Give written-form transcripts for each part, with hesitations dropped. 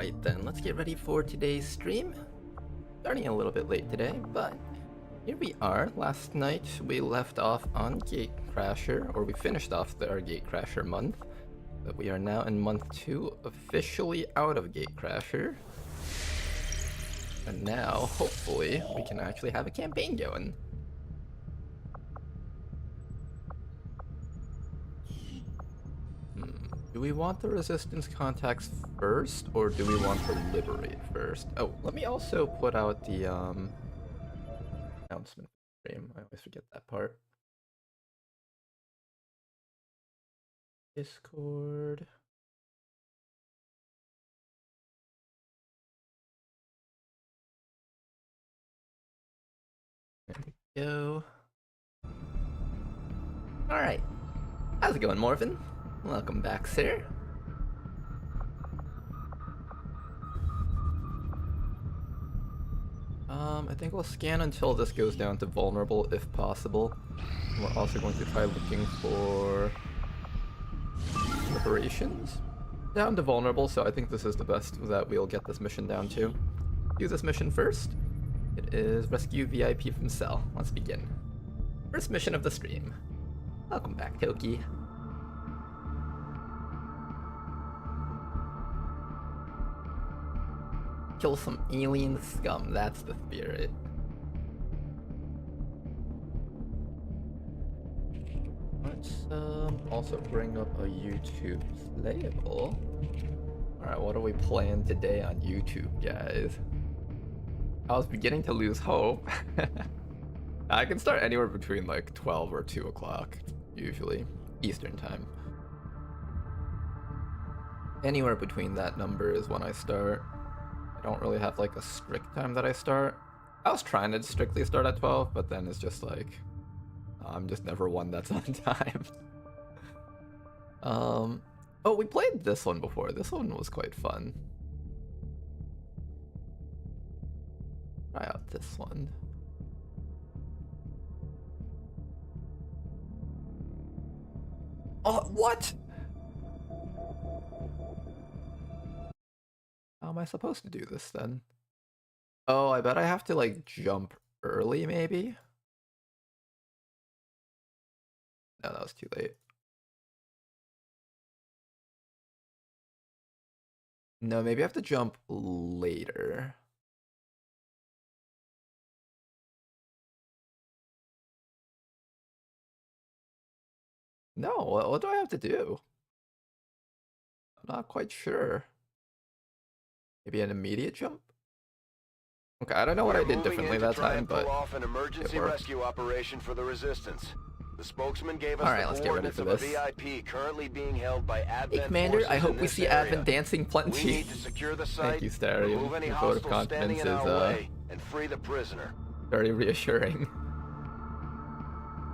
Alright then, let's get ready for today's stream. Starting a little bit late today, but here we are. Last night we left off on Gatecrasher, or we finished off our Gatecrasher month. But we are now in month 2, officially out of Gatecrasher. And now, hopefully, we can actually have a campaign going. Do we want the resistance contacts first, or do we want to liberate first? Oh, let me also put out the announcement stream. I always forget that part. Discord. There we go. Alright. How's it going, Morphin? Welcome back, sir. I think we'll scan until this goes down to vulnerable if possible. We're also going to try looking for liberations down to vulnerable, so I think this is the best that we'll get this mission down to. Do this mission first. It is rescue VIP from cell. Let's begin. First mission of the stream. Welcome back, Toki. Kill some alien scum, that's the spirit. Let's also bring up a YouTube playable. Alright, what do we plan today on YouTube, guys? I was beginning to lose hope. I can start anywhere between like 12 or 2 o'clock, usually, Eastern time. Anywhere between that number is when I start. I don't really have like a strict time that I start. I was trying to strictly start at 12, but then it's just like, I'm just never one that's on time. Oh, we played this one before. This one was quite fun. Try out this one. Oh, what? How am I supposed to do this then? Oh, I bet I have to like jump early maybe? No, that was too late. No, maybe I have to jump later. No, what do I have to do? I'm not quite sure. Maybe an immediate jump? Okay, I don't know what I did differently that time, but off an emergency rescue operation for the resistance. The spokesman gave us the coordinates of a VIP currently being held by Advent. Hey, Commander, I hope we see Advent dancing plenty. We need to secure the site. Thank you, Starium. Remove any Your vote of hostiles standing confidence in our is way and free the prisoner. very reassuring.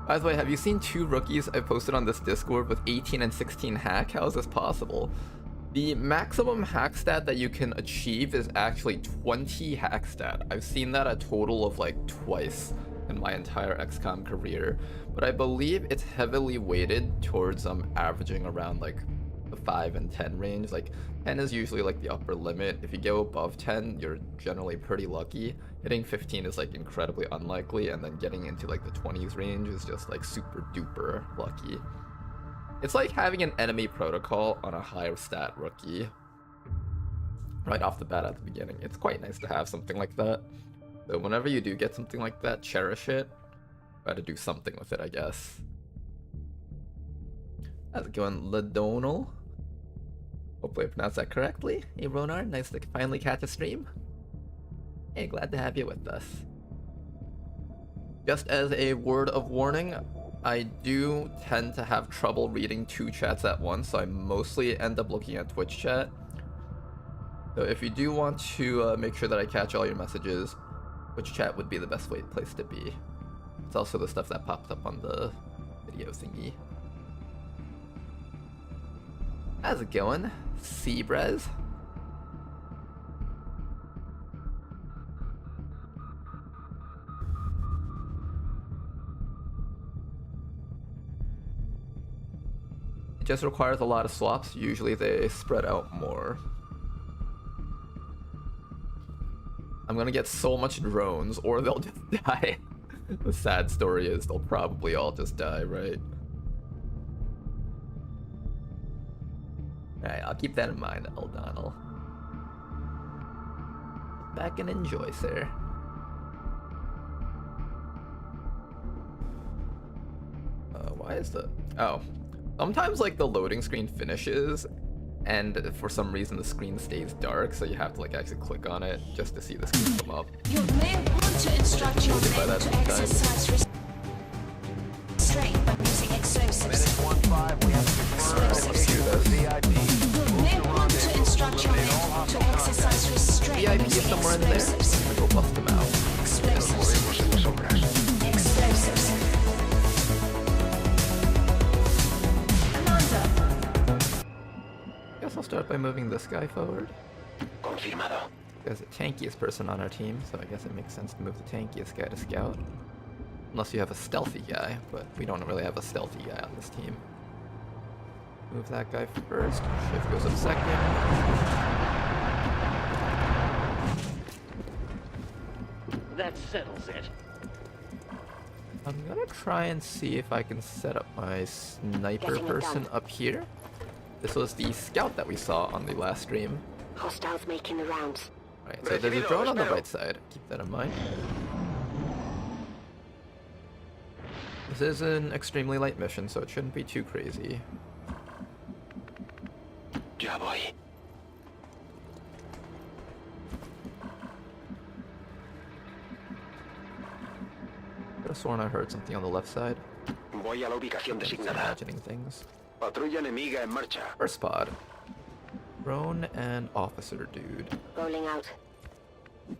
By the way, have you seen 2 rookies I posted on this Discord with 18 and 16 hack? How is this possible? The maximum hack stat that you can achieve is actually 20 hack stat. I've seen that a total of like twice in my entire XCOM career, but I believe it's heavily weighted towards averaging around like the 5 and 10 range. Like 10 is usually like the upper limit. If you go above 10, you're generally pretty lucky. Hitting 15 is like incredibly unlikely, and then getting into like the 20s range is just like super duper lucky. It's like having an enemy protocol on a higher stat rookie right off the bat at the beginning. It's quite nice to have something like that. So whenever you do get something like that, cherish it. Try to do something with it, I guess. How's it going, Ladonal? Hopefully I pronounced that correctly. Hey Ronar, nice to finally catch a stream. Hey, glad to have you with us. Just as a word of warning, I do tend to have trouble reading 2 chats at once, so I mostly end up looking at Twitch chat. So if you do want to make sure that I catch all your messages, Twitch chat would be the best place to be. It's also the stuff that pops up on the video thingy. How's it going, Seabrez? It just requires a lot of swaps. Usually they spread out more. I'm gonna get so much drones, or they'll just die. The sad story is they'll probably all just die, right? Alright, I'll keep that in mind, O'Donnell. Back and enjoy, sir. Why is the... Oh. Sometimes, like, the loading screen finishes, and for some reason the screen stays dark, so you have to, like, actually click on it just to see the screen come up. You may want to instruct your men to exercise restraint by using explosives. Minute 1-5, we have Explosives. VIP. You may want to instruct your men to exercise restraint by VIP is using somewhere in there. explosives. I'm gonna go bust them out. Explosives. Explosives. Guess I'll start by moving this guy forward. Confirmado. There's the tankiest person on our team, so I guess it makes sense to move the tankiest guy to scout. Unless you have a stealthy guy, but we don't really have a stealthy guy on this team. Move that guy first. Shift goes up second. That settles it. I'm gonna try and see if I can set up my sniper person up here. This was the scout that we saw on the last stream. Hostiles making the rounds. Right, so there's a drone on the right side. Keep that in mind. This is an extremely light mission, so it shouldn't be too crazy. Ya voy. Could have sworn I heard something on the left side. Voy a la ubicación Just designada. imagining things. Patrulla enemiga en marcha. First pod. Drone and officer dude. Rolling out. We're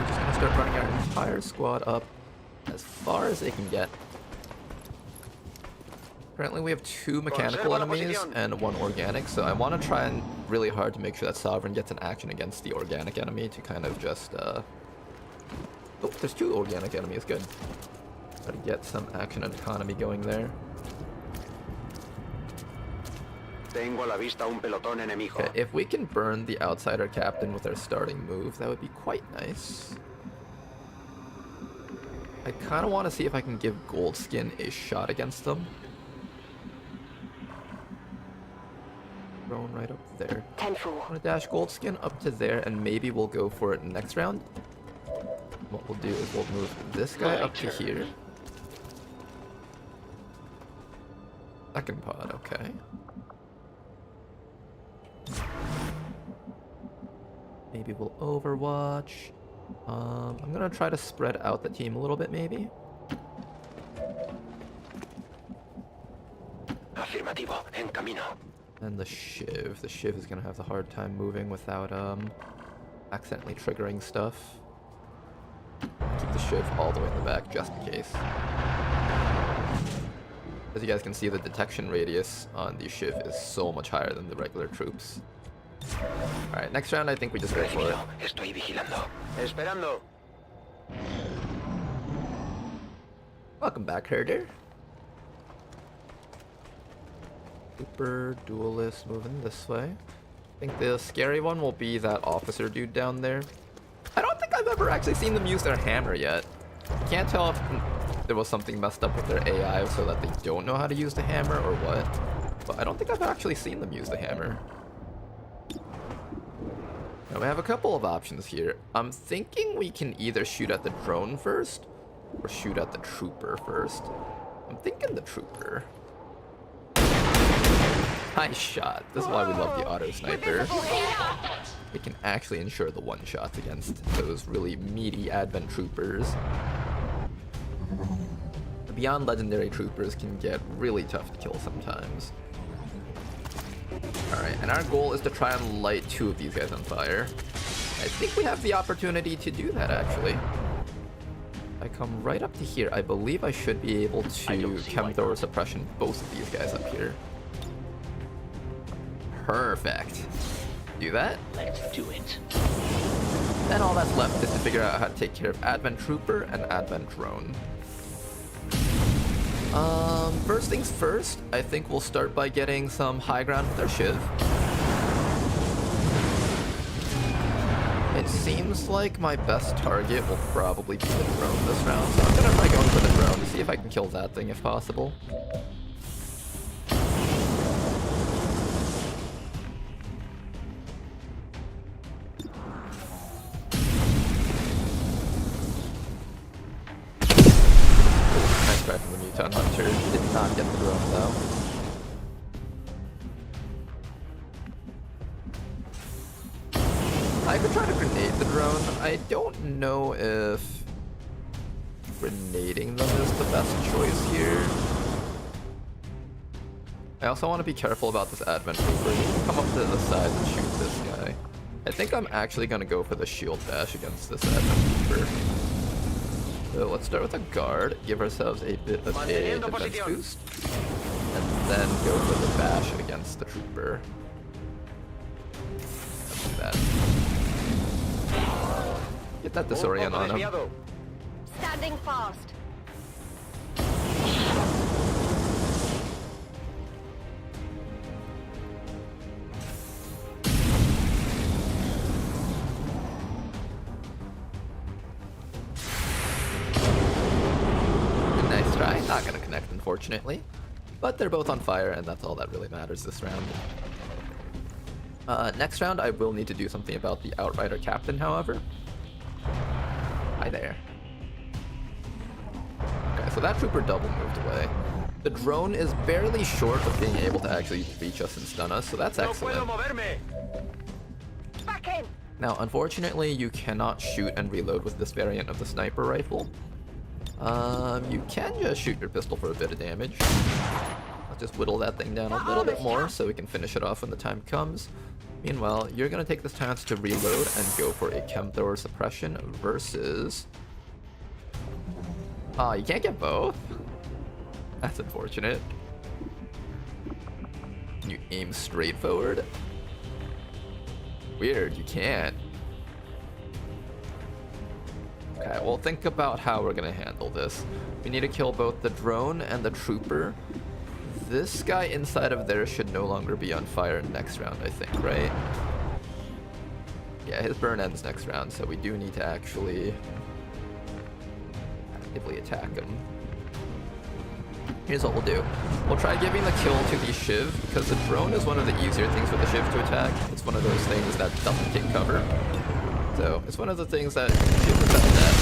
just gonna start running our entire squad up as far as they can get. Currently we have 2 mechanical Conserva la enemies posición. and 1 organic, so I want to try and really hard to make sure that Sovereign gets an action against the organic enemy to kind of just, Oh, there's 2 organic enemies, good. Try to get some action and economy going there. Tengo a la vista un pelotón enemigo. Okay, if we can burn the outsider captain with our starting move, that would be quite nice. I kind of want to see if I can give Goldskin a shot against them. Drone right up there. 10-4. I'm gonna dash Goldskin up to there, and maybe we'll go for it next round. What we'll do is we'll move this guy up to here. Second pod, okay. Maybe we'll overwatch. I'm gonna try to spread out the team a little bit, maybe. Afirmativo, en camino. And the Shiv. The Shiv is gonna have the hard time moving without accidentally triggering stuff. Keep the Shiv all the way in the back just in case. As you guys can see, the detection radius on the Shiv is so much higher than the regular troops. Alright, next round I think we just go for it. Estoy vigilando. Esperando. Welcome back, Herder. Super duelist moving this way. I think the scary one will be that officer dude down there. I don't think I've ever actually seen them use their hammer yet. I can't tell if there was something messed up with their AI so that they don't know how to use the hammer or what. But I don't think I've actually seen them use the hammer. Now we have a couple of options here. I'm thinking we can either shoot at the drone first or shoot at the trooper first. I'm thinking the trooper. Nice shot. This is why we love the auto sniper. We can actually ensure the one shots against those really meaty advent troopers. The beyond legendary troopers can get really tough to kill sometimes. Alright, and our goal is to try and light 2 of these guys on fire. I think we have the opportunity to do that, actually. If I come right up to here, I believe I should be able to chem thrower suppression both of these guys up here. Perfect. Do that. Let's do it. Then all that's left is to figure out how to take care of Advent Trooper and Advent Drone. First things first, I think we'll start by getting some high ground with our Shiv. It seems like my best target will probably be the drone this round, so I'm gonna try going for the drone to see if I can kill that thing if possible. Nice try from the Muton Hunter. Did not get the drone though. I could try to grenade the drone. I don't know if grenading them is the best choice here. I also want to be careful about this Advent Reaper. You can come up to the side and shoot this guy. I think I'm actually going to go for the shield bash against this Advent Reaper. So let's start with a guard, give ourselves a bit of a defense boost, and then go for the bash against the trooper. Let's do that. Get that disorient on him. Standing fast. Nice try. Not gonna connect, unfortunately. But they're both on fire, and that's all that really matters this round. Next round, I will need to do something about the Outrider Captain, however. Hi there. Okay, so that trooper double moved away. The drone is barely short of being able to actually reach us and stun us, so that's excellent. Back in. Now, unfortunately, you cannot shoot and reload with this variant of the sniper rifle. You can just shoot your pistol for a bit of damage. I'll just whittle that thing down a little bit more so we can finish it off when the time comes. Meanwhile, you're going to take this chance to reload and go for a chem thrower suppression versus... you can't get both? That's unfortunate. Can you aim straight forward? Weird, you can't. Okay, well, think about how we're going to handle this. We need to kill both the drone and the trooper. This guy inside of there should no longer be on fire next round, I think, right? Yeah, his burn ends next round, so we do need to actually actively attack him. Here's what we'll do. We'll try giving the kill to the Shiv, because the drone is one of the easier things for the Shiv to attack. It's one of those things that doesn't take cover. So, it's one of the things that Shiv is better at.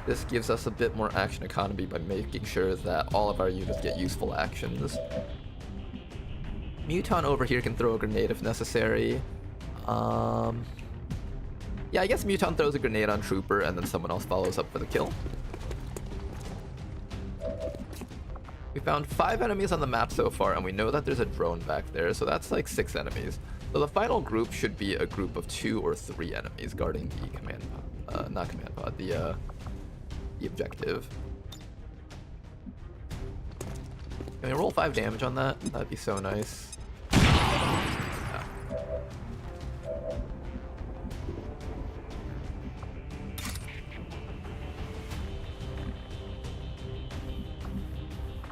This gives us a bit more action economy by making sure that all of our units get useful actions. Muton over here can throw a grenade if necessary. Yeah, I guess Muton throws a grenade on Trooper and then someone else follows up for the kill. We found 5 enemies on the map so far, and we know that there's a drone back there, so that's like 6 enemies. So the final group should be a group of 2 or 3 enemies guarding the command pod, not command pod, the objective. Can we roll 5 damage on that? That'd be so nice. Yeah.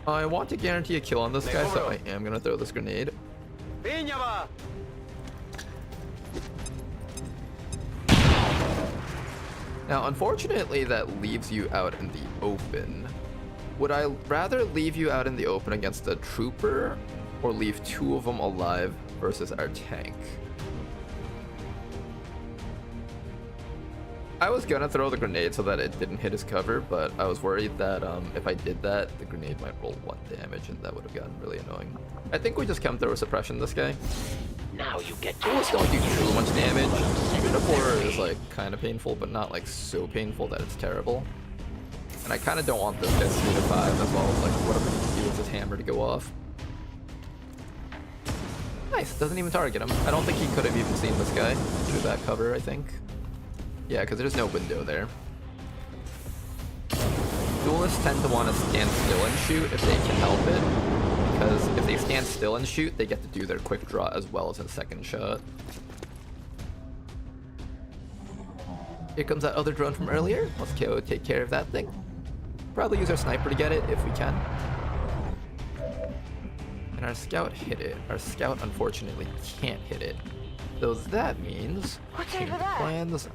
I want to guarantee a kill on this guy, so I am gonna throw this grenade. Now, unfortunately, that leaves you out in the open. Would I rather leave you out in the open against a trooper, or leave 2 of them alive versus our tank? I was gonna throw the grenade so that it didn't hit his cover, but I was worried that if I did that, the grenade might roll 1 damage, and that would have gotten really annoying. I think we just chem thrower suppression this guy. Now you get to Bullets don't do too much damage. Uniform is like kind of painful, but not like so painful that it's terrible. And I kind of don't want this guy's 3 to 5 as well as like whatever he can do with his hammer to go off. Nice, doesn't even target him. I don't think he could have even seen this guy through that cover, I think. Yeah, because there's no window there. Duelists tend to want to stand still and shoot if they can help it. Because if they stand still and shoot, they get to do their quick draw as well as a second shot. Here comes that other drone from earlier. Let's go take care of that thing. probably use our sniper to get it if we can. And our scout hit it. Our scout unfortunately can't hit it. So that means What's over there? plans.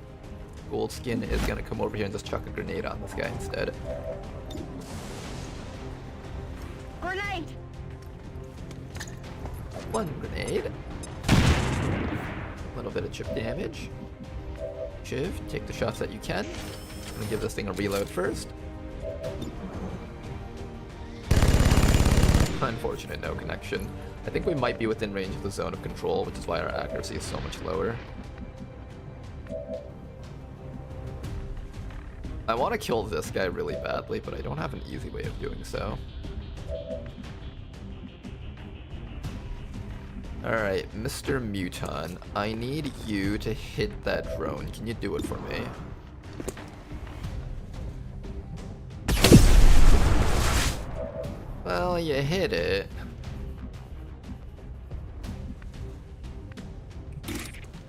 Goldskin is gonna come over here and just chuck a grenade on this guy instead. Grenade! One grenade. A little bit of chip damage. Shiv, take the shots that you can. I'm gonna give this thing a reload first. Unfortunate, no connection. I think we might be within range of the zone of control, which is why our accuracy is so much lower. I want to kill this guy really badly, but I don't have an easy way of doing so. Alright, Mr. Muton, I need you to hit that drone. Can you do it for me? Well, you hit it.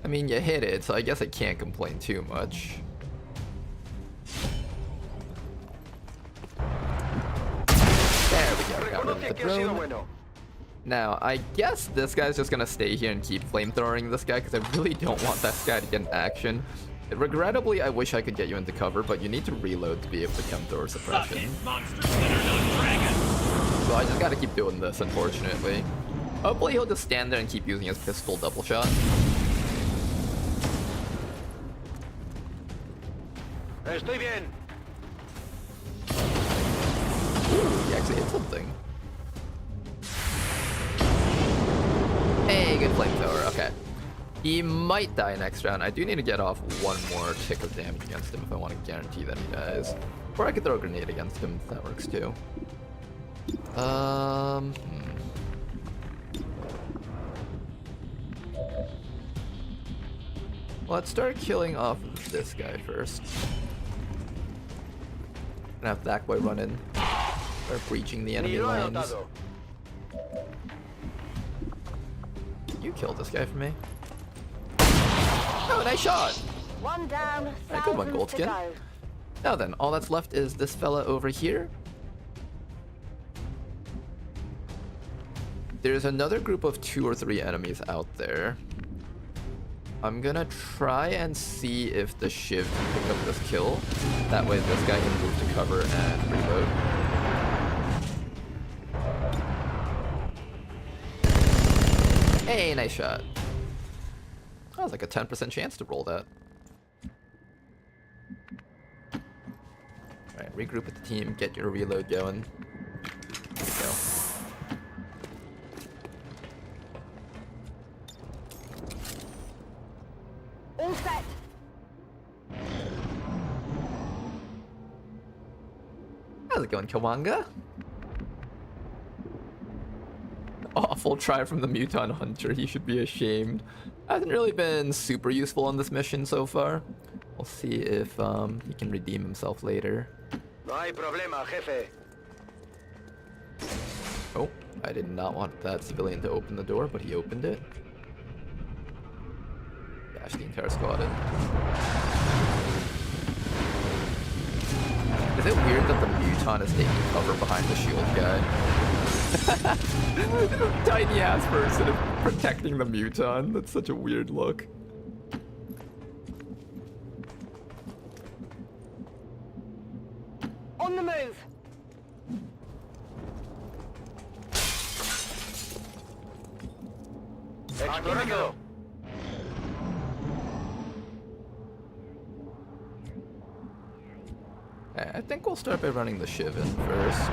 I mean, you hit it, so I guess I can't complain too much. There we go, got rid of the drone. Now, I guess this guy's just gonna stay here and keep flamethrowing this guy, because I really don't want that guy to get in action. Regrettably, I wish I could get you into cover, but you need to reload to be able to come through suppression. So I just gotta keep doing this, unfortunately. Hopefully he'll just stand there and keep using his pistol double shot. Estoy bien. Ooh, he actually hit something. Hey, good flamethrower, okay. He might die next round. I do need to get off one more tick of damage against him if I want to guarantee that he dies. Or I could throw a grenade against him, that works too. Let's start killing off this guy first. Gonna have that boy run in. Start breaching the enemy lines. You killed this guy for me. Oh, nice shot! One down, Alright, good one, thousands to Goldskin. go. Now then, all that's left is this fella over here. There's another group of 2 or 3 enemies out there. I'm gonna try and see if the Shiv can pick up this kill. That way this guy can move to cover and reload. Hey, nice shot. That was like a 10% chance to roll that. Alright, regroup with the team, get your reload going. There we go. All set. How's it going, Kawanga? Awful try from the Muton Hunter. He should be ashamed. Hasn't really been super useful on this mission so far. We'll see if he can redeem himself later. No hay problema, jefe. Oh, I did not want that civilian to open the door, but he opened it. Dash the entire squad in. Is it weird that the Muton is taking cover behind the shield guy? Tiny ass person protecting the Muton. That's such a weird look. On the move. Explorando. Okay, I think we'll start by running the Shiv in first.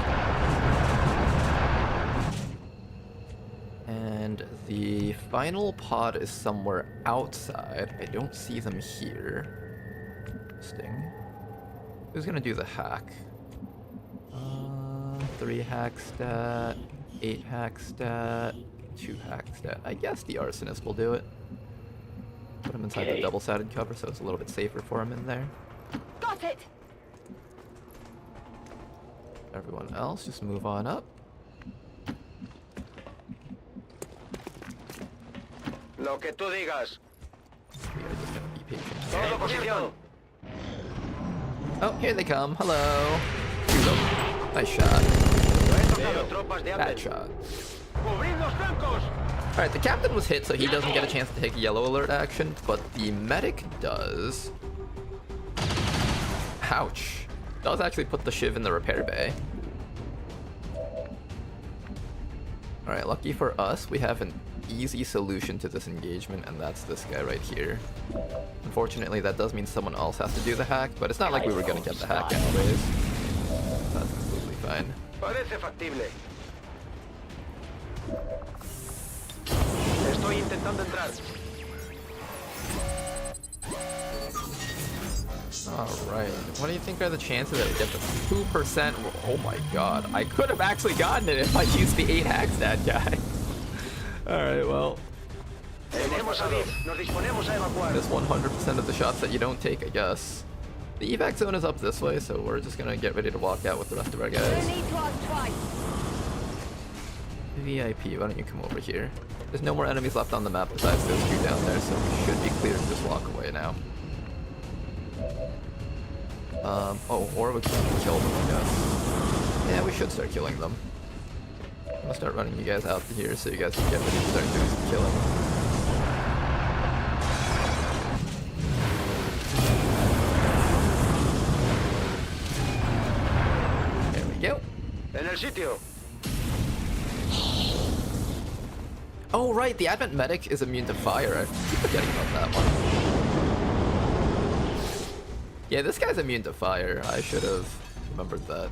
And the final pod is somewhere outside. I don't see them here. Interesting. Who's gonna do the hack? 3 hack stat, 8 hack stat, 2 hack stat. I guess the arsonist will do it. Put him inside the double-sided cover so it's a little bit safer for him in there. Got it. Everyone else, just move on up. Lo que tú digas. We are just gonna be patient. Todo posición. Oh, here they come. Hello. Here we go. Nice shot. Veo tropas de Bad Anden. shot. ¡Cubrid los flancos! Alright, the captain was hit, so he doesn't get a chance to take yellow alert action, but the medic does. Ouch. Does actually put the shiv in the repair bay. Alright, lucky for us, we have an easy solution to this engagement, and that's this guy right here. Unfortunately, that does mean someone else has to do the hack, but it's not like we were gonna get the hack anyways. That's completely fine. Parece factible. Estoy intentando entrar. Alright, what do you think are the chances that we get the 2%? Oh my god, I could have actually gotten it if I used the 8 hack stat guy. Alright, well, Tenemos a Viv. Nos disponemos a evacuar. this 100% of the shots that you don't take, I guess. The evac zone is up this way, so we're just gonna get ready to walk out with the rest of our No guys. need to ask twice. VIP, why don't you come over here? There's no more enemies left on the map besides those two down there, so we should be clear to just walk away now. Oh, or we can kill them, I guess. Yeah, we should start killing them. I'll start running you guys out to here so you guys can get ready to start doing some killing. There we go. En el sitio. Oh, right, the Advent Medic is immune to fire. I keep forgetting about that one. Yeah, this guy's immune to fire. I should have remembered that.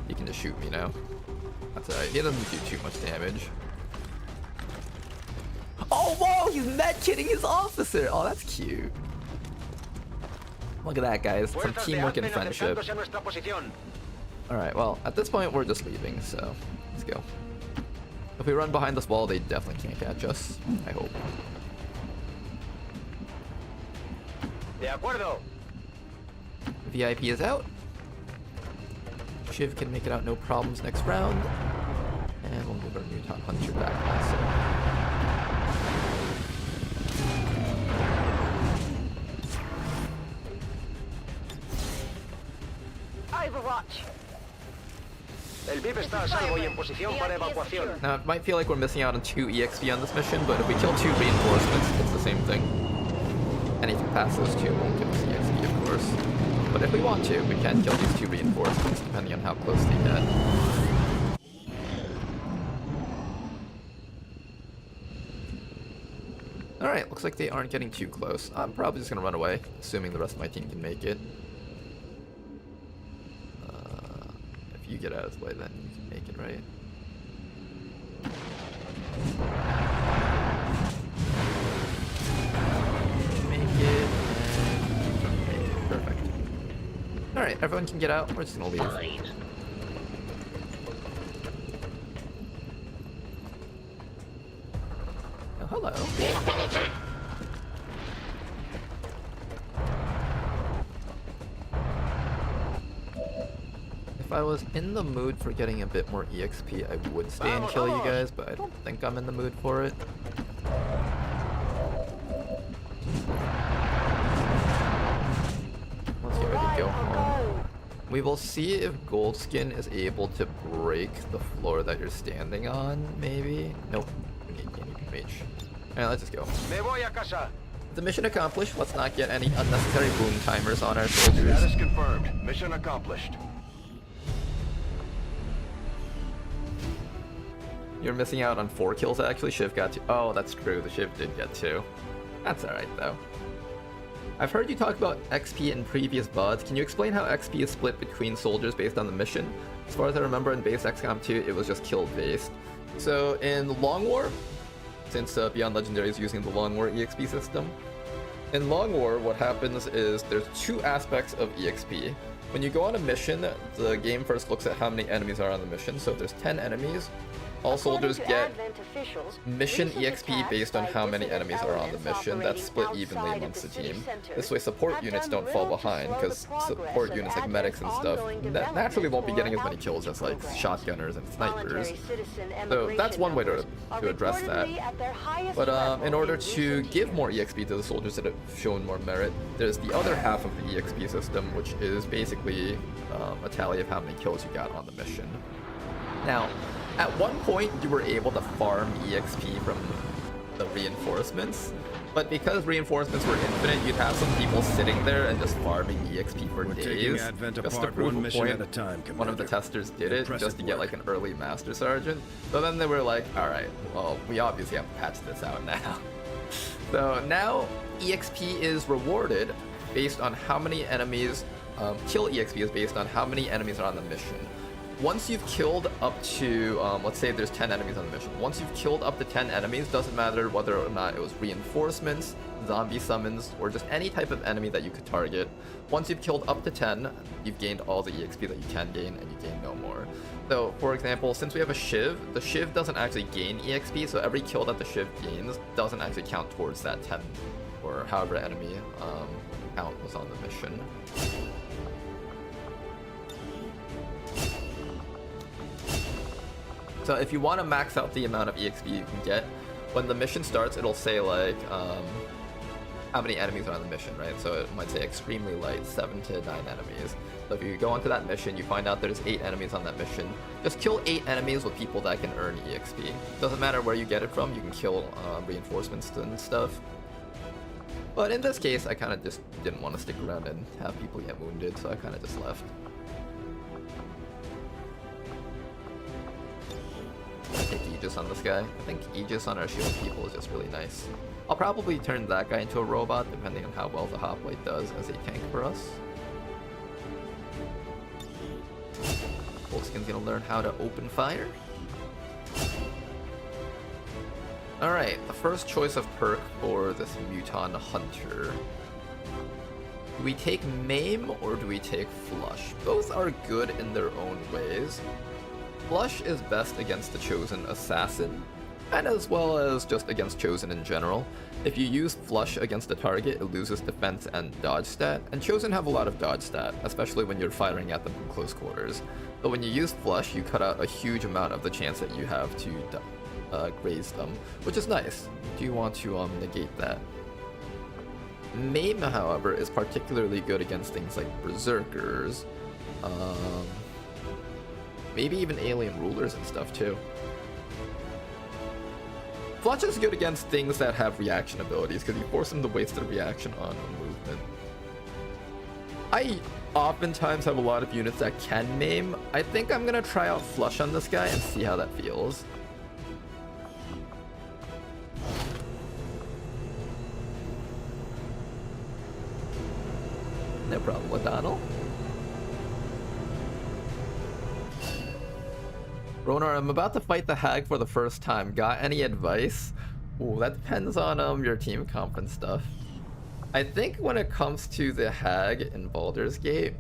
He can just shoot me now. That's alright. He doesn't do too much damage. Oh, whoa! He's med-kitting his officer! Oh, that's cute. Look at that, guys. Some Fuerzas de teamwork and Anden friendship. acercándose a nuestra posición. Alright, well, at this point, we're just leaving, so let's go. If we run behind this wall, they definitely can't catch us. I hope. De acuerdo. VIP is out. Shiv can make it out no problems next round. And we'll move our Mutant Hunter back Overwatch. El VIP está a salvo y en posición para evacuación. Now, it might feel like we're missing out on 2 EXP on this mission, but if we kill 2 reinforcements, it's the same thing. Anything past those 2 won't give us EXP, of course. But if we want to, we can kill these 2 reinforcements, depending on how close they get. Alright, looks like they aren't getting too close. I'm probably just gonna run away, assuming the rest of my team can make it. If you get out of the way, then you can make it, right? Make it, and make it. Perfect. Alright, everyone can get out. We're just gonna leave. Fine. Oh, hello. If I was in the mood for getting a bit more EXP, I would stay and kill you guys, but I don't think I'm in the mood for it. Let's get ready to go home. We will see if Goldskin is able to break the floor that you're standing on, maybe? Nope. You need mage. Alright, let's just go. Me voy a casa. The mission accomplished. Let's not get any unnecessary boom timers on our Status soldiers. confirmed. Mission accomplished. You're missing out on 4 kills actually. Shiv got 2. Oh, that's true. The Shiv did get 2. That's alright though. I've heard you talk about XP in previous VODs. Can you explain how XP is split between soldiers based on the mission? As far as I remember in base XCOM 2, it was just kill based. So in Long War, since Beyond Legendary is using the Long War EXP system, in Long War what happens is there's 2 aspects of EXP. When you go on a mission, the game first looks at how many enemies are on the mission. So if there's 10 enemies, All soldiers According to get Advent officials, mission recent EXP attacks based on by how many dissident enemies are on the elements mission. That's split operating evenly outside of amongst the city team. center This way support have units done don't fall little to behind, slow the because progress support of units like Advent's medics and stuff ongoing naturally won't be getting as many development kills as like programs. shotgunners and snipers. Voluntary citizen So that's emigration one way to numbers are address that. reportedly at their highest But level in order in to recent give years. more EXP to the soldiers that have shown more merit, there's the other half of the EXP system, which is basically a tally of how many kills you got on the mission. Now, at one point you were able to farm EXP from the reinforcements, but because reinforcements were infinite, you'd have some people sitting there and just farming EXP for We're taking days. Advent Just to apart prove one a mission point, at a time, one of the Commander. testers did it Impressive just to get work. like an early Master Sergeant. So then they were like, alright, well, we obviously have to patch this out now. So now EXP is rewarded based on how many enemies, kill EXP is based on how many enemies are on the mission. Once you've killed up to, let's say there's 10 enemies on the mission. Once you've killed up to 10 enemies, doesn't matter whether or not it was reinforcements, zombie summons, or just any type of enemy that you could target. Once you've killed up to 10, you've gained all the EXP that you can gain, and you gain no more. So, for example, since we have a Shiv, the Shiv doesn't actually gain EXP, so every kill that the Shiv gains doesn't actually count towards that 10, or however enemy count was on the mission. So if you want to max out the amount of EXP you can get, when the mission starts, it'll say like how many enemies are on the mission, right? So it might say extremely light, 7 to 9 enemies. So if you go onto that mission, you find out there's 8 enemies on that mission. Just kill 8 enemies with people that can earn EXP. Doesn't matter where you get it from, you can kill reinforcements and stuff. But in this case, I kind of just didn't want to stick around and have people get wounded, so I kind of just left. Take Aegis on this guy. I think Aegis on our shield people is just really nice. I'll probably turn that guy into a robot, depending on how well the Hoplite does as a tank for us. Wolfskin's gonna learn how to open fire. Alright, the first choice of perk for this Muton Hunter. Do we take Maim or do we take Flush? Both are good in their own ways. Flush is best against the Chosen Assassin, and as well as just against Chosen in general. If you use Flush against a target, it loses defense and dodge stat, and Chosen have a lot of dodge stat, especially when you're firing at them from close quarters. But when you use Flush, you cut out a huge amount of the chance that you have to graze them, which is nice. Do you want to negate that? Maim, however, is particularly good against things like Berserkers, maybe even alien rulers and stuff too. Flush is good against things that have reaction abilities because you force them to waste their reaction on a movement. I oftentimes have a lot of units that can maim. I think I'm gonna try out Flush on this guy and see how that feels. No problem with Donald. Ronar, I'm about to fight the Hag for the first time. Got any advice? Ooh, that depends on your team comp and stuff. I think when it comes to the Hag in Baldur's Gate,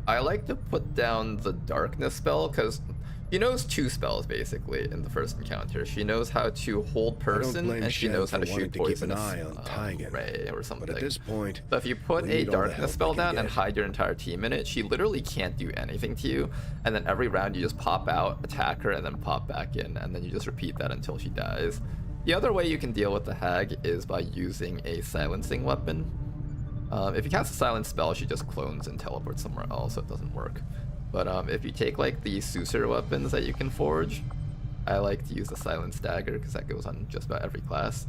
I like to put down the Darkness spell, because she knows 2 spells basically in the first encounter. She knows how to hold person, and she knows how to shoot poisonous ray or something. But at this point, so if you put we a need all the Darkness help spell we can down and get. hide your entire team in it, she literally can't do anything to you, and then every round you just pop out, attack her, and then pop back in, and then you just repeat that until she dies. The other way you can deal with the Hag is by using a silencing weapon. If you cast a silence spell, she just clones and teleports somewhere else, so it doesn't work. But if you take like the Susur weapons that you can forge, I like to use the silence dagger because that goes on just about every class.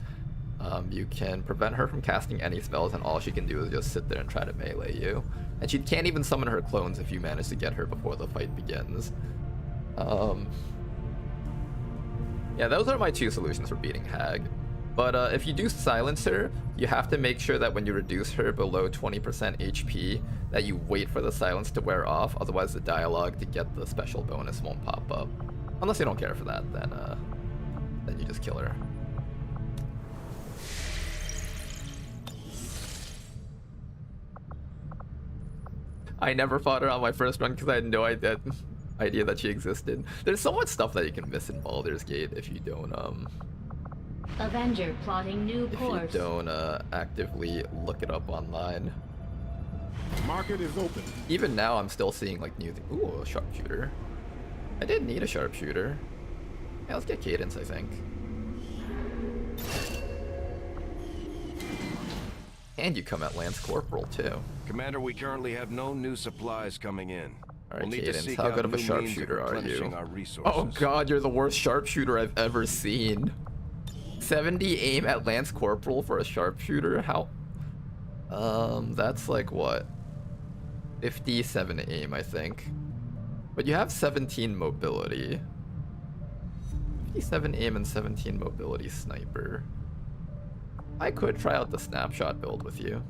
You can prevent her from casting any spells, and all she can do is just sit there and try to melee you. And she can't even summon her clones if you manage to get her before the fight begins. Yeah, those are my 2 solutions for beating Hag. But if you do silence her, you have to make sure that when you reduce her below 20% HP, that you wait for the silence to wear off, otherwise the dialogue to get the special bonus won't pop up. Unless you don't care for that, then you just kill her. I never fought her on my first run because I had no idea. idea that she existed. There's so much stuff that you can miss in Baldur's Gate if you don't Avenger plotting new course. actively look it up online. Market is open. Even now, I'm still seeing like new things. Ooh, a sharpshooter. I did need a sharpshooter. Yeah, let's get Cadence, I think. And you come at Lance Corporal too. Commander, we currently have no new supplies coming in. Alright, We'll need to Cadence, seek how out good of a new means of sharpshooter are replenishing you? our resources. Oh god, you're the worst sharpshooter I've ever seen. 70 aim at Lance Corporal for a sharpshooter? How? That's like what? 57 aim, I think. But you have 17 mobility. 57 aim and 17 mobility sniper. I could try out the snapshot build with you.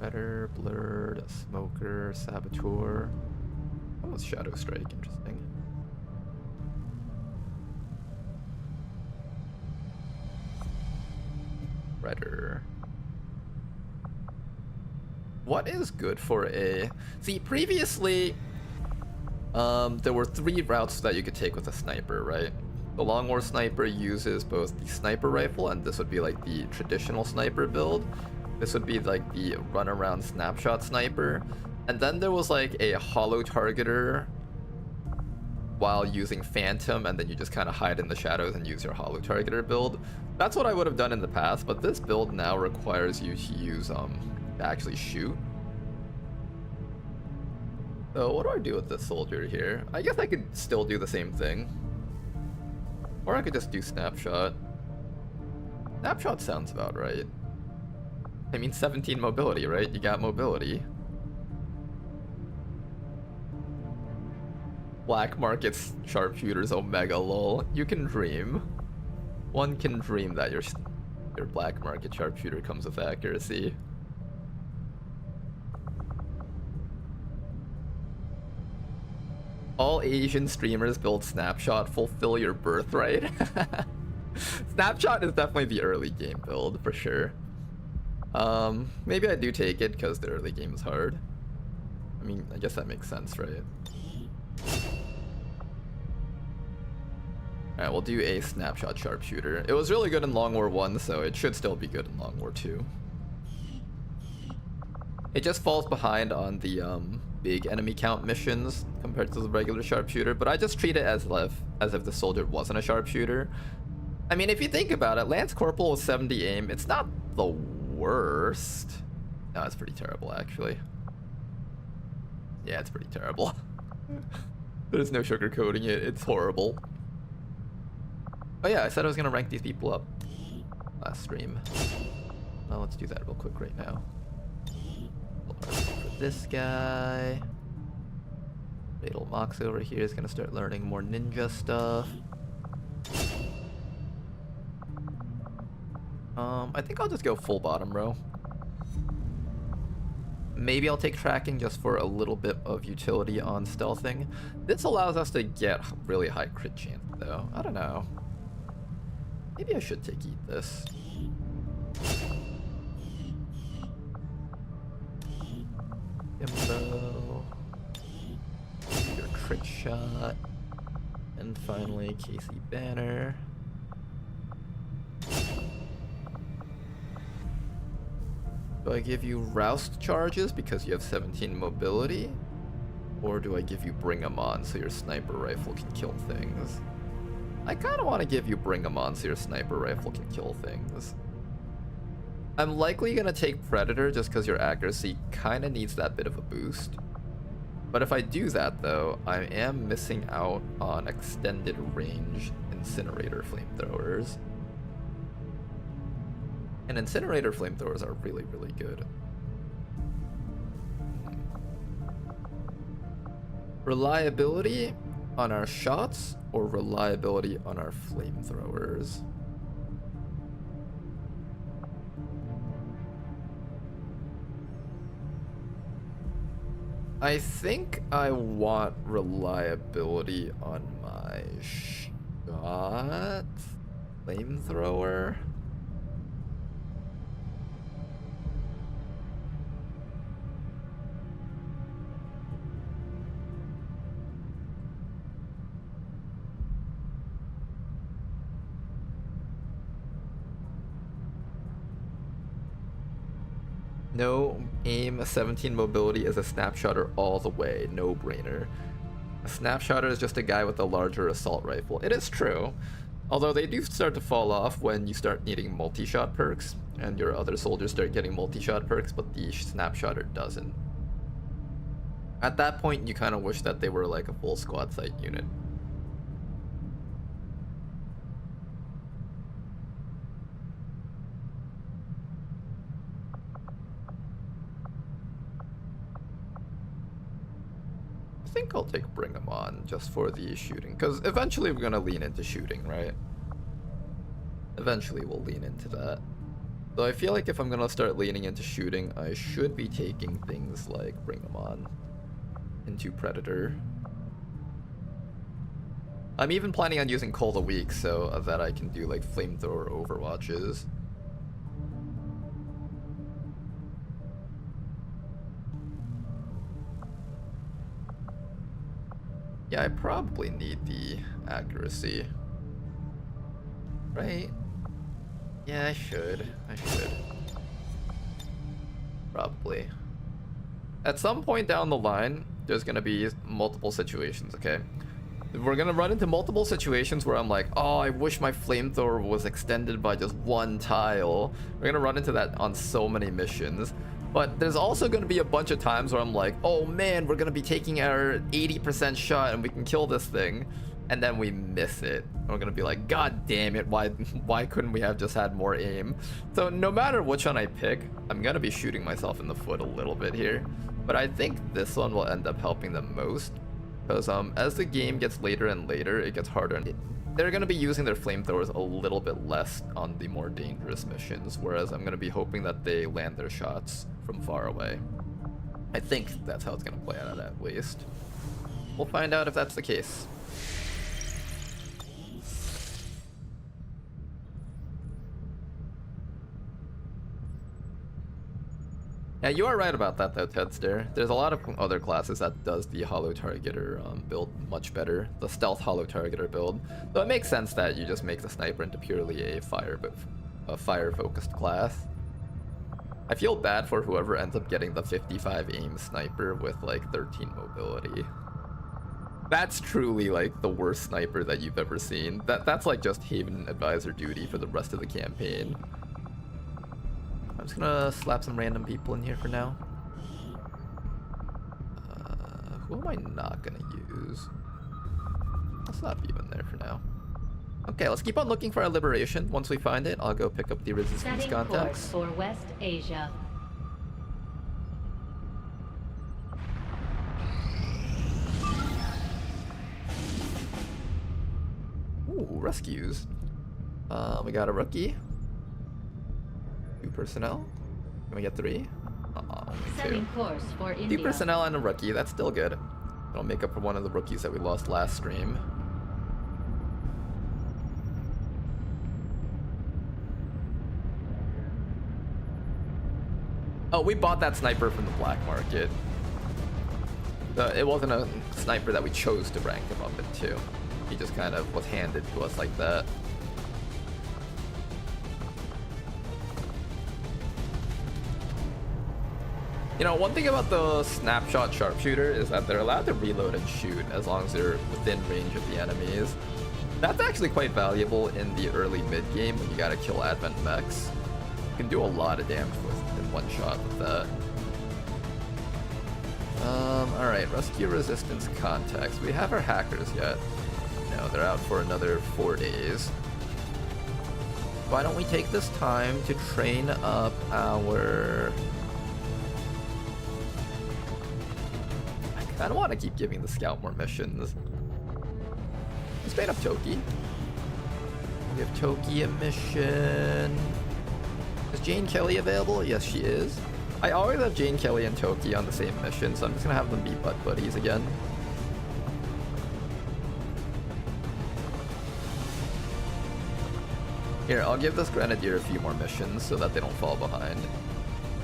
Better, blurred, smoker, saboteur. What was Shadow Strike? Interesting. Redder. What is good for a... See, previously, there were 3 routes that you could take with a sniper, right? The Long War sniper uses both the sniper rifle, and this would be like the traditional sniper build. This would be like the run-around snapshot sniper. And then there was like a hollow targeter while using Phantom, and then you just kind of hide in the shadows and use your hollow targeter build. That's what I would have done in the past, but this build now requires you to use, to actually shoot. So what do I do with this soldier here? I guess I could still do the same thing. Or I could just do snapshot. Snapshot sounds about right. I mean, 17 mobility, right? You got mobility. Black market sharpshooters, omega lol. You can dream. One can dream that your black market sharpshooter comes with accuracy. All Asian streamers build Snapshot, fulfill your birthright. Snapshot is definitely the early game build, for sure. Maybe I do take it because the early game is hard. I mean, I guess that makes sense, right? Alright, we'll do a Snapshot Sharpshooter. It was really good in Long War 1, so it should still be good in Long War 2. It just falls behind on the big enemy count missions compared to the regular Sharpshooter, but I just treat it as if the soldier wasn't a Sharpshooter. I mean, if you think about it, Lance Corporal with 70 aim, it's not the worst. No, it's pretty terrible, actually. Yeah, it's pretty terrible. There's no sugarcoating it, it's horrible. Oh yeah, I said I was gonna rank these people up last stream. Well, let's do that real quick right now. For this guy. Fatal Mox over here is gonna start learning more ninja stuff. I think I'll just go full bottom row. Maybe I'll take tracking just for a little bit of utility on stealthing. This allows us to get really high crit chance though. I don't know. Maybe I should take eat this. Imbo. Your crit shot. And finally, Casey Banner. Do I give you Roust charges because you have 17 mobility? Or do I give you Bring 'em On so your sniper rifle can kill things? I kind of want to give you Bring 'em On so your sniper rifle can kill things. I'm likely going to take Predator just because your accuracy kind of needs that bit of a boost. But if I do that though, I am missing out on extended range incinerator flamethrowers. And incinerator flamethrowers are really, really good. Reliability on our shots or reliability on our flamethrowers? I think I want reliability on my shot flamethrower. No aim, 17 mobility is a snapshotter all the way. No brainer. A snapshotter is just a guy with a larger assault rifle. It is true. Although they do start to fall off when you start needing multi-shot perks, and your other soldiers start getting multi-shot perks, but the snapshotter doesn't. At that point, you kind of wish that they were like a full squad sight unit. I think I'll take Bring 'em On just for the shooting, because eventually we're gonna lean into shooting, right? Eventually we'll lean into that. Though I feel like if I'm gonna start leaning into shooting, I should be taking things like Bring 'em On into Predator. I'm even planning on using Call the Weak so that I can do like flamethrower overwatches. Yeah, I probably need the accuracy. Right? Yeah, I should. Probably. At some point down the line, there's gonna be multiple situations, okay? We're gonna run into multiple situations where I'm like, oh, I wish my flamethrower was extended by just one tile. We're gonna run into that on so many missions. But there's also gonna be a bunch of times where I'm like, oh man, we're gonna be taking our 80% shot and we can kill this thing. And then we miss it. We're gonna be like, god damn it, why couldn't we have just had more aim? So no matter which one I pick, I'm gonna be shooting myself in the foot a little bit here. But I think this one will end up helping the most. Because as the game gets later and later, it gets harder. They're gonna be using their flamethrowers a little bit less on the more dangerous missions, whereas I'm gonna be hoping that they land their shots from far away. I think that's how it's gonna play out at least. We'll find out if that's the case. Yeah, you are right about that though, Tedster. There's a lot of other classes that does the Hollow Targeter build much better, the Stealth Hollow Targeter build. So it makes sense that you just make the Sniper into purely a fire-focused class. I feel bad for whoever ends up getting the 55 aim Sniper with like 13 mobility. That's truly like the worst Sniper that you've ever seen. That's like just Haven Advisor duty for the rest of the campaign. I'm just gonna slap some random people in here for now. Who am I not gonna use? I'll slap you in there for now. Okay, let's keep on looking for our liberation. Once we find it, I'll go pick up the resistance Setting contacts. course for West Asia. Ooh, rescues. We got a rookie. 2 personnel. Can we get 3? Only 2. Setting course for India. 2 personnel and a rookie. That's still good. It'll make up for one of the rookies that we lost last stream. Oh, we bought that sniper from the black market. It wasn't a sniper that we chose to rank him up into. He just kind of was handed to us like that. You know, one thing about the snapshot sharpshooter is that they're allowed to reload and shoot as long as they're within range of the enemies. That's actually quite valuable in the early mid-game when you gotta kill advent mechs. You can do a lot of damage in one shot with that. Alright, rescue resistance contacts. We have our hackers yet. No, they're out for another 4 days. Why don't we take this time to train up our... I don't want to keep giving the scout more missions. Let's train up Toki. Give Toki a mission. Is Jane Kelly available? Yes, she is. I always have Jane Kelly and Toki on the same mission, so I'm just gonna have them be butt buddies again. Here, I'll give this Grenadier a few more missions so that they don't fall behind.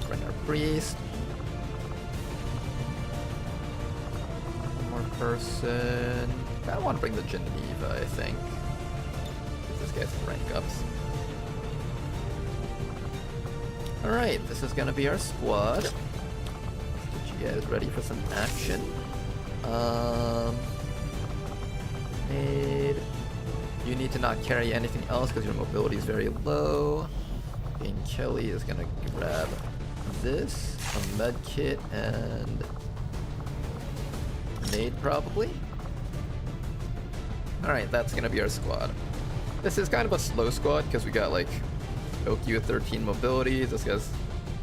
Bring our Priest. One more person. I kinda want to bring the Geneva, I think. Give this guy some rank ups. Alright, this is gonna be our squad. Get you guys ready for some action. You need to not carry anything else because your mobility is very low. And Kelly is gonna grab this, a med kit, and nade probably. Alright, that's gonna be our squad. This is kind of a slow squad because we got like Oki with 13 mobility. This guy's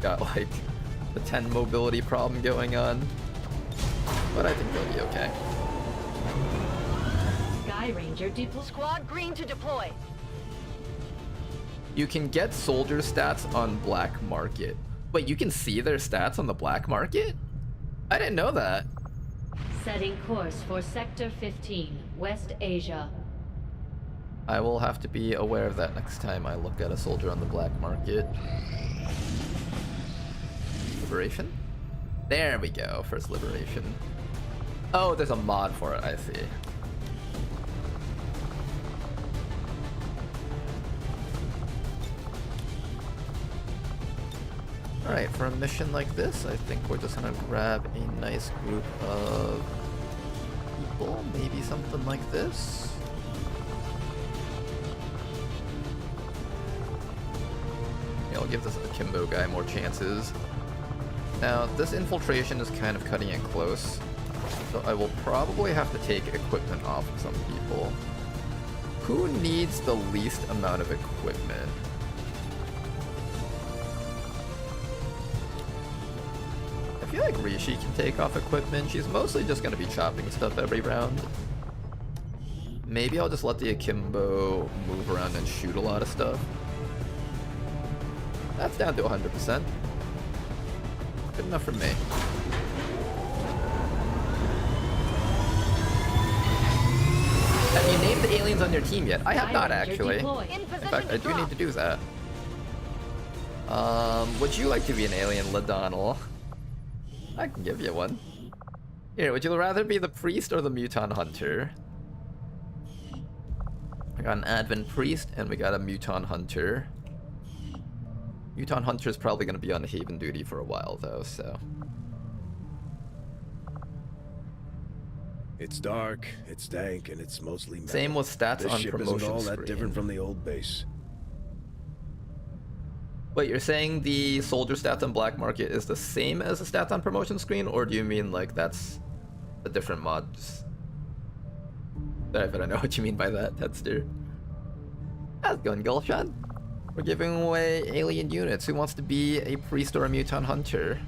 got like the 10 mobility problem going on. But I think they'll be okay. Sky Ranger deploy. Squad green to deploy. You can get soldier stats on black market. Wait, you can see their stats on the black market? I didn't know that. Setting course for Sector 15, West Asia. I will have to be aware of that next time I look at a soldier on the black market. Liberation? There we go, first liberation. Oh, there's a mod for it, I see. Alright, for a mission like this, I think we're just gonna grab a nice group of people, maybe something like this. Yeah, I'll give this Akimbo guy more chances. Now, this infiltration is kind of cutting it close, so I will probably have to take equipment off of some people. Who needs the least amount of equipment? I feel like Reshi can take off equipment. She's mostly just going to be chopping stuff every round. Maybe I'll just let the Akimbo move around and shoot a lot of stuff. That's down to 100%. Good enough for me. Have you named the aliens on your team yet? I have not, actually. In fact, I do need to do that. Would you like to be an alien, LaDonnell? I can give you one. Here, would you rather be the priest or the muton hunter? I got an Advent priest and we got a muton hunter. Muton hunter is probably going to be on Haven duty for a while though, so. It's dark, it's dank, and it's mostly metal. Same with stats this on ship promotion isn't all screen. that different from the old base. Wait, you're saying the soldier stats on black market is the same as the stats on promotion screen, or do you mean like that's a different mod? Sorry if I don't know what you mean by that, Tedster. How's it going, Gulshan? We're giving away alien units. Who wants to be a priest or a muton hunter?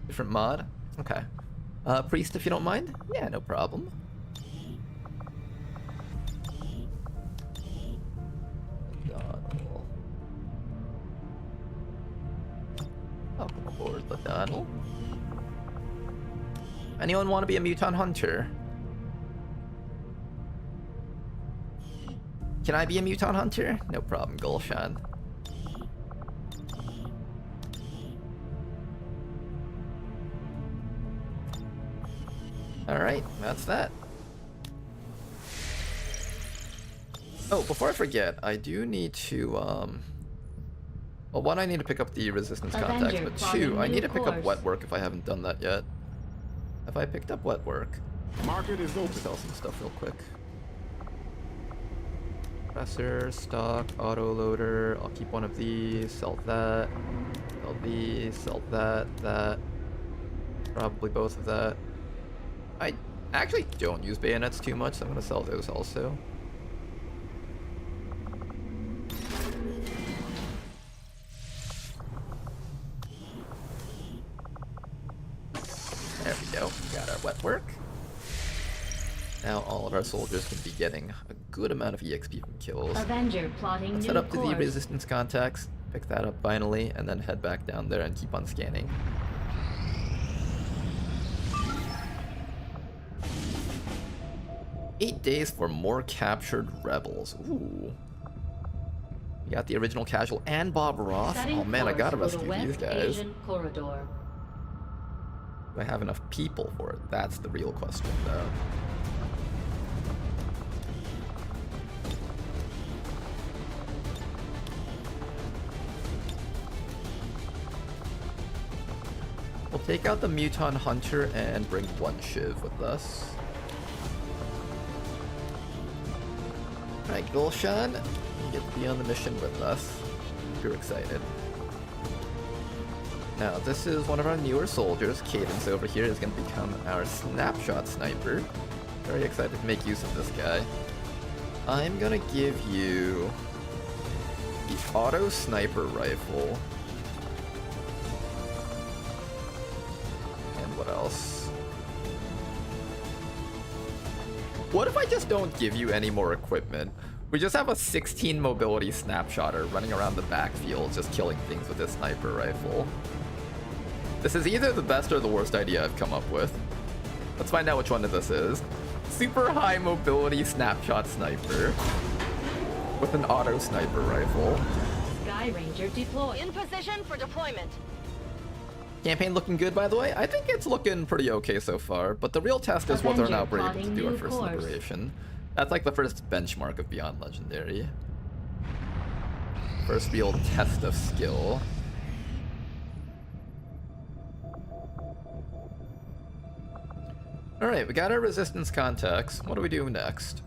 Different mod? Okay. Priest if you don't mind? Yeah, no problem. Welcome aboard, LaDonnell. Anyone want to be a muton hunter? Can I be a muton hunter? No problem, Gulshan. Alright, that's that. Oh, before I forget, I do need to, well, one, I need to pick up the resistance contacts, but two, I need to pick up wet work if I haven't done that yet. Have I picked up wet work? Market is open. Sell some stuff real quick. Compressor, stock, auto loader. I'll keep one of these. Sell that. Sell these. Sell that. Probably both of that. I actually don't use bayonets too much, so I'm gonna sell those also. There we go. Got our wet work. Now all of our soldiers can be getting a good amount of EXP from kills. Avenger plotting Let's new head up to the course. resistance contacts, pick that up finally, and then head back down there and keep on scanning. "8 days for more captured rebels." Ooh. We got the original casual and Bob Ross. Setting Oh man, I gotta course for rescue the these West guys. Asian corridor. Do I have enough people for it? That's the real question, though. Take out the Muton Hunter and bring one Shiv with us. Alright, Gulshan, you get to be on the mission with us. You're excited. Now, this is one of our newer soldiers. Cadence over here is going to become our snapshot sniper. Very excited to make use of this guy. I'm going to give you the auto sniper rifle. And what else? What if I just don't give you any more equipment? We just have a 16 mobility snapshotter running around the backfield, just killing things with this sniper rifle. This is either the best or the worst idea I've come up with. Let's find out which one of this is. Super high mobility snapshot sniper with an auto sniper rifle. Sky Ranger deployed. In position for deployment. Campaign looking good, by the way. I think it's looking pretty okay so far, but the real test is whether or not we're able to do our first liberation. That's like the first benchmark of Beyond Legendary. First real test of skill. Alright, we got our resistance contacts. What do we do next?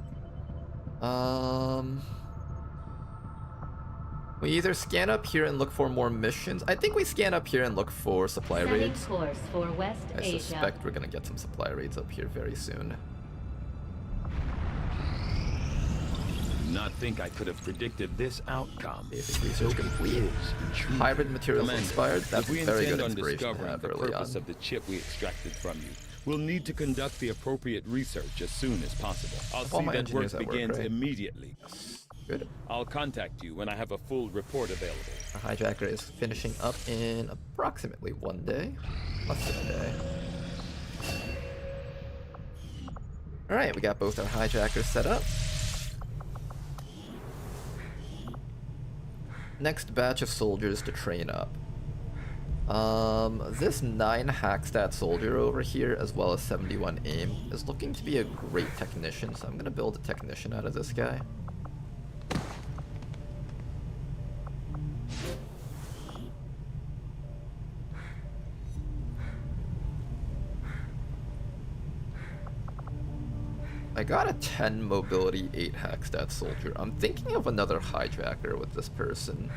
We either scan up here and look for more missions. I think we scan up here and look for supply raids. Setting course for West I Asia. suspect we're gonna get some supply raids up here very soon. Not think I could have predicted this outcome. Basic research complete. Hybrid materials Commander, inspired. That's if we very good intend on inspiration to discovering have the early purpose on. of the chip we extracted from you, we'll need to conduct the appropriate research as soon as possible. I'll All see my that work engineers at work, begins right? immediately. Good. I'll contact you when I have a full report available. Our hijacker is finishing up in approximately 1 day. Less than a day. Alright, we got both our hijackers set up. Next batch of soldiers to train up. This 9 hack stat soldier over here, as well as 71 aim, is looking to be a great technician, so I'm gonna build a technician out of this guy. I got a 10 mobility, 8 hack stat soldier. I'm thinking of another hijacker with this person.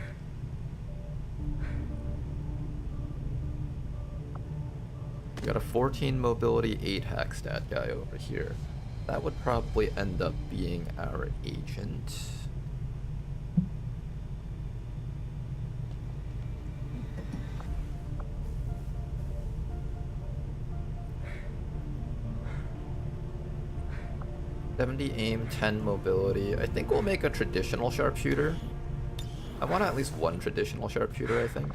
We got a 14 mobility, 8 hack stat guy over here. That would probably end up being our agent. .70 aim, 10 mobility. I think we'll make a traditional sharpshooter. I want at least one traditional sharpshooter, I think.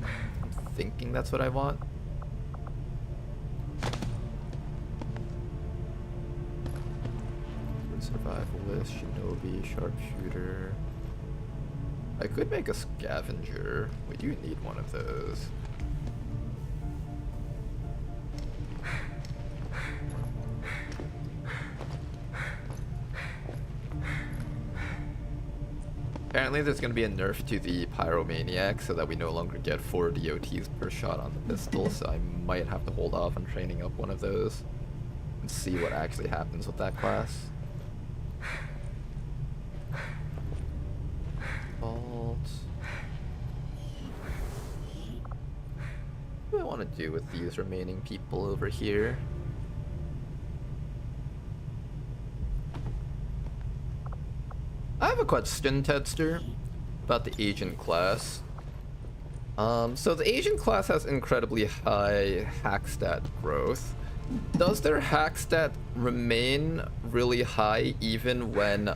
I'm thinking that's what I want. Survivalist, shinobi, sharpshooter. I could make a scavenger. We do need one of those. Apparently there's going to be a nerf to the Pyromaniac so that we no longer get 4 DOTs per shot on the pistol, so I might have to hold off on training up one of those and see what actually happens with that class. Vault. What do I want to do with these remaining people over here? I have a question, Tedster, about the agent class. So the agent class has incredibly high hack stat growth. Does their hack stat remain really high even when the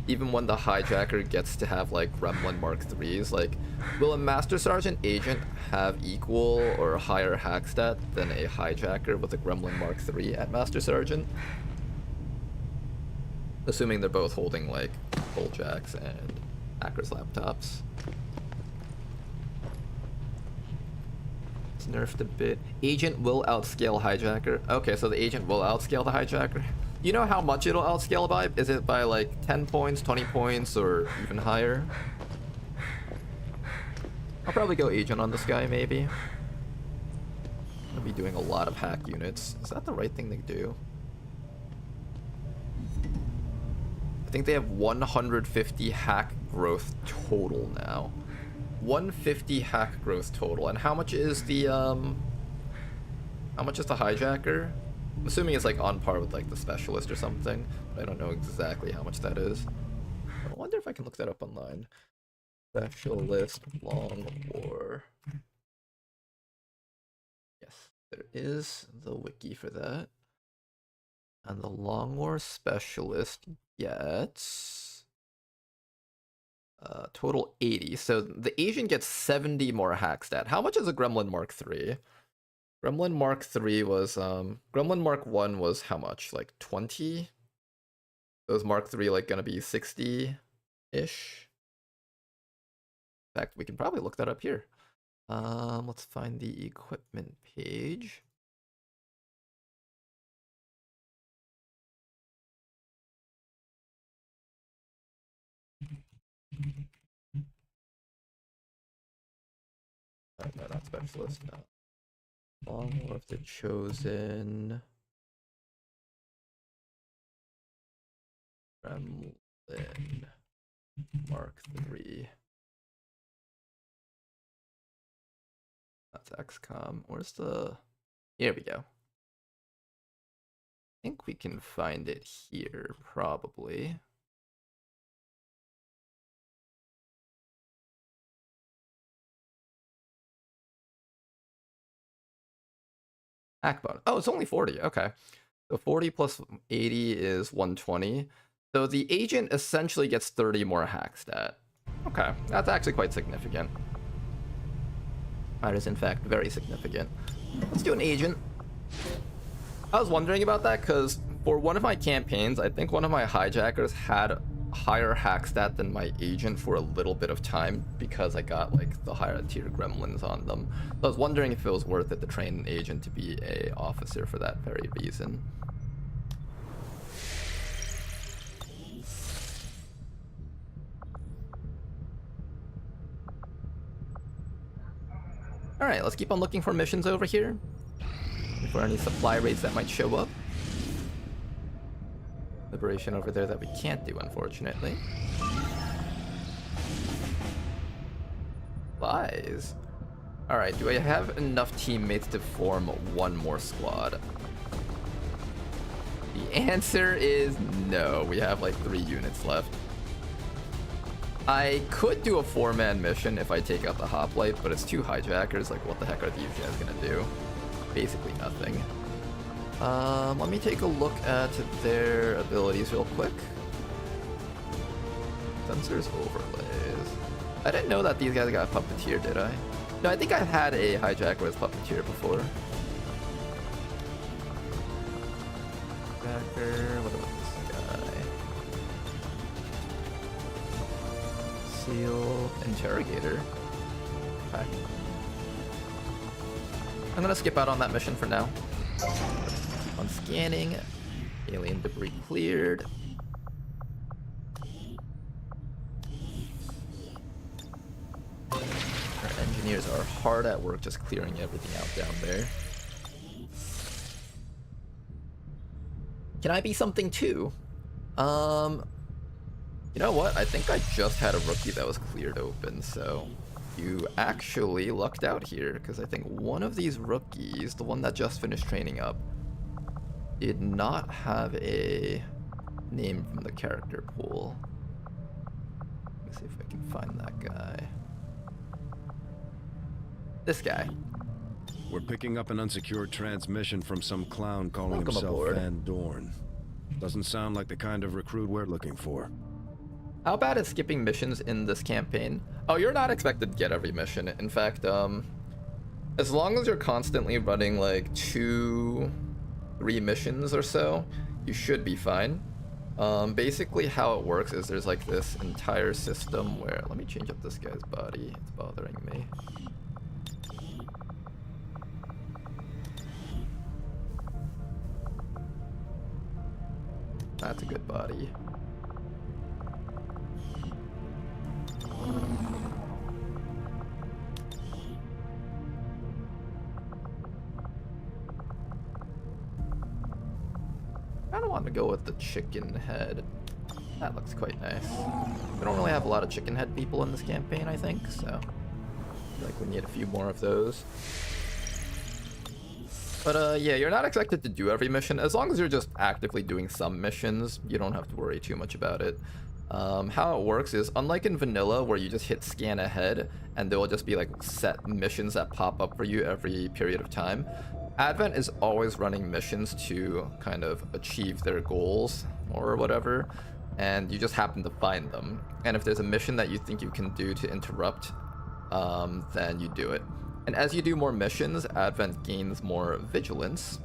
hijacker gets to have like Gremlin Mark IIIs? Like, will a Master Sergeant agent have equal or higher hack stat than a hijacker with a Gremlin Mark III at Master Sergeant? Assuming they're both holding like full jacks and hackers laptops. It's nerfed a bit. Agent will outscale hijacker. Okay, so the agent will outscale the hijacker. You know how much it'll outscale by? Is it by like 10 points, 20 points, or even higher? I'll probably go agent on this guy, maybe. I'll be doing a lot of hack units. Is that the right thing to do? I think they have 150 hack growth total now. 150 hack growth total. And how much is the hijacker? I'm assuming it's like on par with like the specialist or something, but I don't know exactly how much that is. I wonder if I can look that up online. Specialist Long War. Yes, there is the wiki for that. And the Long War specialist gets total 80. So the agent gets 70 more hack stat. How much is a Gremlin Mark III? Gremlin Mark III was Gremlin Mark 1 was how much? Like 20? Those Mark III like gonna be 60-ish? In fact, we can probably look that up here. Let's find the equipment page. No, not specialist. No. Long War of the Chosen. Gremlin Mark III. That's XCOM. Where's the... Here we go. I think we can find it here, probably. Hack bonus. Oh, it's only 40. Okay. So 40 plus 80 is 120. So the agent essentially gets 30 more hack stat. Okay. That's actually quite significant. That is, in fact, very significant. Let's do an agent. I was wondering about that because for one of my campaigns, I think one of my hijackers had higher hack stat than my agent for a little bit of time because I got like the higher tier gremlins on them. So I was wondering if it was worth it to train an agent to be a officer for that very reason. Alright, let's keep on looking for missions over here. For any supply raids that might show up. Liberation over there that we can't do, unfortunately. Lies. Alright, do I have enough teammates to form one more squad? The answer is no. We have like 3 units left. I could do a 4-man mission if I take out the hoplite, but it's 2 hijackers. Like, what the heck are these guys gonna do? Basically nothing. Let me take a look at their abilities real quick. Sensors overlays. I didn't know that these guys got puppeteer, did I? No, I think I've had a hijacker with puppeteer before. Hijacker, what about this guy? Seal, interrogator. Okay. I'm gonna skip out on that mission for now. Keep on scanning. Alien debris cleared. Our engineers are hard at work just clearing everything out down there. Can I be something too? You know what? I think I just had a rookie that was cleared open, so you actually lucked out here, because I think one of these rookies, the one that just finished training up, did not have a name from the character pool. Let me see if I can find that guy. This guy. We're picking up an unsecured transmission from some clown calling Welcome himself aboard. Van Dorn. Doesn't sound like the kind of recruit we're looking for. How bad is skipping missions in this campaign? Oh, you're not expected to get every mission. In fact, as long as you're constantly running like 2-3 missions or so, you should be fine. Basically how it works is there's like this entire system where, let me change up this guy's body, it's bothering me. That's a good body. of want to go with the chicken head. That looks quite nice. We don't really have a lot of chicken head people in this campaign, I think, so I feel like we need a few more of those. But yeah, you're not expected to do every mission. As long as you're just actively doing some missions, you don't have to worry too much about it. How it works is, unlike in vanilla where you just hit scan ahead and there will just be like set missions that pop up for you every period of time, Advent is always running missions to kind of achieve their goals or whatever, and you just happen to find them. And if there's a mission that you think you can do to interrupt, then you do it. And as you do more missions, Advent gains more vigilance.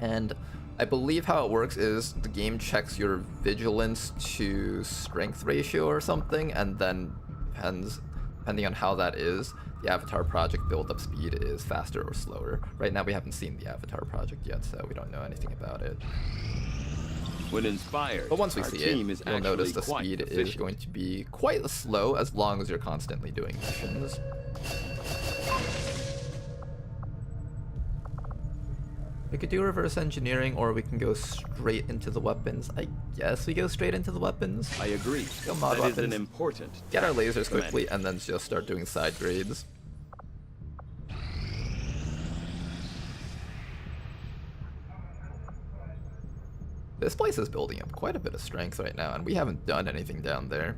And I believe how it works is the game checks your vigilance to strength ratio or something, and then depending on how that is, the Avatar Project build-up speed is faster or slower. Right now we haven't seen the Avatar Project yet, so we don't know anything about it. When inspired, But once we our see team it, is you'll notice actually the quite speed is efficient. going to be quite slow as long as you're constantly doing missions. We could do reverse engineering, or we can go straight into the weapons. I guess we go straight into the weapons. I agree. Go mod That is an weapons. important Get our task, lasers quickly, Commander. and then just start doing side grades. This place is building up quite a bit of strength right now, and we haven't done anything down there.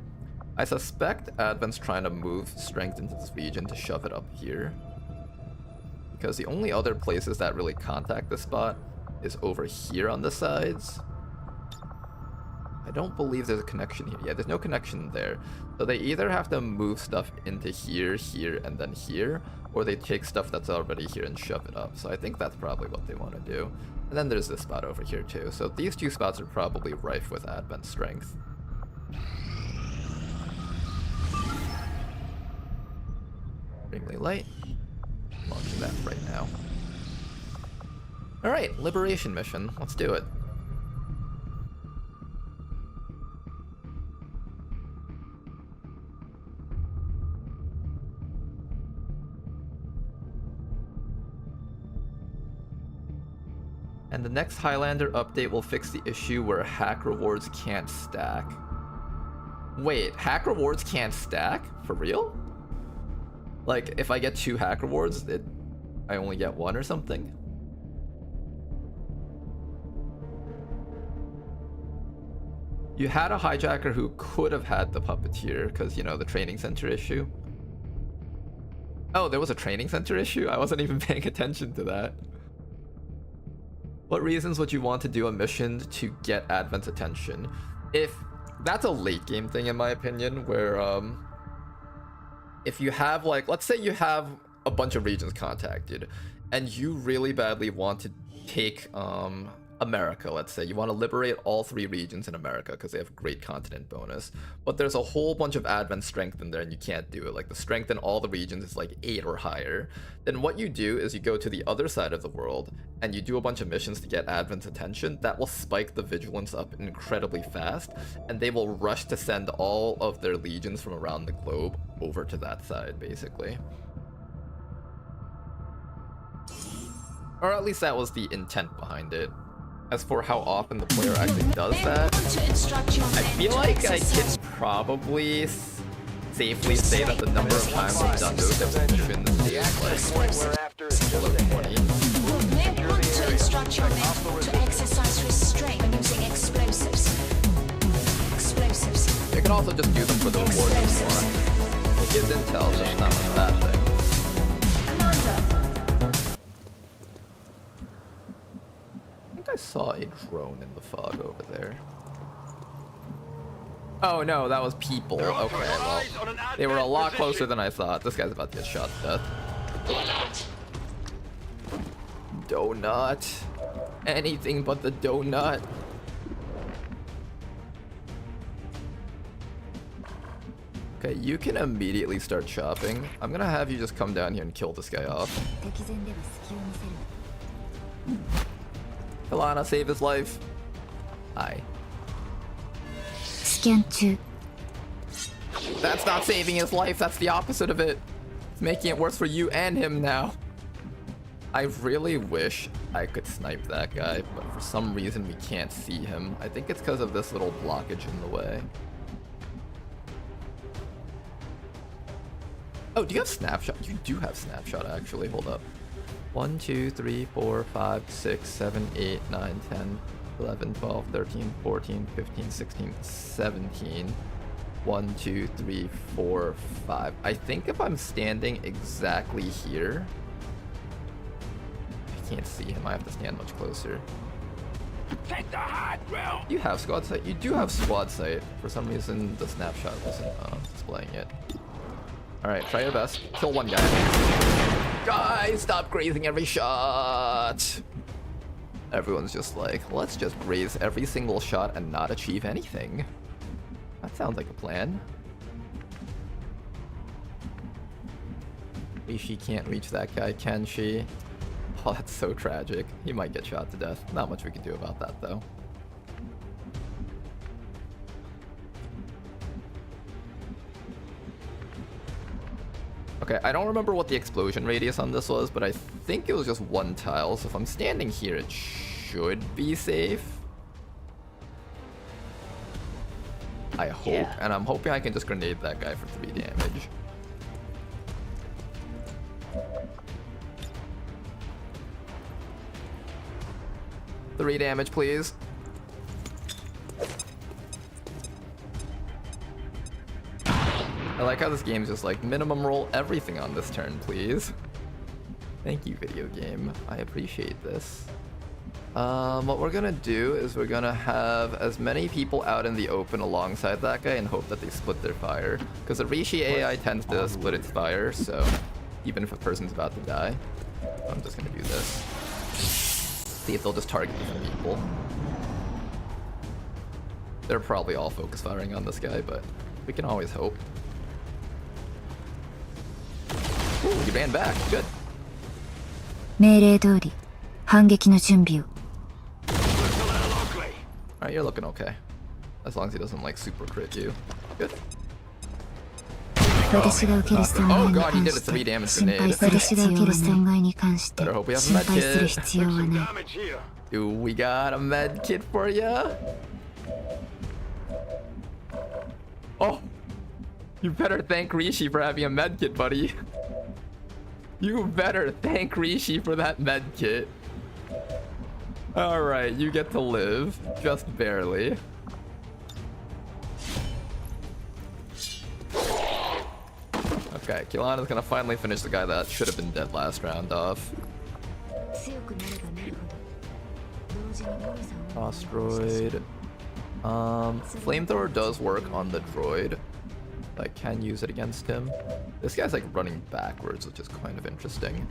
I suspect Advent's trying to move strength into this region to shove it up here, because the only other places that really contact this spot is over here on the sides. I don't believe there's a connection here. Yeah, there's no connection there. So they either have to move stuff into here, here, and then here, or they take stuff that's already here and shove it up. So I think that's probably what they want to do. And then there's this spot over here too. So these two spots are probably rife with Advent strength. Extremely light. Launching that right now. Alright, liberation mission. Let's do it. And the next Highlander update will fix the issue where hack rewards can't stack. Wait, hack rewards can't stack? For real? Like, if I get 2 hack rewards, I only get 1 or something? You had a hijacker who could have had the puppeteer, because, you know, the training center issue. Oh, there was a training center issue? I wasn't even paying attention to that. What reasons would you want to do a mission to get Advent's attention? If that's a late game thing, in my opinion, where if you have, like, let's say you have a bunch of regions contacted and you really badly want to take America, let's say you want to liberate all 3 regions in America because they have great continent bonus, but there's a whole bunch of Advent strength in there and you can't do it. Like, the strength in all the regions is like 8 or higher. Then what you do is you go to the other side of the world and you do a bunch of missions to get Advent's attention. That will spike the vigilance up incredibly fast, and they will rush to send all of their legions from around the globe over to that side, basically. Or at least that was the intent behind it. As for how often the player actually does that, I feel like I can probably safely say that the number of times I've done those missions is like We're after is below just 20. You may want to instruct your men to exercise restraint when using explosives. Explosives. You can also just use them for the reward if you want. It gives intel, so it's not a bad thing. I saw a drone in the fog over there. Oh no, that was people. Okay, well, they were a lot closer than I thought. This guy's about to get shot to death. Donut. Anything but the donut. Okay, you can immediately start chopping. I'm gonna have you just come down here and kill this guy off. Ilana, save his life. Hi. That's not saving his life, that's the opposite of it. It's making it worse for you and him now. I really wish I could snipe that guy, but for some reason we can't see him. I think it's because of this little blockage in the way. Oh, do you have snapshot? You do have snapshot, actually. Hold up. 1, 2, 3, 4, 5, 6, 7, 8, 9, 10, 11, 12, 13, 14, 15, 16, 17. 1, 2, 3, 4, 5. I think if I'm standing exactly here... I can't see him. I have to stand much closer. Take the high ground. You have squad sight. You do have squad sight. For some reason, the snapshot wasn't displaying it. Alright, try your best. Kill one guy. Guys, stop grazing every shot! Everyone's just like, let's just graze every single shot and not achieve anything. That sounds like a plan. Reshi can't reach that guy, can she? Oh, that's so tragic. He might get shot to death. Not much we can do about that, though. Okay, I don't remember what the explosion radius on this was, but I think it was just one tile, so if I'm standing here, it should be safe. I hope, and I'm hoping I can just grenade that guy for 3 damage. Three damage, please. I like how this game's just like, minimum roll everything on this turn, please. Thank you, video game. I appreciate this. What we're gonna do is we're gonna have as many people out in the open alongside that guy and hope that they split their fire. Because the Reshi AI tends to split its fire, so even if a person's about to die, I'm just gonna do this. See if they'll just target different people. They're probably all focus firing on this guy, but we can always hope. Ooh, he ran back. Good. 命令通り反撃の準備を。 Alright, you're looking okay. As long as he doesn't like super crit you. Good. 私が受ける損害 Oh に god, he 関 did a して 3 damage 心配 grenade. 私が受ける損害に関して Better hope we have a 心配する medkit. 必要はない。 Damage here. Do we got a med kit for ya? Oh! You better thank Reshi for having a med kit, buddy. You better thank Reshi for that med kit. Alright, you get to live. Just barely. Okay, Kilana's gonna finally finish the guy that should have been dead last round off. 強くなればなるほど同時に弱さを Boss droid. Flamethrower does work on the droid. I can use it against him. This guy's like running backwards, which is kind of interesting.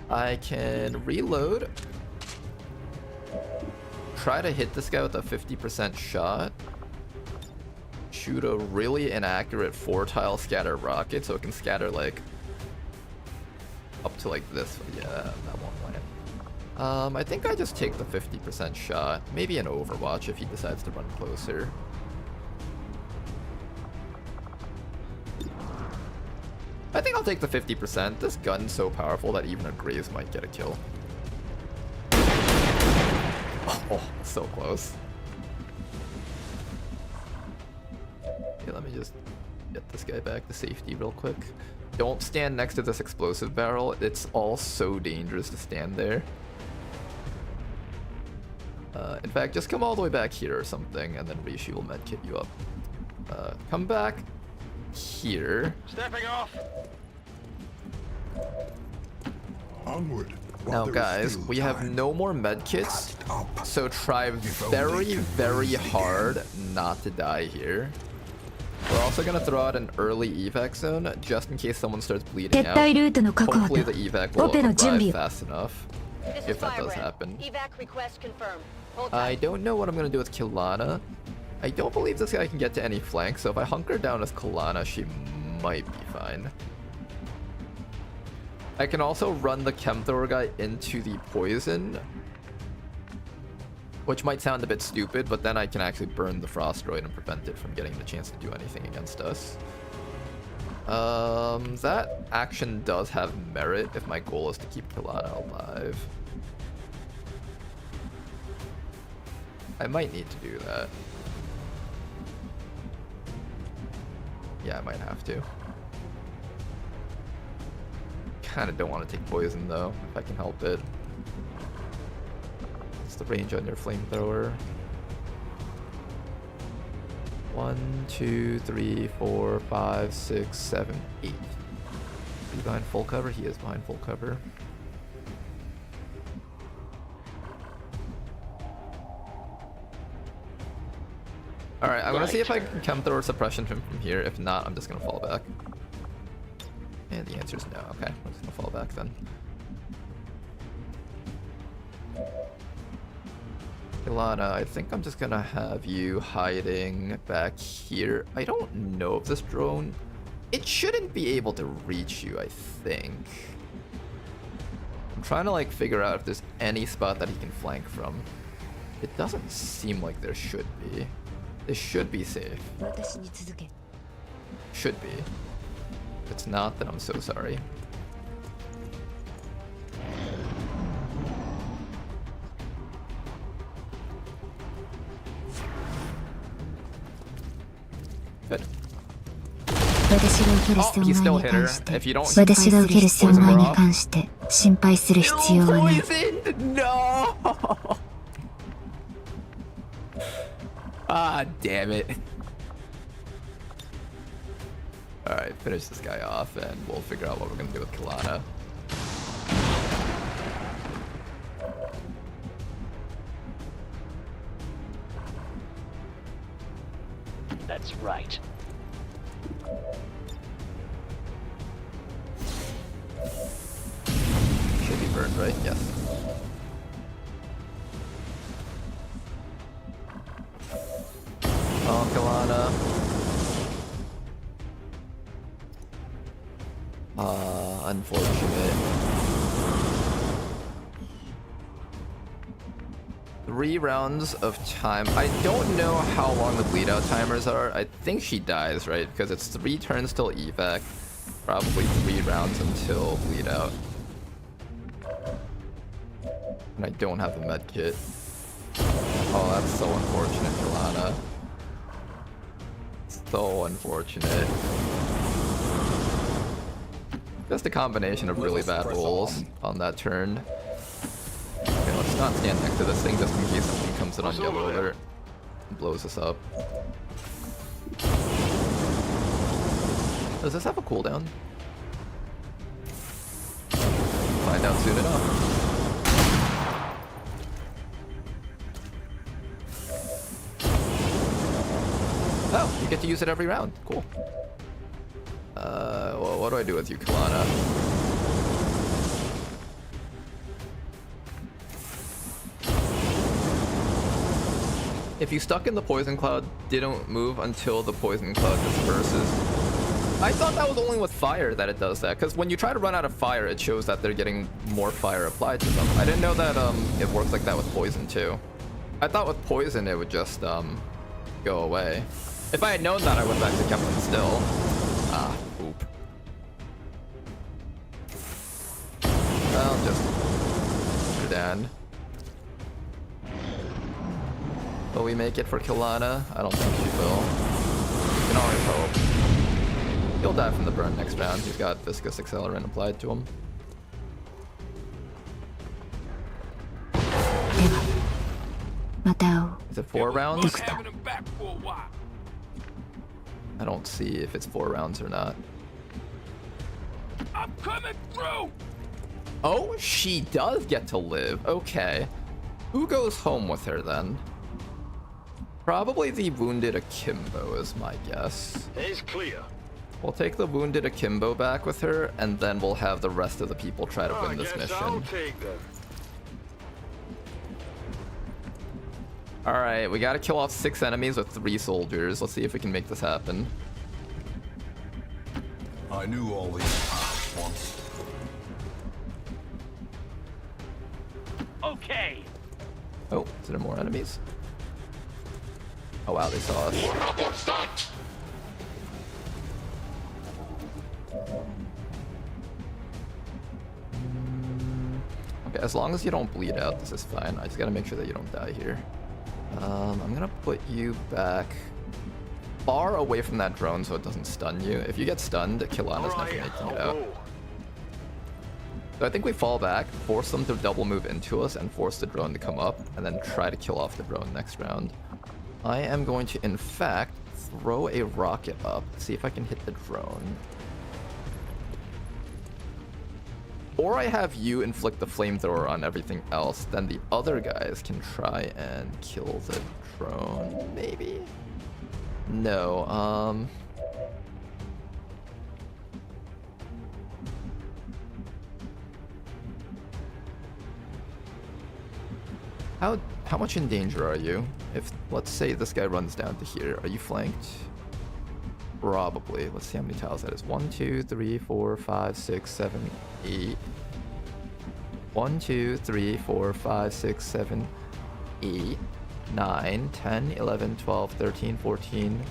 I can reload. Try to hit this guy with a 50% shot. Shoot a really inaccurate 4-tile scatter rocket, so it can scatter like up to like this. Yeah, that won't land. I think I just take the 50% shot. Maybe an Overwatch if he decides to run closer. I think I'll take the 50%. This gun's so powerful that even a Graves might get a kill. Oh, so close. Okay, let me just get this guy back to safety real quick. Don't stand next to this explosive barrel. It's all so dangerous to stand there. In fact, just come all the way back here or something, and then Reshi will medkit you up. Come back here. Stepping off. Onward. Now guys, we have no more medkits, so try very, very hard not to die here. We're also gonna throw out an early evac zone, just in case someone starts bleeding out. 撤退ルートの確保 Hopefully と the evac will オペの準備 arrive を fast enough, This if is that does Firebrand. happen. Evac request confirmed. Hold I tight. don't know what I'm gonna do with Kilana. I don't believe this guy can get to any flank, so if I hunker down as Kilana, she might be fine. I can also run the Chemthrower guy into the poison, which might sound a bit stupid, but then I can actually burn the Frost Droid and prevent it from getting the chance to do anything against us. That action does have merit if my goal is to keep Kilana alive. I might need to do that. Yeah, I might have to. Kinda don't want to take poison though, if I can help it. What's the range on your flamethrower? 1, 2, 3, 4, 5, 6, 7, 8. Is he behind full cover? He is behind full cover. Alright, I'm gonna see if I can come throw a suppression from here. If not, I'm just gonna fall back. And the answer is no. Okay, I'm just gonna fall back then. Ilana, I think I'm just gonna have you hiding back here. I don't know if this drone... It shouldn't be able to reach you, I think. I'm trying to like figure out if there's any spot that he can flank from. It doesn't seem like there should be. This should be safe. Should be. If it's not, then I'm so sorry. Good. Oh, he still hit her. If you don't... Poisoned! No! Ah, damn it. Alright, finish this guy off and we'll figure out what we're gonna do with Kilana. That's right. Should be burned, right? Yes. Oh, Kilana. Unfortunate. 3 rounds of time. I don't know how long the bleed out timers are. I think she dies, right? Because it's 3 turns till evac. Probably 3 rounds until bleed out. And I don't have a med kit. Oh, that's so unfortunate, Kilana. So unfortunate. Just a combination of really bad rolls on that turn. Okay, let's not stand next to this thing just in case something comes in on yellow alert and blows us up. Does this have a cooldown? Find out soon enough. Oh, you get to use it every round. Cool. Well, what do I do with you, Kilana? If you stuck in the poison cloud, didn't move until the poison cloud disperses. I thought that was only with fire that it does that, because when you try to run out of fire, it shows that they're getting more fire applied to them. I didn't know that it works like that with poison too. I thought with poison it would just go away. If I had known that, I would have actually kept them still. Ah, oop. Well, just put her down. Will we make it for Kilana? I don't think she will. We can always hope. He'll die from the burn next round. He's got viscous accelerant applied to him. Is it 4 rounds? I don't see if it's 4 rounds or not. I'm coming through. Oh, she does get to live. Okay. Who goes home with her then? Probably the wounded Akimbo is my guess. It's clear. We'll take the wounded Akimbo back with her, and then we'll have the rest of the people try to win this mission. I'll take them. Alright, we gotta kill off 6 enemies with 3 soldiers. Let's see if we can make this happen. I knew all these paths once. Okay. Oh, is there more enemies? Oh wow, they saw us. Okay, as long as you don't bleed out, this is fine. I just gotta make sure that you don't die here. I'm gonna put you back far away from that drone so it doesn't stun you. If you get stunned, Kilana's never making it out. So I think we fall back, force them to double move into us, and force the drone to come up, and then try to kill off the drone next round. I am going to, in fact, throw a rocket up, see if I can hit the drone. Or I have you inflict the flamethrower on everything else, then the other guys can try and kill the drone, maybe? No, How much in danger are you? If, let's say this guy runs down to here, are you flanked? Probably. Let's see how many tiles that is. 1, 2, 3, 4, 5, 6, 7, 8. 1, 2, 3, 4, 5, 6, 7, 8, 9, 10, 11, 12, 13, 14,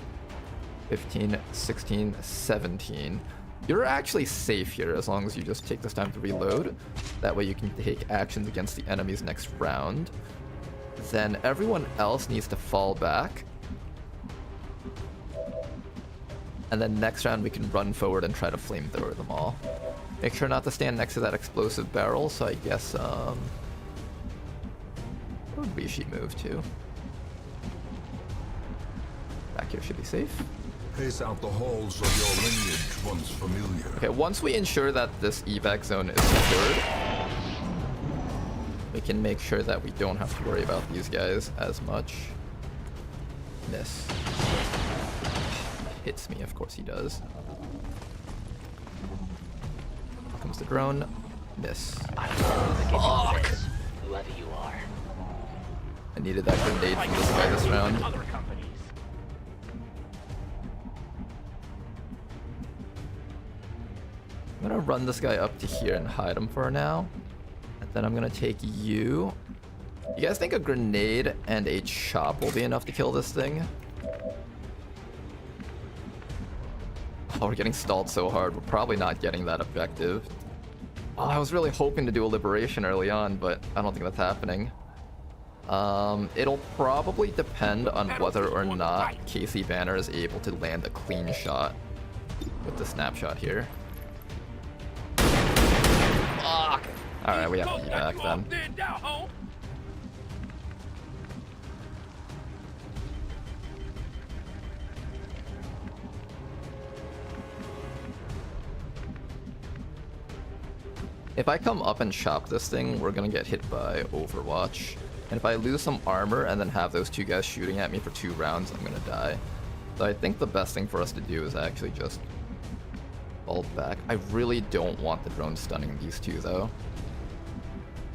15, 16, 17. You're actually safe here as long as you just take this time to reload. That way you can take actions against the enemies next round. Then everyone else needs to fall back. And then next round we can run forward and try to flamethrower them all. Make sure not to stand next to that explosive barrel, so I guess, where would Reshi move to? Back here should be safe. Pace out the halls of your lineage once familiar. Okay, once we ensure that this evac zone is secured, we can make sure that we don't have to worry about these guys as much. Miss. Hits me, of course he does. Here comes the drone. Miss. Fuck! Whoever you are. I needed that grenade from this guy this round. I'm gonna run this guy up to here and hide him for now. And then I'm gonna take you. You guys think a grenade and a chop will be enough to kill this thing? Oh, we're getting stalled so hard. We're probably not getting that effective. Oh, I was really hoping to do a liberation early on, but I don't think that's happening. It'll probably depend on whether or not Casey Banner is able to land a clean shot with the snapshot here. Fuck! Alright, we have to evac then. If I come up and chop this thing, we're gonna get hit by Overwatch. And if I lose some armor and then have those two guys shooting at me for 2 rounds, I'm gonna die. So I think the best thing for us to do is actually just fall back. I really don't want the drone stunning these two though.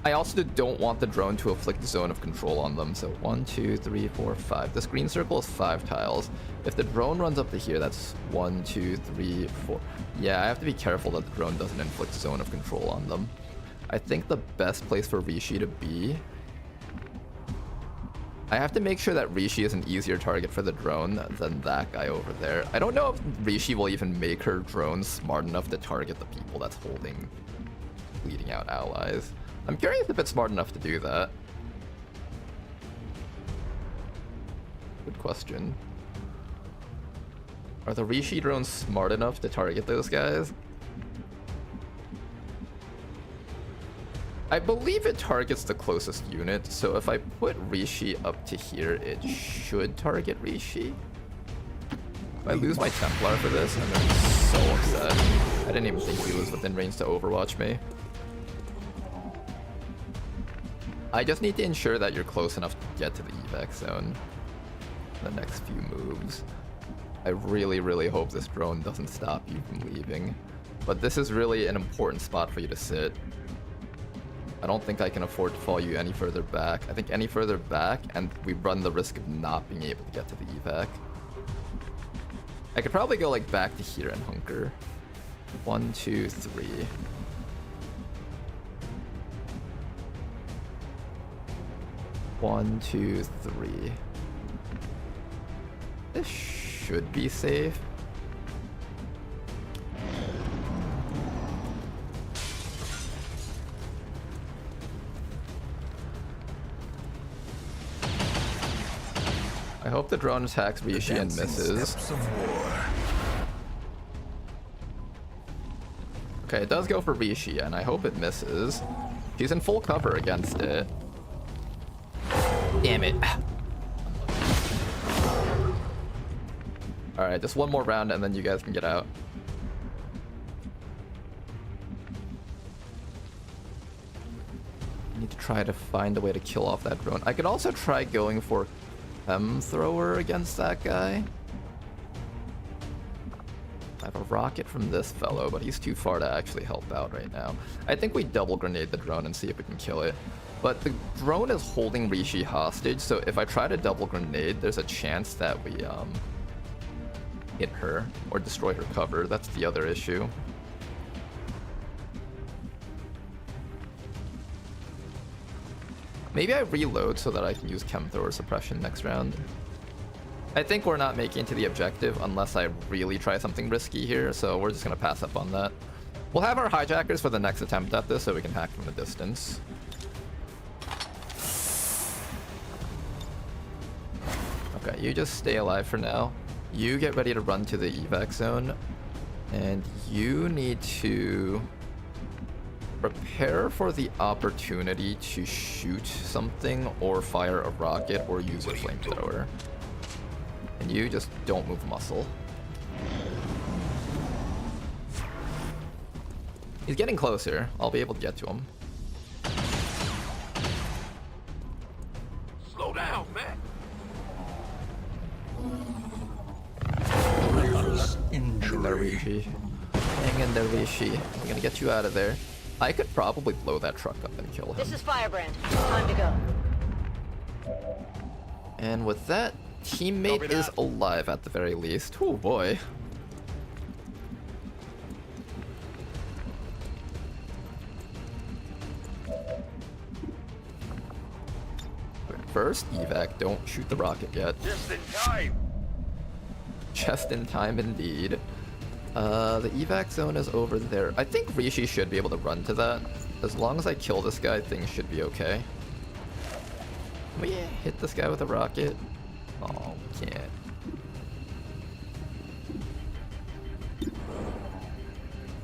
I also don't want the drone to afflict zone of control on them. So 1, 2, 3, 4, 5. This green circle is 5 tiles. If the drone runs up to here, that's 1, 2, 3, 4. Yeah, I have to be careful that the drone doesn't inflict zone of control on them. I think the best place for Reshi to be... I have to make sure that Reshi is an easier target for the drone than that guy over there. I don't know if Reshi will even make her drone smart enough to target the people that's holding bleeding out allies. I'm curious if it's smart enough to do that. Good question. Are the Reshi drones smart enough to target those guys? I believe it targets the closest unit, so if I put Reshi up to here, it should target Reshi. If I lose my Templar for this, I'm gonna be so upset. I didn't even think he was within range to Overwatch me. I just need to ensure that you're close enough to get to the evac zone the next few moves. I really, really hope this drone doesn't stop you from leaving. But this is really an important spot for you to sit. I don't think I can afford to fall you any further back. I think any further back, and we run the risk of not being able to get to the evac. I could probably go like back to here and hunker. 1, 2, 3. One, 2, 3. This should be safe. I hope the drone attacks Reshi and misses. Okay, it does go for Reshi, and I hope it misses. She's in full cover against it. Damn it. Alright, just one more round and then you guys can get out. I need to try to find a way to kill off that drone. I could also try going for thrower against that guy. I have a rocket from this fellow, but he's too far to actually help out right now. I think we double grenade the drone and see if we can kill it. But the drone is holding Reshi hostage, so if I try to double grenade, there's a chance that we hit her or destroy her cover. That's the other issue. Maybe I reload so that I can use chem thrower suppression next round. I think we're not making it to the objective unless I really try something risky here, so we're just gonna pass up on that. We'll have our hijackers for the next attempt at this so we can hack from a distance. Okay, you just stay alive for now. You get ready to run to the evac zone, and you need to prepare for the opportunity to shoot something or fire a rocket or use a flamethrower. And you just don't move a muscle. He's getting closer. I'll be able to get to him. Slow down, man. Hang in there, Reshi. Hang in there, Reshi. I'm gonna get you out of there. I could probably blow that truck up and kill him. This is Firebrand. Time to go. And with that, teammate is alive at the very least. Oh boy. First evac, don't shoot the rocket yet. Just in time. Just in time indeed. The evac zone is over there. I think Reshi should be able to run to that. As long as I kill this guy, things should be okay. Can we hit this guy with a rocket? Oh, we can't.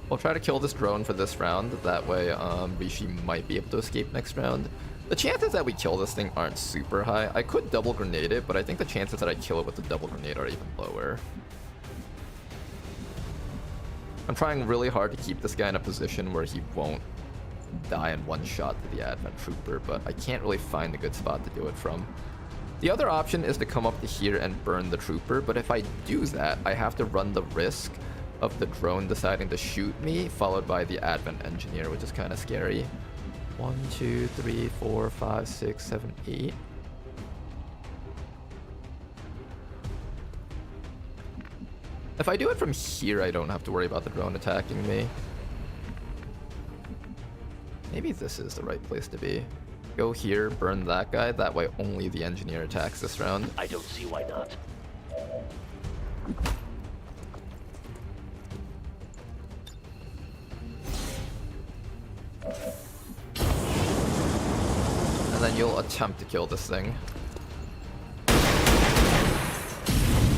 We'll try to kill this drone for this round. That way, Reshi might be able to escape next round. The chances that we kill this thing aren't super high. I could double grenade it, but I think the chances that I kill it with the double grenade are even lower. I'm trying really hard to keep this guy in a position where he won't die in one shot to the Advent Trooper, but I can't really find a good spot to do it from. The other option is to come up to here and burn the Trooper, but if I do that, I have to run the risk of the drone deciding to shoot me, followed by the Advent Engineer, which is kind of scary. 1, 2, 3, 4, 5, 6, 7, 8. If I do it from here, I don't have to worry about the drone attacking me. Maybe this is the right place to be. Go here, burn that guy, that way only the engineer attacks this round. I don't see why not. And then you'll attempt to kill this thing.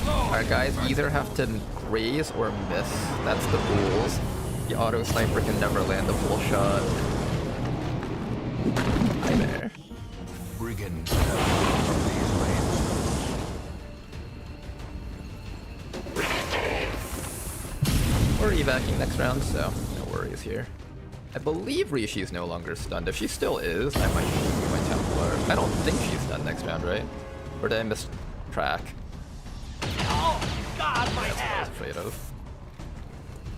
Alright guys, either have to graze or miss. That's the rules. The auto sniper can never land a full shot. Hi there. Brigands from these lanes. We're evacing next round, so no worries here. I believe Rishi is no longer stunned. If she still is, I might use my Templar. I don't think she's stunned next round, right? Or did I miss track? God, my That's what I was afraid of.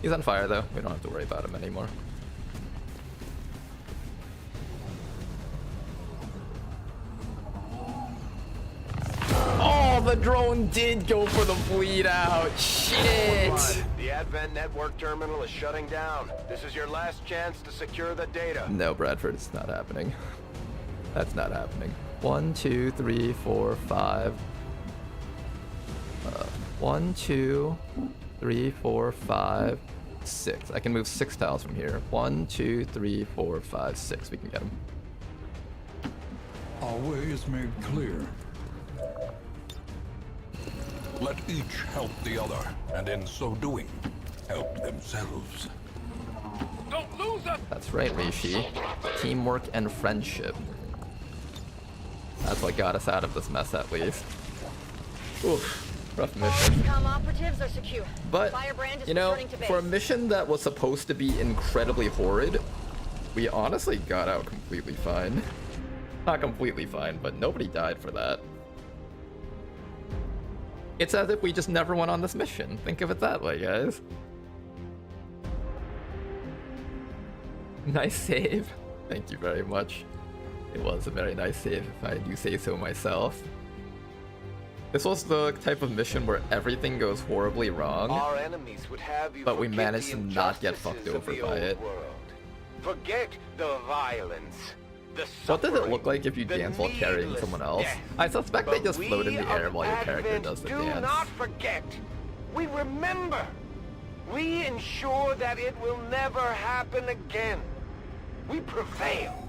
He's on fire though. We don't have to worry about him anymore. Oh, the drone did go for the bleed out. Shit. The Advent network terminal is shutting down. This is your last chance to secure the data. No, Bradford, it's not happening. That's not happening. 1, 2, 3, 4, 5. 1, 2, 3, 4, 5, 6. I can move 6 tiles from here. 1, 2, 3, 4, 5, 6. We can get him. Our way is made clear. Let each help the other, and in so doing, help themselves. Don't lose us! That's right, Reshi. Teamwork and friendship. That's what got us out of this mess, at least. Oof, rough mission. XCOM operatives are secure. But, Firebrand is you know, returning to base. for a mission that was supposed to be incredibly horrid, we honestly got out completely fine. Not completely fine, but nobody died for that. It's as if we just never went on this mission. Think of it that way, guys. Nice save. Thank you very much. It was a very nice save, if I do say so myself. This was the type of mission where everything goes horribly wrong, Our enemies would have you but we forget managed the to not get injustices fucked of over the by old it. world. Forget the violence. What does it look like if you dance while carrying someone else? I suspect they just float in the air while your character does the dance. Do not forget. We remember. We ensure that it will never happen again. We prevail.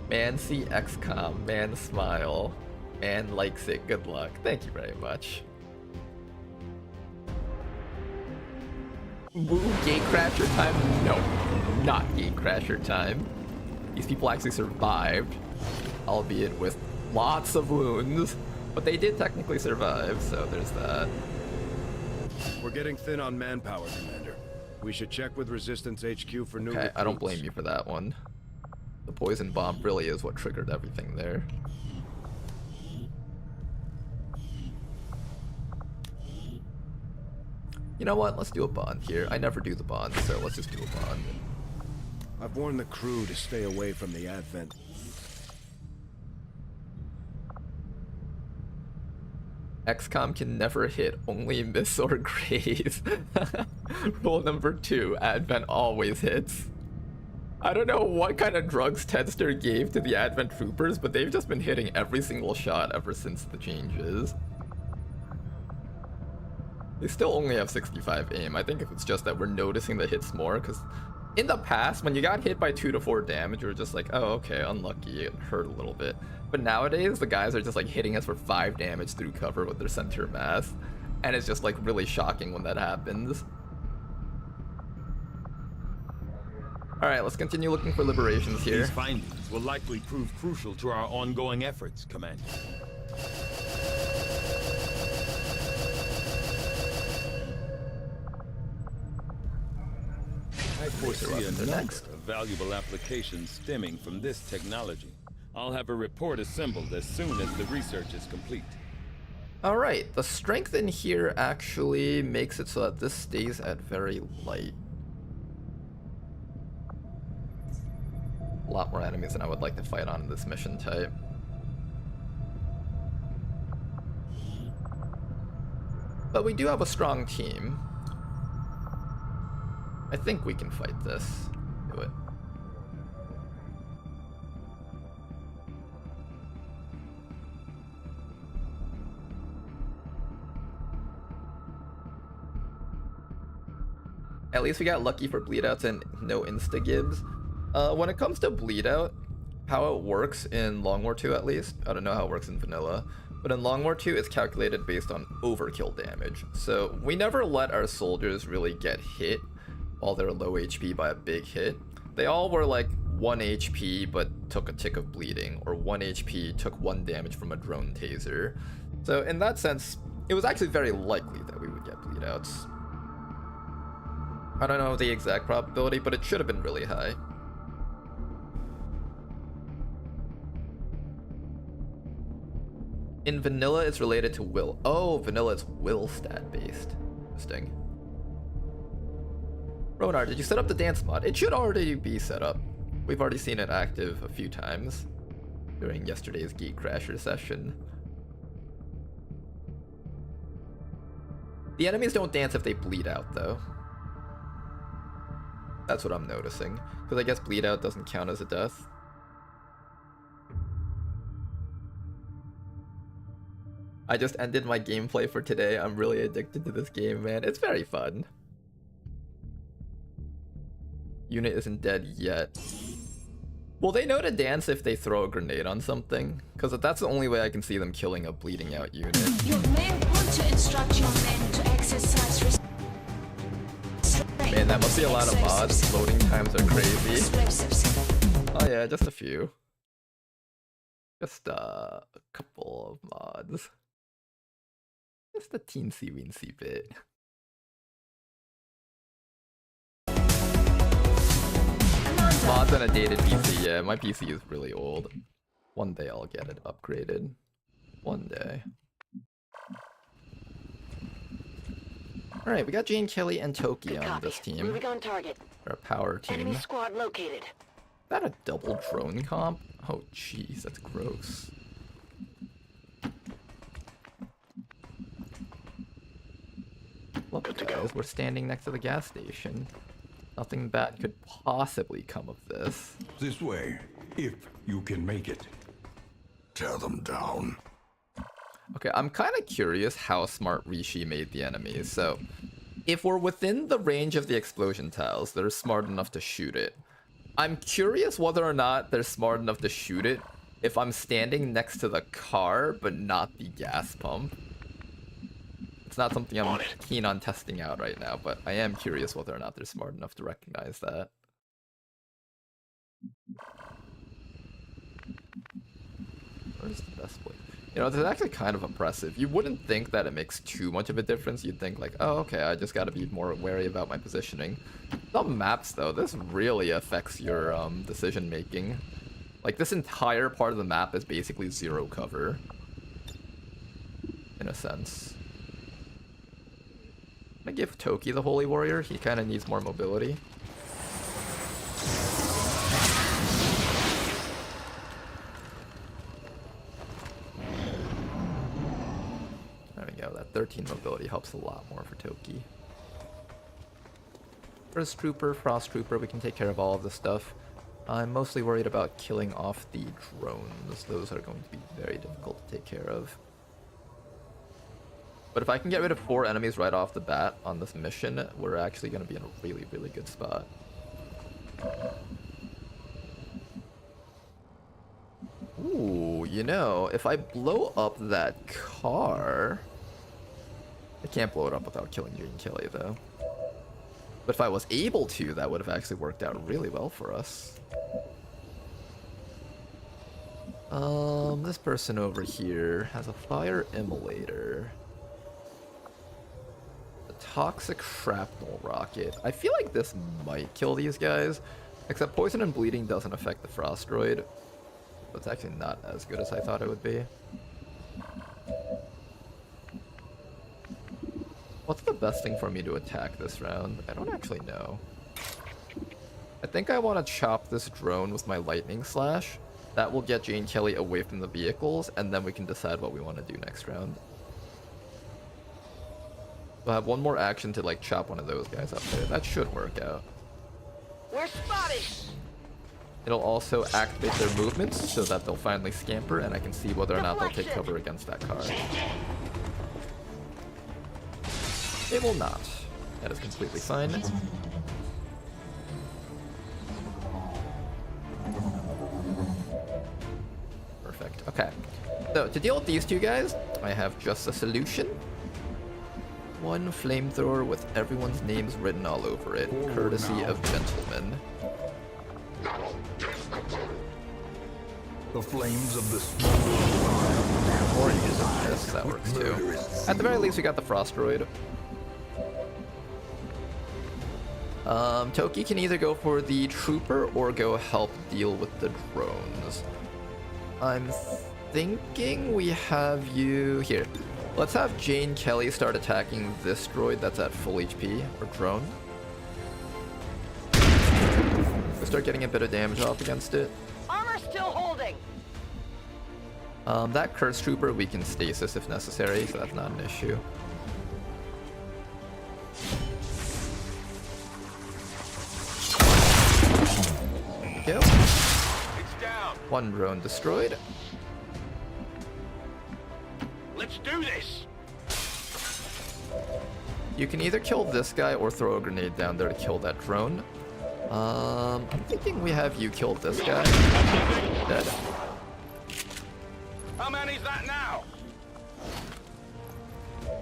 Man see XCOM, man smile, man likes it, good luck. Thank you very much. Woo, Gatecrasher time? No, not Gatecrasher time. These people actually survived, albeit with lots of wounds, but they did technically survive, so there's that. We're getting thin on manpower, Commander. We should check with Resistance HQ for new Okay, recruits. I don't blame you for that one. The poison bomb really is what triggered everything there. You know what? Let's do a bond here. I never do the bond, so let's just do a bond. I've warned the crew to stay away from the Advent. XCOM can never hit, only miss or graze. Rule number 2, Advent always hits. I don't know what kind of drugs Tedster gave to the Advent troopers, but they've just been hitting every single shot ever since the changes. They still only have 65 aim. I think if it's just that we're noticing the hits more, because in the past, when you got hit by 2 to 4 damage, you were just like, oh, okay, unlucky, it hurt a little bit. But nowadays, the guys are just like hitting us for 5 damage through cover with their center mass, and it's just like really shocking when that happens. Alright, let's continue looking for liberations here. These findings will likely prove crucial to our ongoing efforts, Commander. I foresee a number of valuable applications stemming from this technology. I'll have a report assembled as soon as the research is complete. Alright, the strength in here actually makes it so that this stays at very light. A lot more enemies than I would like to fight on this mission type. But we do have a strong team. I think we can fight this. Do it. At least we got lucky for bleed outs and no insta gibs. When it comes to bleed out, how it works in Long War 2 at least, I don't know how it works in vanilla, but in Long War 2 it's calculated based on overkill damage. So we never let our soldiers really get hit while they're low HP by a big hit. They all were like 1 HP but took a tick of bleeding, or 1 HP took 1 damage from a drone taser. So in that sense, it was actually very likely that we would get bleed outs. I don't know the exact probability, but it should have been really high. In vanilla, it's related to will. Oh, vanilla is will stat based. Interesting. Ronar, did you set up the dance mod? It should already be set up. We've already seen it active a few times during yesterday's Gatecrasher session. The enemies don't dance if they bleed out, though. That's what I'm noticing. Because I guess bleed out doesn't count as a death. I just ended my gameplay for today. I'm really addicted to this game, man. It's very fun. Unit isn't dead yet. Will they know to dance if they throw a grenade on something? Because that's the only way I can see them killing a bleeding out unit. You may want to instruct your men to exercise restraint. Man, that must be a lot of mods. Loading times are crazy. Explosives. Oh yeah, just a few. Just a couple of mods. Just a teensy weensy bit. Mods on a dated PC, yeah, my PC is really old. One day I'll get it upgraded. One day. Alright, we got Jane, Kelly, and Toki on this team. Moving on target. Our power team. Enemy squad located. Is that a double drone comp? Oh jeez, that's gross. Look guys, we're standing next to the gas station. Nothing bad could possibly come of this. This way, if you can make it. Tear them down. Okay, I'm kind of curious how smart Reshi made the enemies. So, if we're within the range of the explosion tiles, they're smart enough to shoot it. I'm curious whether or not they're smart enough to shoot it if I'm standing next to the car, but not the gas pump. It's not something I'm keen on testing out right now, but I am curious whether or not they're smart enough to recognize that. Where's the best place? You know, this is actually kind of impressive. You wouldn't think that it makes too much of a difference. You'd think like, oh, okay, I just gotta be more wary about my positioning. Some maps, though, this really affects your decision making. Like, this entire part of the map is basically zero cover. In a sense. I'm gonna give Toki the Holy Warrior. He kind of needs more mobility. There we go. That 13 mobility helps a lot more for Toki. First Trooper, Frost Trooper, we can take care of all of this stuff. I'm mostly worried about killing off the drones. Those are going to be very difficult to take care of. But if I can get rid of 4 enemies right off the bat on this mission, we're actually going to be in a really, really good spot. Ooh, you know, if I blow up that car... I can't blow it up without killing Jane Kelly, though. But if I was able to, that would have actually worked out really well for us. This person over here has a fire immolator. Toxic shrapnel rocket. I feel like this might kill these guys, except poison and bleeding doesn't affect the frost droid. But it's actually not as good as I thought it would be. What's the best thing for me to attack this round? I don't actually know. I think I want to chop this drone with my lightning slash. That will get Jane Kelly away from the vehicles, and then we can decide what we want to do next round. We'll have one more action to like chop one of those guys up there. That should work out. We're spotted. It'll also activate their movements so that they'll finally scamper, and I can see whether or not they'll take cover against that car. They will not. That is completely fine. Perfect. Okay. So to deal with these two guys, I have just a solution. One flamethrower with everyone's names written all over it, courtesy of gentlemen. The flames of the smoke. Or using this, that works too. At the very least, we got the frost droid. Toki can either go for the trooper or go help deal with the drones. I'm thinking we have you here. Let's have Jane Kelly start attacking this droid that's at full HP, or drone. We'll start getting a bit of damage off against it. Armor still holding. That curse trooper we can stasis if necessary, so that's not an issue. There we go. It's down. One drone destroyed. Let's do this. You can either kill this guy or throw a grenade down there to kill that drone. I'm thinking we have you kill this guy. Dead. How many's that now?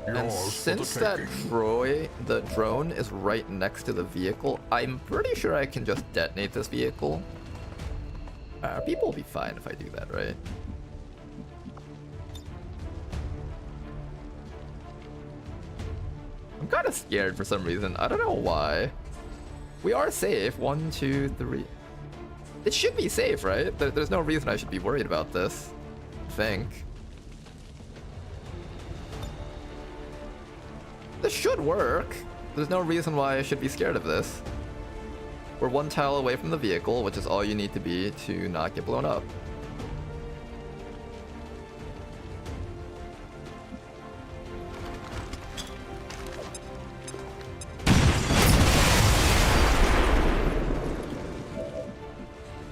And since that the drone is right next to the vehicle, I'm pretty sure I can just detonate this vehicle. People will be fine if I do that, right? I'm kind of scared for some reason. I don't know why. We are safe. 1, 2, 3. It should be safe, right? There's no reason I should be worried about this. I think. This should work. There's no reason why I should be scared of this. We're 1 tile away from the vehicle, which is all you need to be to not get blown up.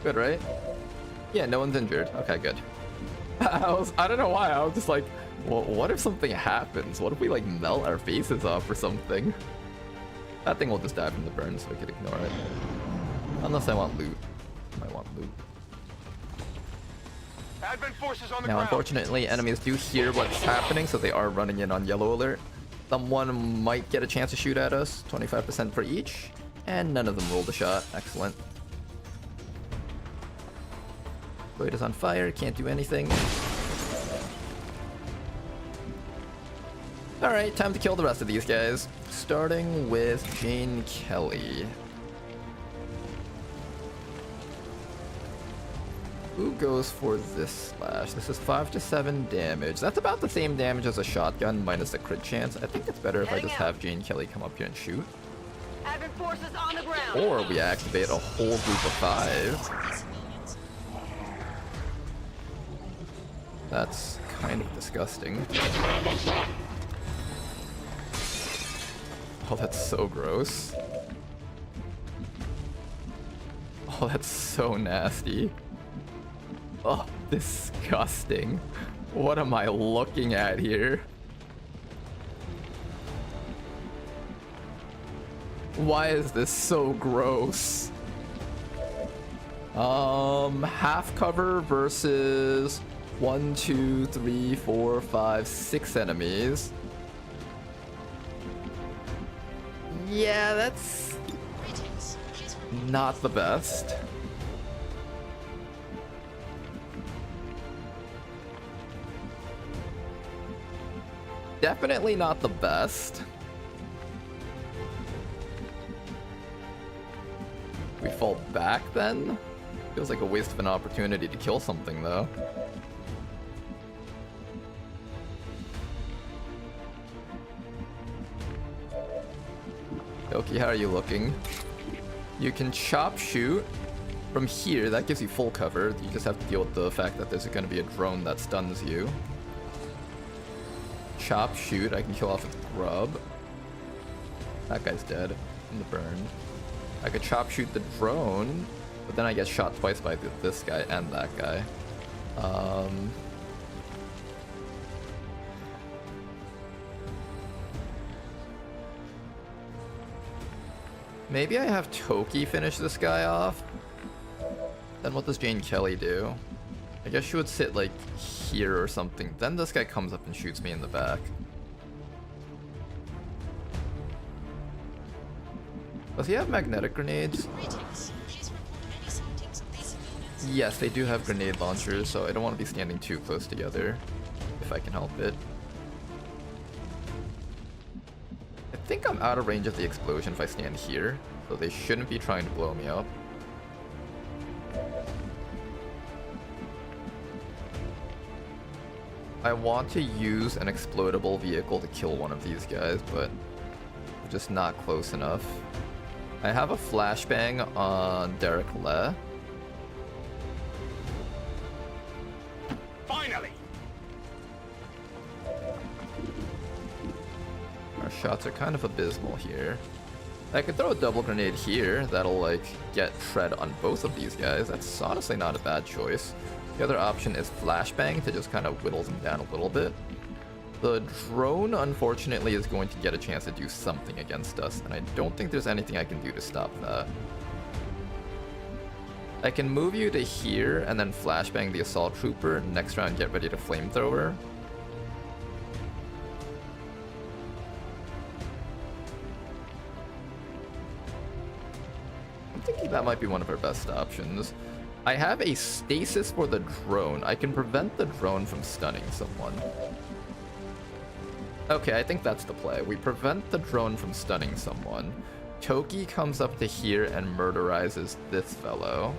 Good, right? Yeah, no one's injured. Okay, good. I don't know why, I was just like, well, what if something happens? What if we like melt our faces off or something? That thing will just die from the burn, so we could ignore it. Unless I want loot. I might want loot. Advent forces on the Now, ground. unfortunately, enemies do hear what's happening, so they are running in on yellow alert. Someone might get a chance to shoot at us, 25% for each, and none of them rolled a shot. Excellent. Void is on fire, can't do anything. Alright, time to kill the rest of these guys. Starting with Jane Kelly. Who goes for this slash? This is 5 to 7 damage. That's about the same damage as a shotgun minus the crit chance. I think it's better if I just have Jane Kelly come up here and shoot. Advent forces on the ground. Or we activate a whole group of 5. That's kind of disgusting. Oh, that's so gross. Oh, that's so nasty. Oh, disgusting. What am I looking at here? Why is this so gross? Half cover versus 1, 2, 3, 4, 5, 6 enemies. Yeah, that's not the best. Definitely not the best. We fall back then? Feels like a waste of an opportunity to kill something though. Doki, how are you looking? You can chop shoot from here. That gives you full cover. You just have to deal with the fact that there's going to be a drone that stuns you. Chop shoot. I can kill off with grub. That guy's dead in the burn. I could chop shoot the drone, but then I get shot twice by this guy and that guy. Maybe I have Toki finish this guy off. Then what does Jane Kelly do? I guess she would sit like here or something. Then this guy comes up and shoots me in the back. Does he have magnetic grenades? Yes, they do have grenade launchers, so I don't want to be standing too close together, if I can help it. I think I'm out of range of the explosion if I stand here, so they shouldn't be trying to blow me up. I want to use an explodable vehicle to kill one of these guys, but I'm just not close enough. I have a flashbang on Derek Le. Finally! Our shots are kind of abysmal here. I could throw a double grenade here. That'll like get shred on both of these guys. That's honestly not a bad choice. The other option is flashbang to just kind of whittle them down a little bit. The drone, unfortunately, is going to get a chance to do something against us, and I don't think there's anything I can do to stop that. I can move you to here and then flashbang the assault trooper. Next round, get ready to flamethrower. I'm thinking that might be one of our best options. I have a stasis for the drone. I can prevent the drone from stunning someone. Okay, I think that's the play. We prevent the drone from stunning someone. Toki comes up to here and murderizes this fellow.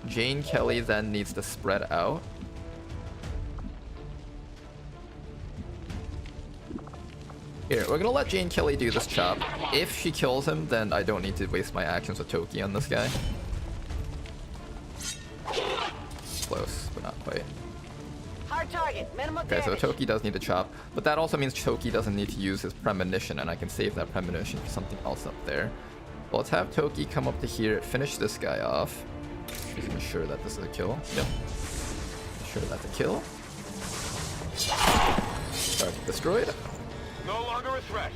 Jane Kelly then needs to spread out. Here, we're gonna let Jane Kelly do this chop. If she kills him, then I don't need to waste my actions with Toki on this guy. Close, but not quite. Hard target, minimal Okay, so damage. Toki does need to chop, but that also means Toki doesn't need to use his premonition, and I can save that premonition for something else up there. Well, let's have Toki come up to here, finish this guy off. Just ensure that this is a kill. Yep. Ensure that's a kill. Target destroyed. No longer a threat.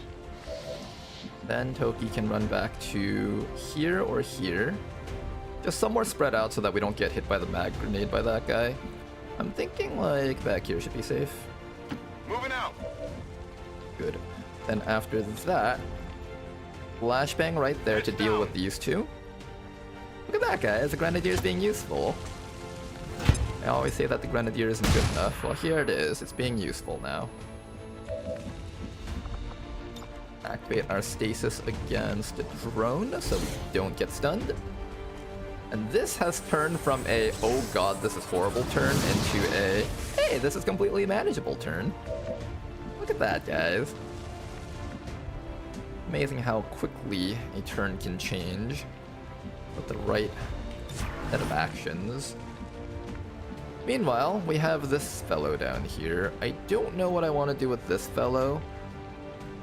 Then Toki can run back to here or here. Just somewhere spread out so that we don't get hit by the mag grenade by that guy. I'm thinking like back here should be safe. Moving out. Good. Then after that, flashbang right there to deal with these two. Look at that, guys. The Grenadier is being useful. I always say that the Grenadier isn't good enough. Well, here it is. It's being useful now. Activate our stasis against the drone so we don't get stunned. And this has turned from a, oh god, this is horrible turn into a, hey, this is completely manageable turn. Look at that, guys. Amazing how quickly a turn can change with the right set of actions. Meanwhile, we have this fellow down here. I don't know what I want to do with this fellow,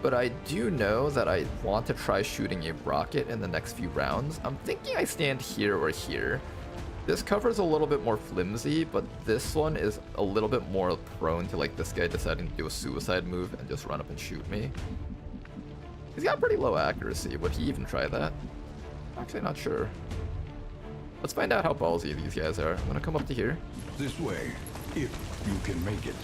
but I do know that I want to try shooting a rocket in the next few rounds. I'm thinking I stand here or here. This cover's a little bit more flimsy, but this one is a little bit more prone to like this guy deciding to do a suicide move and just run up and shoot me. He's got pretty low accuracy. Would he even try that? Actually, not sure. Let's find out how ballsy these guys are. I'm gonna come up to here. This way, if you can make it.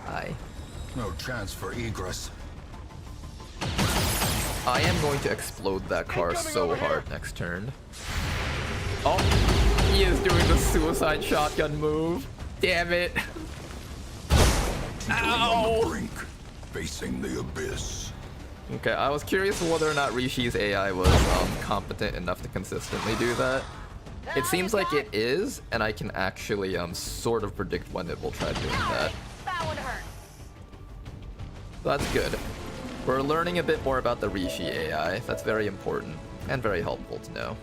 Hi. No chance for egress. I am going to explode that car so hard next turn. Oh, he is doing the suicide shotgun move. Damn it. Ow! Brink, facing the abyss. Okay, I was curious whether or not Rishi's AI was competent enough to consistently do that. It seems like it is, and I can actually sort of predict when it will try doing that. That one hurt. So that's good. We're learning a bit more about the Reshi AI. That's very important and very helpful to know.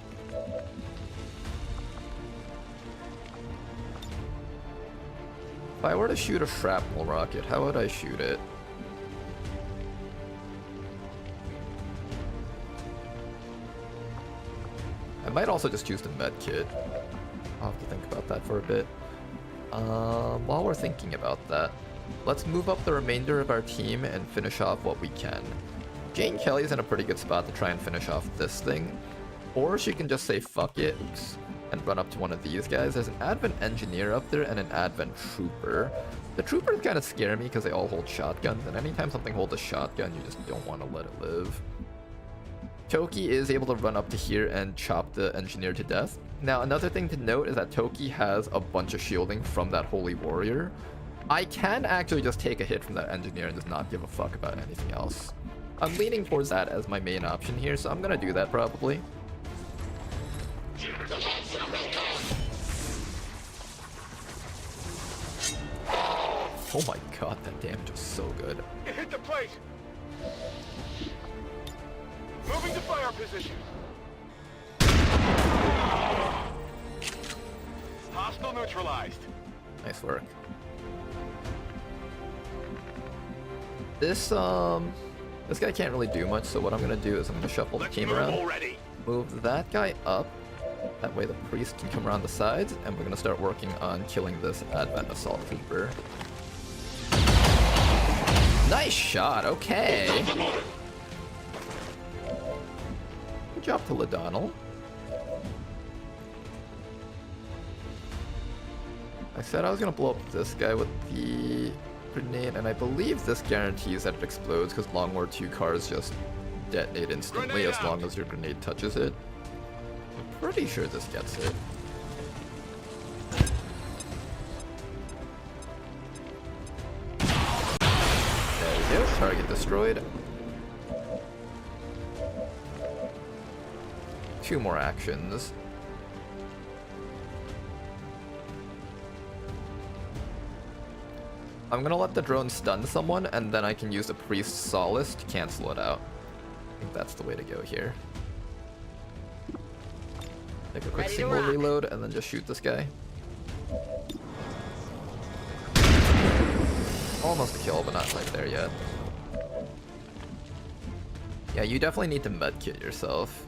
If I were to shoot a shrapnel rocket, how would I shoot it? I might also just choose the med kit. I'll have to think about that for a bit. While we're thinking about that, let's move up the remainder of our team and finish off what we can. Jane Kelly's in a pretty good spot to try and finish off this thing. Or she can just say fuck it and run up to one of these guys. There's an Advent Engineer up there and an Advent Trooper. The Troopers kind of scare me because they all hold shotguns, and anytime something holds a shotgun, you just don't want to let it live. Toki is able to run up to here and chop the Engineer to death. Now, another thing to note is that Toki has a bunch of shielding from that Holy Warrior. I can actually just take a hit from that Engineer and just not give a fuck about anything else. I'm leaning towards that as my main option here, so I'm gonna do that probably. Oh my god, that damage was so good. It hit the plate. Moving to fire position. Hostile neutralized. Nice work. This guy can't really do much, so what I'm gonna do is I'm gonna shuffle the team around. Already. Move that guy up. That way the priest can come around the sides, and we're gonna start working on killing this Advent Assault Trooper. Nice shot, okay. Good job to Ladonnell. I said I was gonna blow up this guy with the grenade, and I believe this guarantees that it explodes because Long War 2 cars just detonate instantly as long as your grenade touches it. I'm pretty sure this gets it. There we go, target destroyed. 2 more actions. I'm gonna let the drone stun someone, and then I can use the Priest's Solace to cancel it out. I think that's the way to go here. Take a quick single reload, and then just shoot this guy. Almost a kill, but not quite there yet. Yeah, you definitely need to medkit yourself.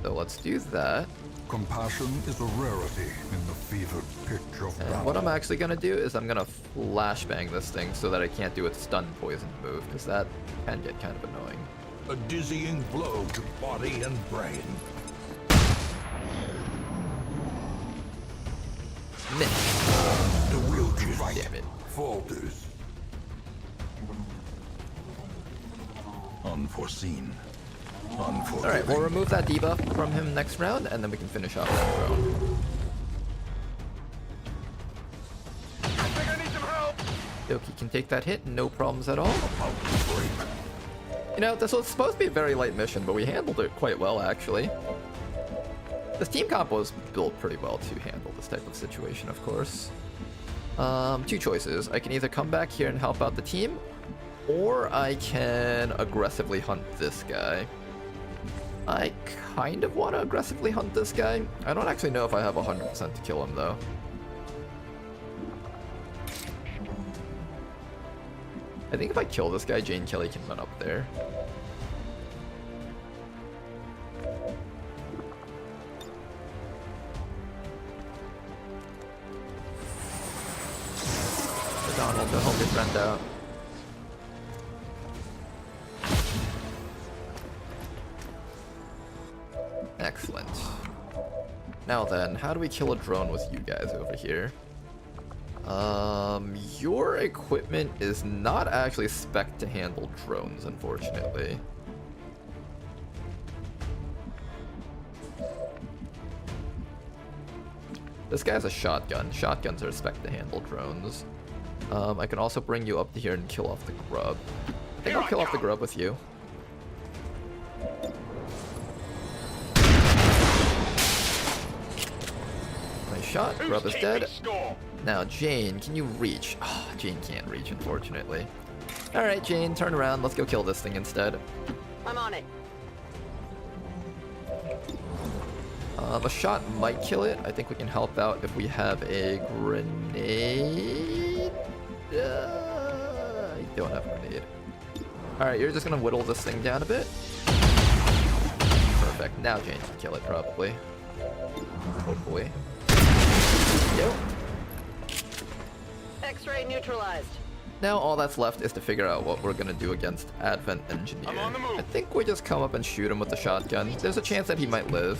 So let's do that. Compassion is a rarity in the fevered pitch of And battle. what I'm actually gonna do is I'm gonna flashbang this thing so that I can't do its stun poison move, because that can get kind of annoying. A dizzying blow to body and brain. Miss. The will to fight Damn it. falters. Unforeseen. Alright, we'll remove that debuff from him next round, and then we can finish off that drone. I think I need some help. Doki can take that hit, no problems at all. You know, this was supposed to be a very light mission, but we handled it quite well, actually. This team comp was built pretty well to handle this type of situation, of course. 2 choices. I can either come back here and help out the team, or I can aggressively hunt this guy. I kind of want to aggressively hunt this guy. I don't actually know if I have 100% to kill him, though. I think if I kill this guy, Jane Kelly can run up there. Donald, to help your friend out. Excellent. Now then, how do we kill a drone with you guys over here? Your equipment is not actually spec'd to handle drones, unfortunately. This guy has a shotgun. Shotguns are spec'd to handle drones. I can also bring you up to here and kill off the grub. I think I'll kill off the grub with you. Nice shot. Grub is dead. Now, Jane, can you reach? Oh, Jane can't reach, unfortunately. Alright, Jane, turn around. Let's go kill this thing instead. I'm on it. A shot might kill it. I think we can help out if we have a grenade. I don't have a grenade. Alright, you're just gonna whittle this thing down a bit. Perfect. Now Jane can kill it, probably. Hopefully. Yep. X-ray neutralized. Now all that's left is to figure out what we're gonna do against Advent Engineer. I'm on the move. I think we just come up and shoot him with the shotgun. There's a chance that he might live.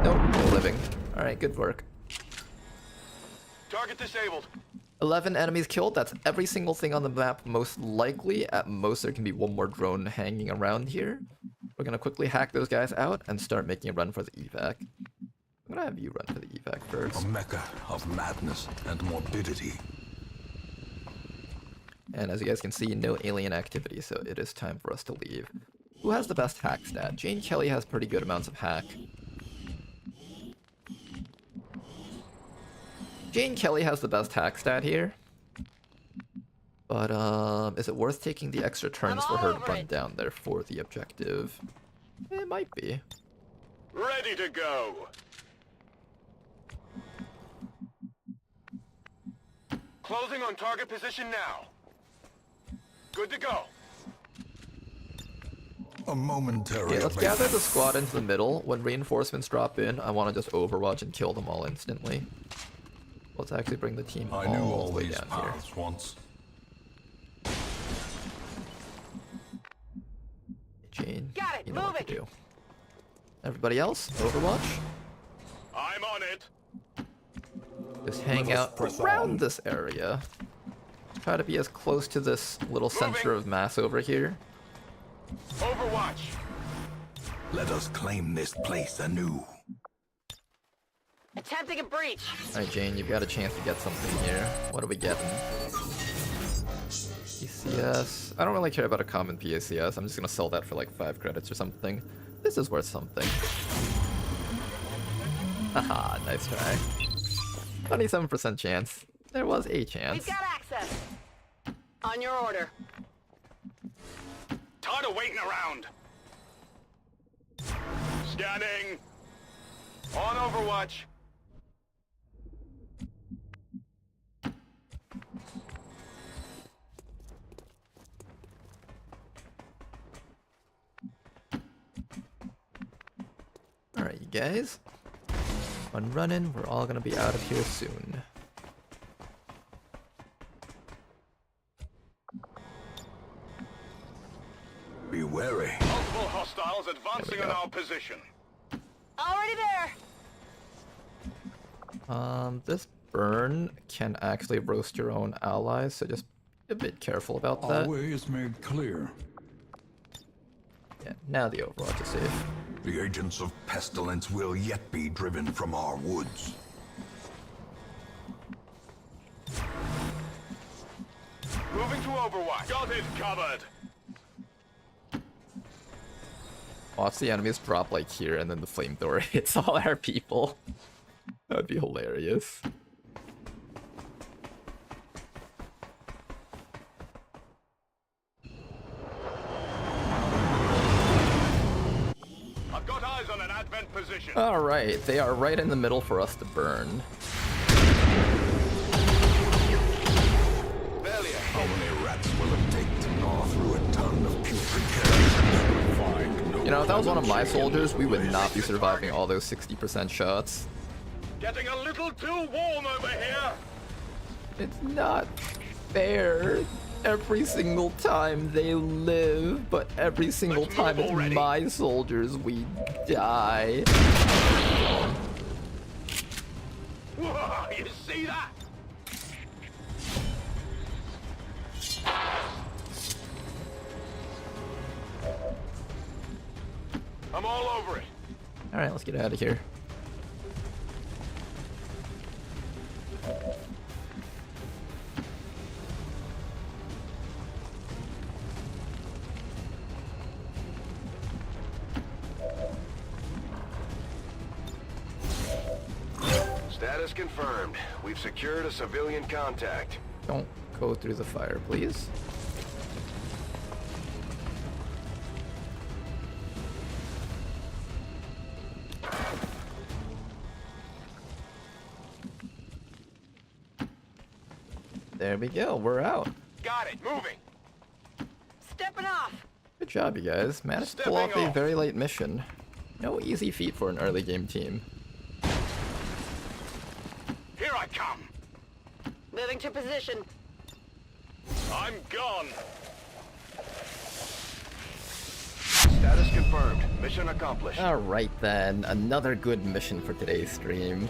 Nope, no living. Alright, good work. Target disabled. 11 enemies killed. That's every single thing on the map, most likely. At most, there can be one more drone hanging around here. We're gonna quickly hack those guys out and start making a run for the evac. I'm gonna have you run for the evac first. A mecca of madness and morbidity. And as you guys can see, no alien activity, so it is time for us to leave. Who has the best hack stat? Jane Kelly has pretty good amounts of hack. Jane Kelly has the best hack stat here. But, is it worth taking the extra turns for her to run down there for the objective? It might be. Ready to go. Closing on target position now. Good to go. A momentary. Okay, let's gather the squad into the middle. When reinforcements drop in, I want to just overwatch and kill them all instantly. Let's actually bring the team I knew all all the way these down here. paths once. Jane, Got it, you know what to moving. do. Everybody else, overwatch. I'm on it. Just hang out around this area. Try to be as close to this little center of mass over here. Overwatch. Let us claim this place anew. Attempting a breach. Alright, Jane, you've got a chance to get something here. What are we getting? PCS. I don't really care about a common PACS. I'm just gonna sell that for like 5 credits or something. This is worth something. Haha, nice try. 27% chance. There was a chance. We've got access. On your order. Tired of waiting around. Scanning. On Overwatch. Alright, you guys. One running, we're all gonna be out of here soon. Be wary. Multiple hostiles advancing on our position. Already there. This burn can actually roast your own allies, so just be a bit careful about that. Our way is made clear. Yeah, now the Overwatch is safe. The agents of pestilence will yet be driven from our woods. Moving to Overwatch. Got it covered. Watch the enemies drop like here, and then the flamethrower hits all our people. That'd be hilarious. I've got eyes on an advent position. Alright, they are right in the middle for us to burn. Barely a How many rats will it take to gnaw through a ton of putrid carrion? Find no You know, if that was one of my clemency in soldiers, we would this not be place. surviving all those 60% shots. Getting a little too warm over here. It's not fair. Every single time they live, but every single Let's time move it's already. my soldiers, we die. Whoa, you see that? I'm all over it. Alright, let's get out of here. Status confirmed. We've secured a civilian contact. Don't go through the fire, please. There we go, we're out. Got it. Moving. Stepping off. Good job, you guys. Managed to pull off Stepping a off. very late mission. No easy feat for an early game team. Here I come. Moving to position. I'm gone. Status confirmed. Mission accomplished. Alright then, another good mission for today's stream.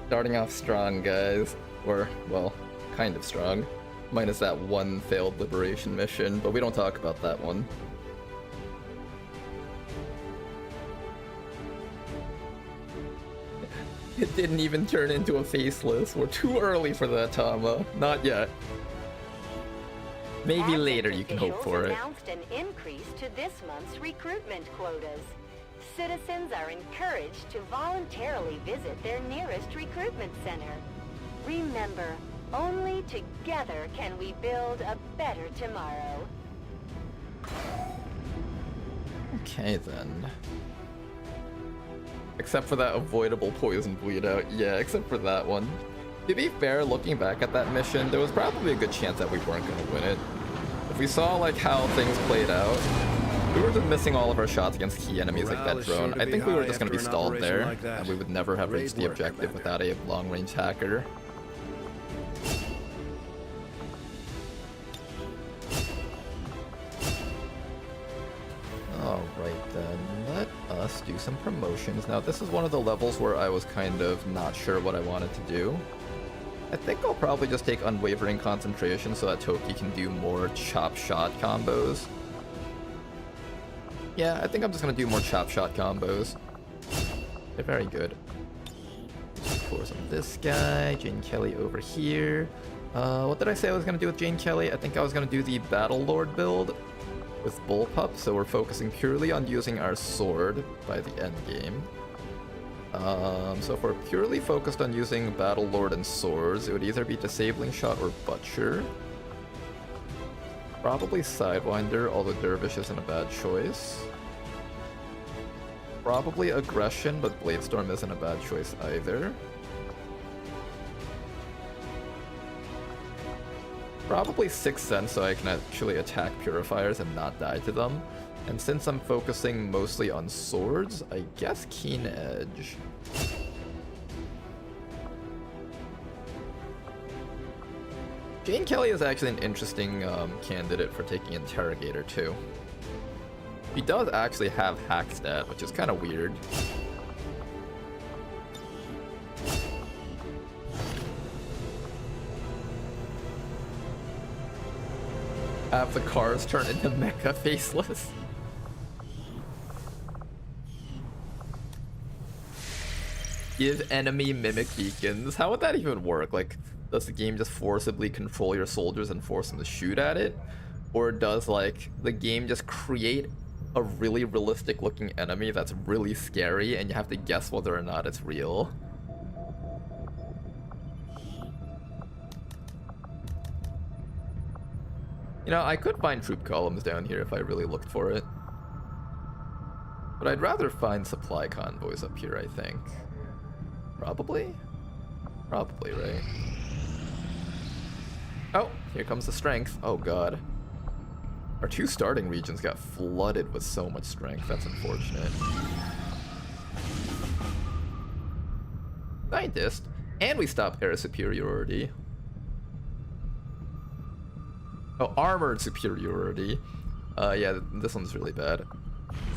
Starting off strong, guys. Or, well, kind of strong. Minus that one failed liberation mission, but we don't talk about that one. It didn't even turn into a faceless. We're too early for that, Tama. Not yet. Maybe Advent later you can hope for it. announced an increase to this month's recruitment quotas. Citizens are encouraged to voluntarily visit their nearest recruitment center. Remember, only together can we build a better tomorrow. Okay then. Except for that avoidable poison bleed out. Yeah, except for that one. To be fair, looking back at that mission, there was probably a good chance that we weren't going to win it. If we saw like how things played out, We were just missing all of our shots against key enemies like that Morale is sure drone. to I be think we were high just going to be after an stalled operation there, like that. and we would never have Great reached the work, objective Commander. without a long-range hacker. Alright then, let us do some promotions. Now this is one of the levels where I was kind of not sure what I wanted to do. I think I'll probably just take Unwavering Concentration so that Toki can do more chop shot combos. Yeah, I think I'm just gonna do more chop shot combos. They're very good. Force on this guy, Jane Kelly over here. What did I say I was gonna do with Jane Kelly? I think I was gonna do the Battle Lord build with Bullpup, so we're focusing purely on using our sword by the end game. So if we're purely focused on using Battle Lord and swords, it would either be Disabling Shot or Butcher. Probably Sidewinder, although Dervish isn't a bad choice. Probably Aggression, but Bladestorm isn't a bad choice either. Probably Sixth Sense so I can actually attack Purifiers and not die to them. And since I'm focusing mostly on swords, I guess Keen Edge. Jane Kelly is actually an interesting candidate for taking Interrogator too. He does actually have hack stat, which is kind of weird. Have the cars turn into mecha faceless. Give enemy mimic beacons. How would that even work? Like, does the game just forcibly control your soldiers and force them to shoot at it? Or does, like, the game just create a really realistic looking enemy that's really scary and you have to guess whether or not it's real? You know, I could find troop columns down here if I really looked for it. But I'd rather find supply convoys up here, I think. Probably? Probably, right? Oh, here comes the strength. Oh god. Our two starting regions got flooded with so much strength. That's unfortunate. Scientist. And we stopped air superiority. Oh, armored superiority. Yeah, this one's really bad.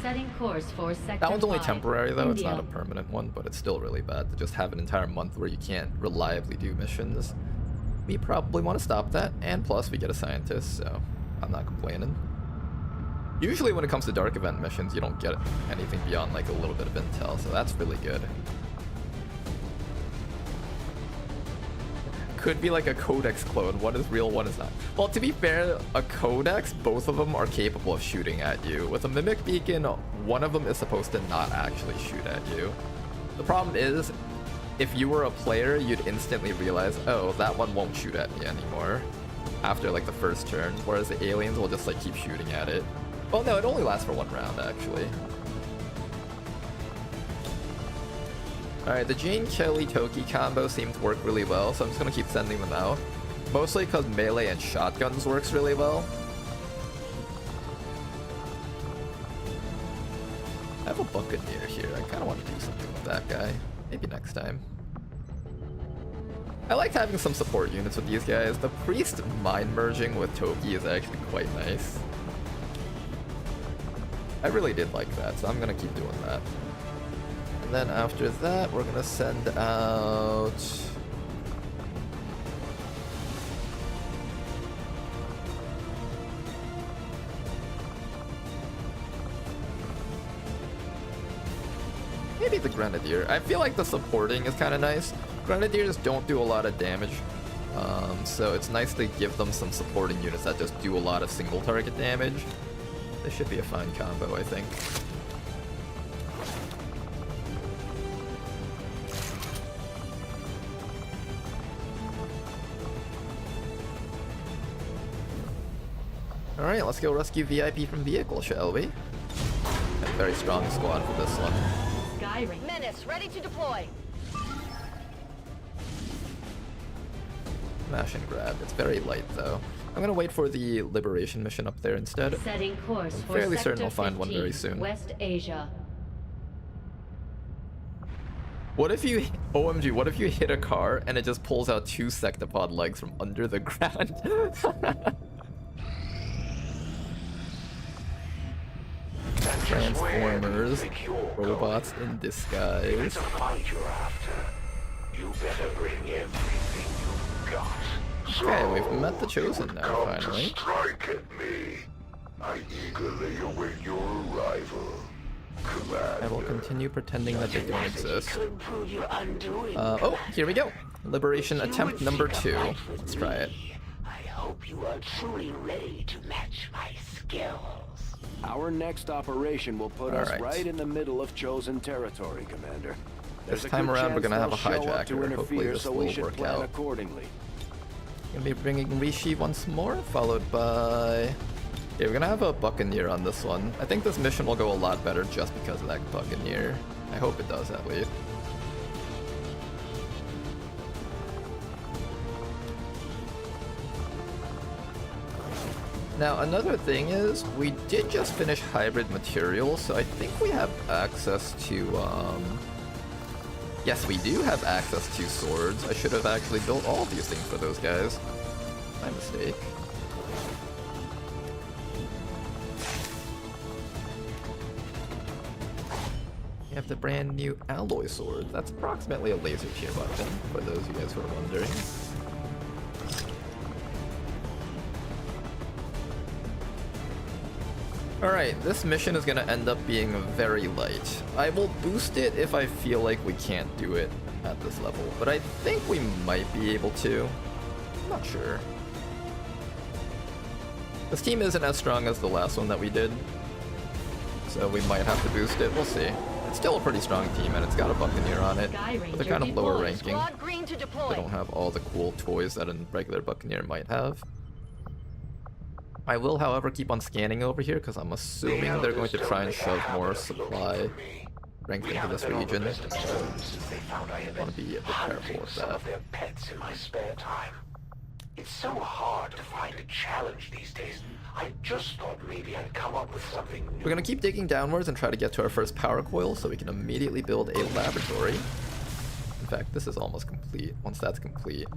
Setting course for sector That one's only 5, temporary though, it's India. not a permanent one, but it's still really bad to just have an entire month where you can't reliably do missions. We probably want to stop that, and plus we get a scientist, so I'm not complaining. Usually when it comes to dark event missions, you don't get anything beyond like a little bit of intel, so that's really good. Could be like a Codex clone. One is real, one is not. Well, to be fair, a Codex, both of them are capable of shooting at you. With a Mimic Beacon, one of them is supposed to not actually shoot at you. The problem is, if you were a player, you'd instantly realize, oh, that one won't shoot at me anymore after like the first turn, whereas the aliens will just like keep shooting at it. Well, no, it only lasts for one round, actually. Alright, the Jane Kelly Toki combo seemed to work really well, so I'm just gonna keep sending them out. Mostly because melee and shotguns works really well. I have a Buccaneer here. I kind of want to do something with that guy. Maybe next time. I liked having some support units with these guys. The Priest mind merging with Toki is actually quite nice. I really did like that, so I'm gonna keep doing that. And then after that, we're gonna send out... maybe the Grenadier. I feel like the supporting is kind of nice. Grenadiers don't do a lot of damage, so it's nice to give them some supporting units that just do a lot of single target damage. This should be a fine combo, I think. Alright, let's go rescue VIP from vehicle, shall we? A very strong squad for this one. Skyring. Menace, ready to deploy. Smash and grab. It's very light though. I'm gonna wait for the liberation mission up there instead. Setting course I'm for fairly Sector certain I'll find 15, one very soon. West Asia. What if you, OMG, what if you hit a car and it just pulls out 2 sectopod legs from under the ground? Transformers, robots in disguise. You better bring everything you've got. Okay, we've met the Chosen now, finally. Strike at me. I eagerly await your arrival. I will continue pretending that they don't exist. Could prove your undoing. Oh, here we go. Liberation attempt number 2. Let's try it. I hope you are truly ready to match my skills. Our next operation will put us Alright. right in the middle of chosen territory, Commander. This There's a time good around, we're chance gonna have a they'll show up to hijacker. Hopefully interfere, this so will we should work plan out. accordingly. Gonna be bringing Reshi once more, followed by... Yeah, we're gonna have a Buccaneer on this one. I think this mission will go a lot better just because of that Buccaneer. I hope it does, at least. Now, another thing is, we did just finish hybrid materials, so I think we have access to, Yes, we do have access to swords. I should have actually built all of these things for those guys. My mistake. We have the brand new alloy sword. That's approximately a laser tier weapon, for those of you guys who are wondering. Alright, this mission is gonna end up being very light. I will boost it if I feel like we can't do it at this level, but I think we might be able to. I'm not sure. This team isn't as strong as the last one that we did, so we might have to boost it. We'll see. It's still a pretty strong team, and it's got a Buccaneer on it, but they're kind of lower ranking. Squad green to deploy. They don't have all the cool toys that a regular Buccaneer might have. I will, however, keep on scanning over here because I'm assuming they're going to try and shove more supply strength into this region. I want to be a bit careful with that. Their pets in my spare time. It's so hard to find a challenge these days. I just thought maybe I'd come up with something new. We're gonna keep digging downwards and try to get to our first power coil so we can immediately build a laboratory. In fact, this is almost complete. Once that's complete,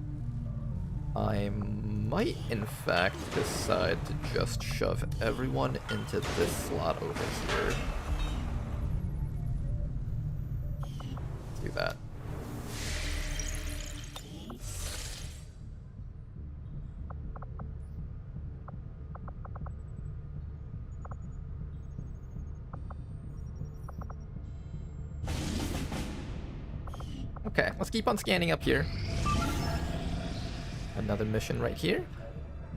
I might, in fact, decide to just shove everyone into this slot over here. Let's do that. Okay, let's keep on scanning up here. Another mission right here.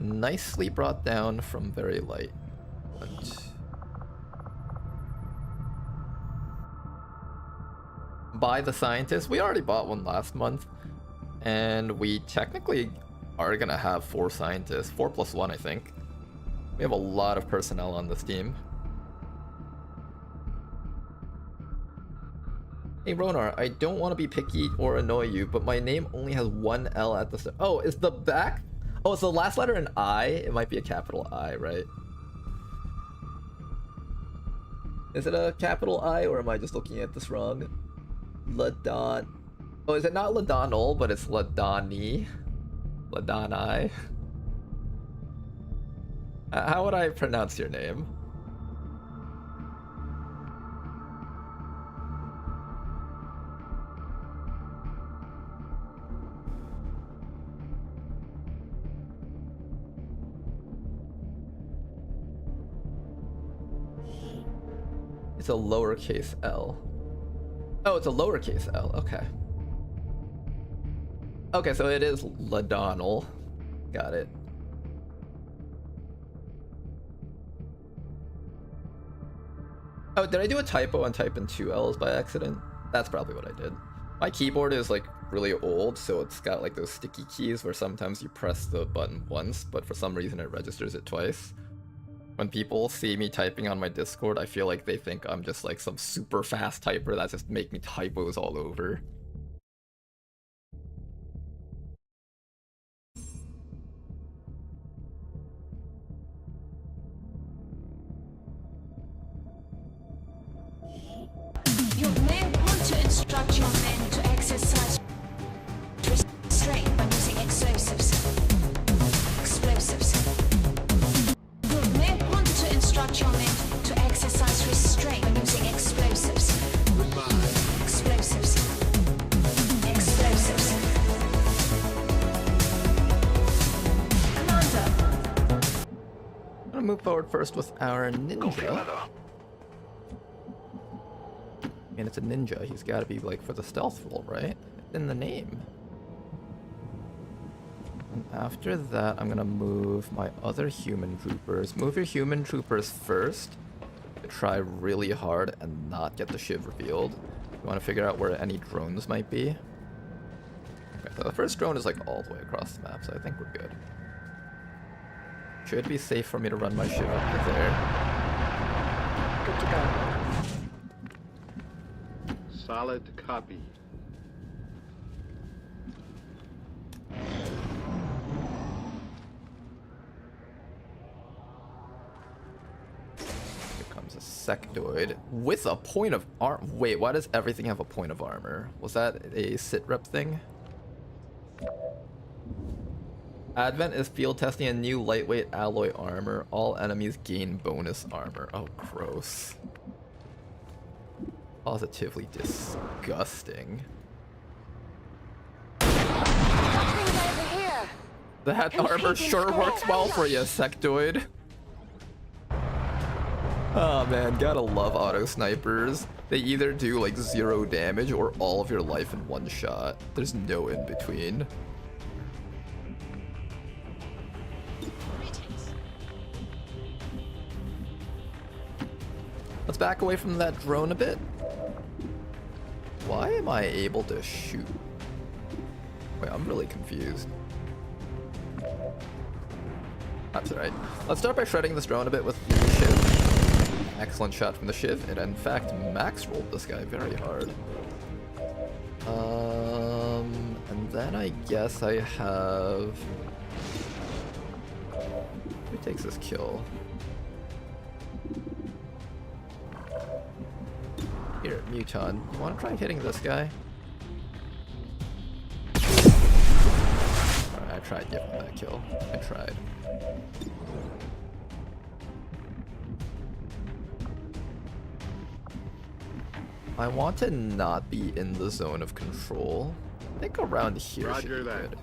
Nicely brought down from very light. But... buy the scientist. We already bought one last month. And we technically are gonna have 4 scientists. 4 plus 1, I think. We have a lot of personnel on this team. Hey Ronar, I don't want to be picky or annoy you, but my name only has 1 L at the start. Oh, is the back? Oh, is the last letter an I? It might be a capital I, right? Is it a capital I, or am I just looking at this wrong? Ladon. Oh, is it not Ladonal, but it's Ladani? Ladani? How would I pronounce your name? It's a lowercase l. Oh, it's a lowercase l. Okay. Okay, so it is Ladonal. Got it. Oh, did I do a typo and type in 2 L's by accident? That's probably what I did. My keyboard is like really old, so it's got like those sticky keys where sometimes you press the button once, but for some reason it registers it twice. When people see me typing on my Discord, I feel like they think I'm just like some super fast typer that just make me typos all over. instruct your men to exercise restraint when using explosives. You may want to instruct your men to exercise restraint when using explosives. Explosives. Explosives. Commander. I'm gonna move forward first with our ninja. And it's a ninja. He's got to be like for the stealth role, right? In the name. And after that, I'm gonna move my other human troopers. Move your human troopers first. Try really hard and not get the shiv revealed. You want to figure out where any drones might be. Okay, so the first drone is like all the way across the map, so I think we're good. Should be safe for me to run my shiv up to there. Good to go. Solid copy. Here comes a sectoid with a point of armor. Wait, why does everything have a point of armor? Was that a sit rep thing? Advent is field testing a new lightweight alloy armor. All enemies gain bonus armor. Oh, gross. Positively disgusting. That armor sure works well for you, sectoid. Oh man, gotta love auto snipers. They either do like 0 damage or all of your life in one shot. There's no in between. Let's back away from that drone a bit. Why am I able to shoot? Wait, I'm really confused. That's alright. Let's start by shredding this drone a bit with the shiv. Excellent shot from the shiv. It in fact max rolled this guy very hard. And then I guess I have... Who takes this kill? Here, Muton, you want to try hitting this guy? Alright, I tried giving him that kill. I tried. I want to not be in the zone of control. I think around here should be good.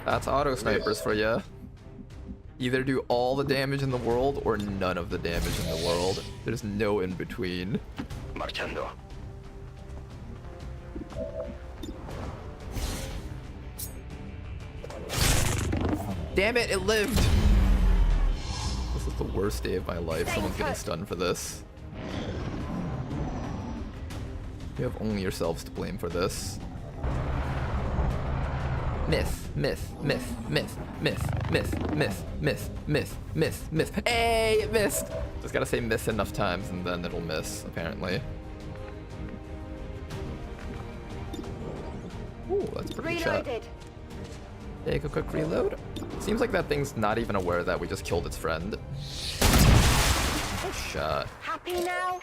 That's auto snipers for ya. Either do all the damage in the world or none of the damage in the world. There's no in between. Marchando. Damn it, it lived! This is the worst day of my life. Someone's getting stunned for this. You have only yourselves to blame for this. Miss, miss, miss, miss, miss, miss, miss, miss, miss, miss, miss. Hey, it missed! Just gotta say miss enough times and then it'll miss, apparently. Ooh, that's pretty shot. Take a quick reload. Seems like that thing's not even aware that we just killed its friend. Good shot. Happy now?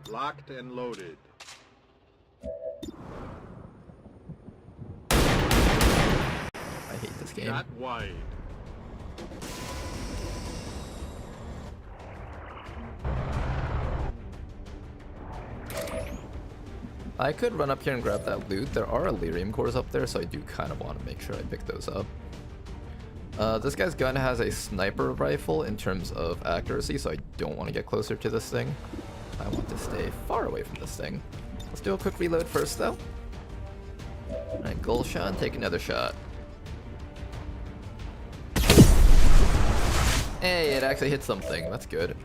Locked and loaded. I hate this game. Not wide. I could run up here and grab that loot. There are Elerium cores up there, so I do kind of want to make sure I pick those up. This guy's gun has a sniper rifle in terms of accuracy, so I don't want to get closer to this thing. I want to stay far away from this thing. Let's do a quick reload first, though. Alright, Gulshan, take another shot. Hey, it actually hit something. That's good.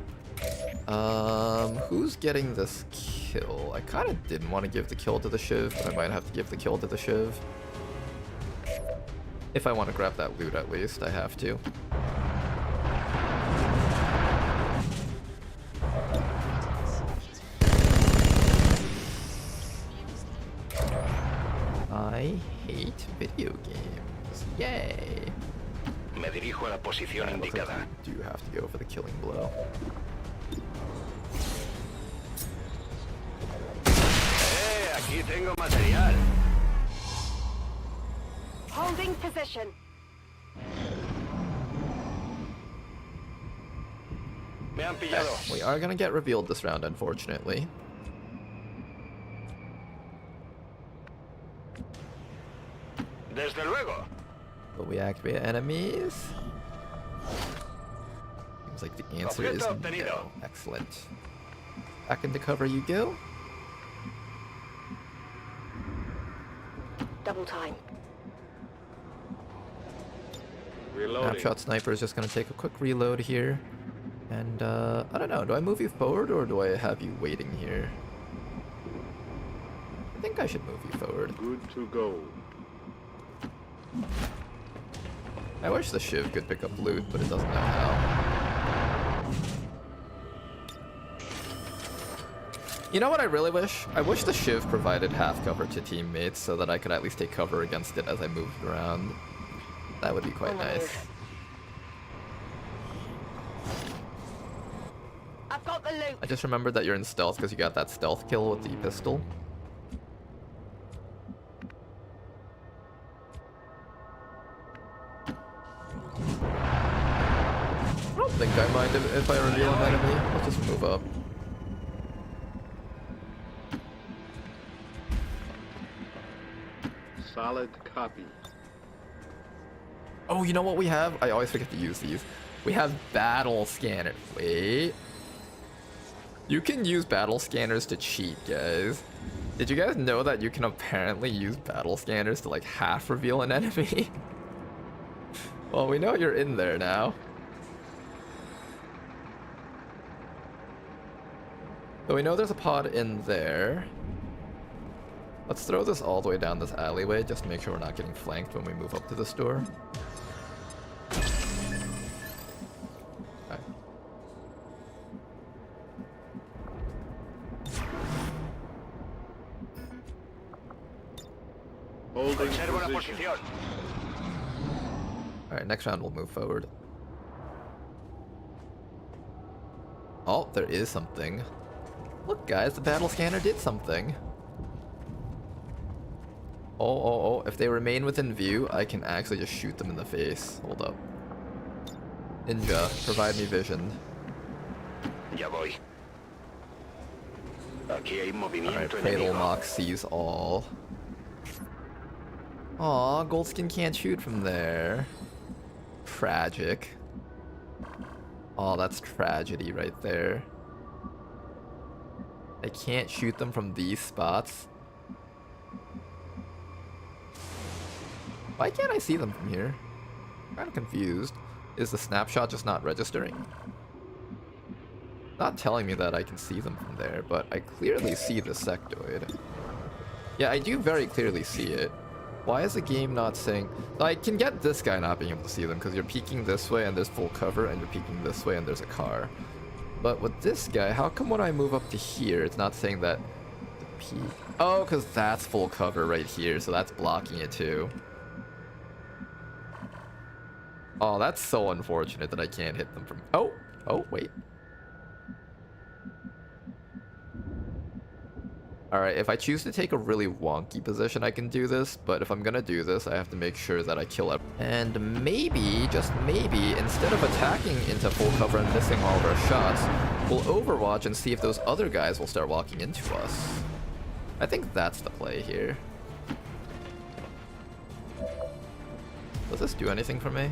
Who's getting this kill? I kind of didn't want to give the kill to the Shiv, but I might have to give the kill to the Shiv. If I want to grab that loot, at least, I have to. I hate video games. Yay! dirijo a la posición Yeah, looks like indicada. you do have to go for the killing blow. Aquí tengo material. Holding position. Me han pillado. We are gonna get revealed this round, unfortunately. Desde luego. Will we activate enemies? Seems like the answer is Objeto obtenido. no. Excellent. Back into cover you go. Double time. Reloading. Snapshot Sniper is just gonna take a quick reload here. And I don't know, do I move you forward or do I have you waiting here? I think I should move you forward. Good to go. I wish the Shiv could pick up loot, but it doesn't know how. You know what I really wish? I wish the Shiv provided half cover to teammates so that I could at least take cover against it as I moved around. That would be quite nice. I've got the loot. I just remembered that you're in stealth because you got that stealth kill with the pistol. I don't think I mind if I reveal an enemy. Let's just move up. Solid copy. Oh, you know what we have? I always forget to use these. We have battle scanner. Wait. You can use battle scanners to cheat, guys. Did you guys know that you can apparently use battle scanners to like half reveal an enemy? Well, we know you're in there now. So we know there's a pod in there. Let's throw this all the way down this alleyway just to make sure we're not getting flanked when we move up to the store. Okay. Holding Conservo la position. posición. Alright, next round we'll move forward. Oh, there is something. Look guys, the battle scanner did something. Oh, if they remain within view, I can actually just shoot them in the face. Hold up. Ninja, provide me vision. Ya voy. Aquí hay Alright, movimiento Fatal enemigo. Mock sees all. Aw, Goldskin can't shoot from there. Tragic. Oh, that's tragedy right there. I can't shoot them from these spots. Why can't I see them from here? I'm kind of confused. Is the snapshot just not registering? Not telling me that I can see them from there, but I clearly see the sectoid. Yeah, I do very clearly see it. Why is the game not saying... I can get this guy not being able to see them, because you're peeking this way and there's full cover, and you're peeking this way and there's a car. But with this guy, how come when I move up to here, it's not saying that the peek... Oh, because that's full cover right here, so that's blocking it too. Oh, that's so unfortunate that I can't hit them from... Oh, wait. Alright, if I choose to take a really wonky position, I can do this, but if I'm gonna do this, I have to make sure that I kill it. And maybe, just maybe, instead of attacking into full cover and missing all of our shots, we'll overwatch and see if those other guys will start walking into us. I think that's the play here. Does this do anything for me?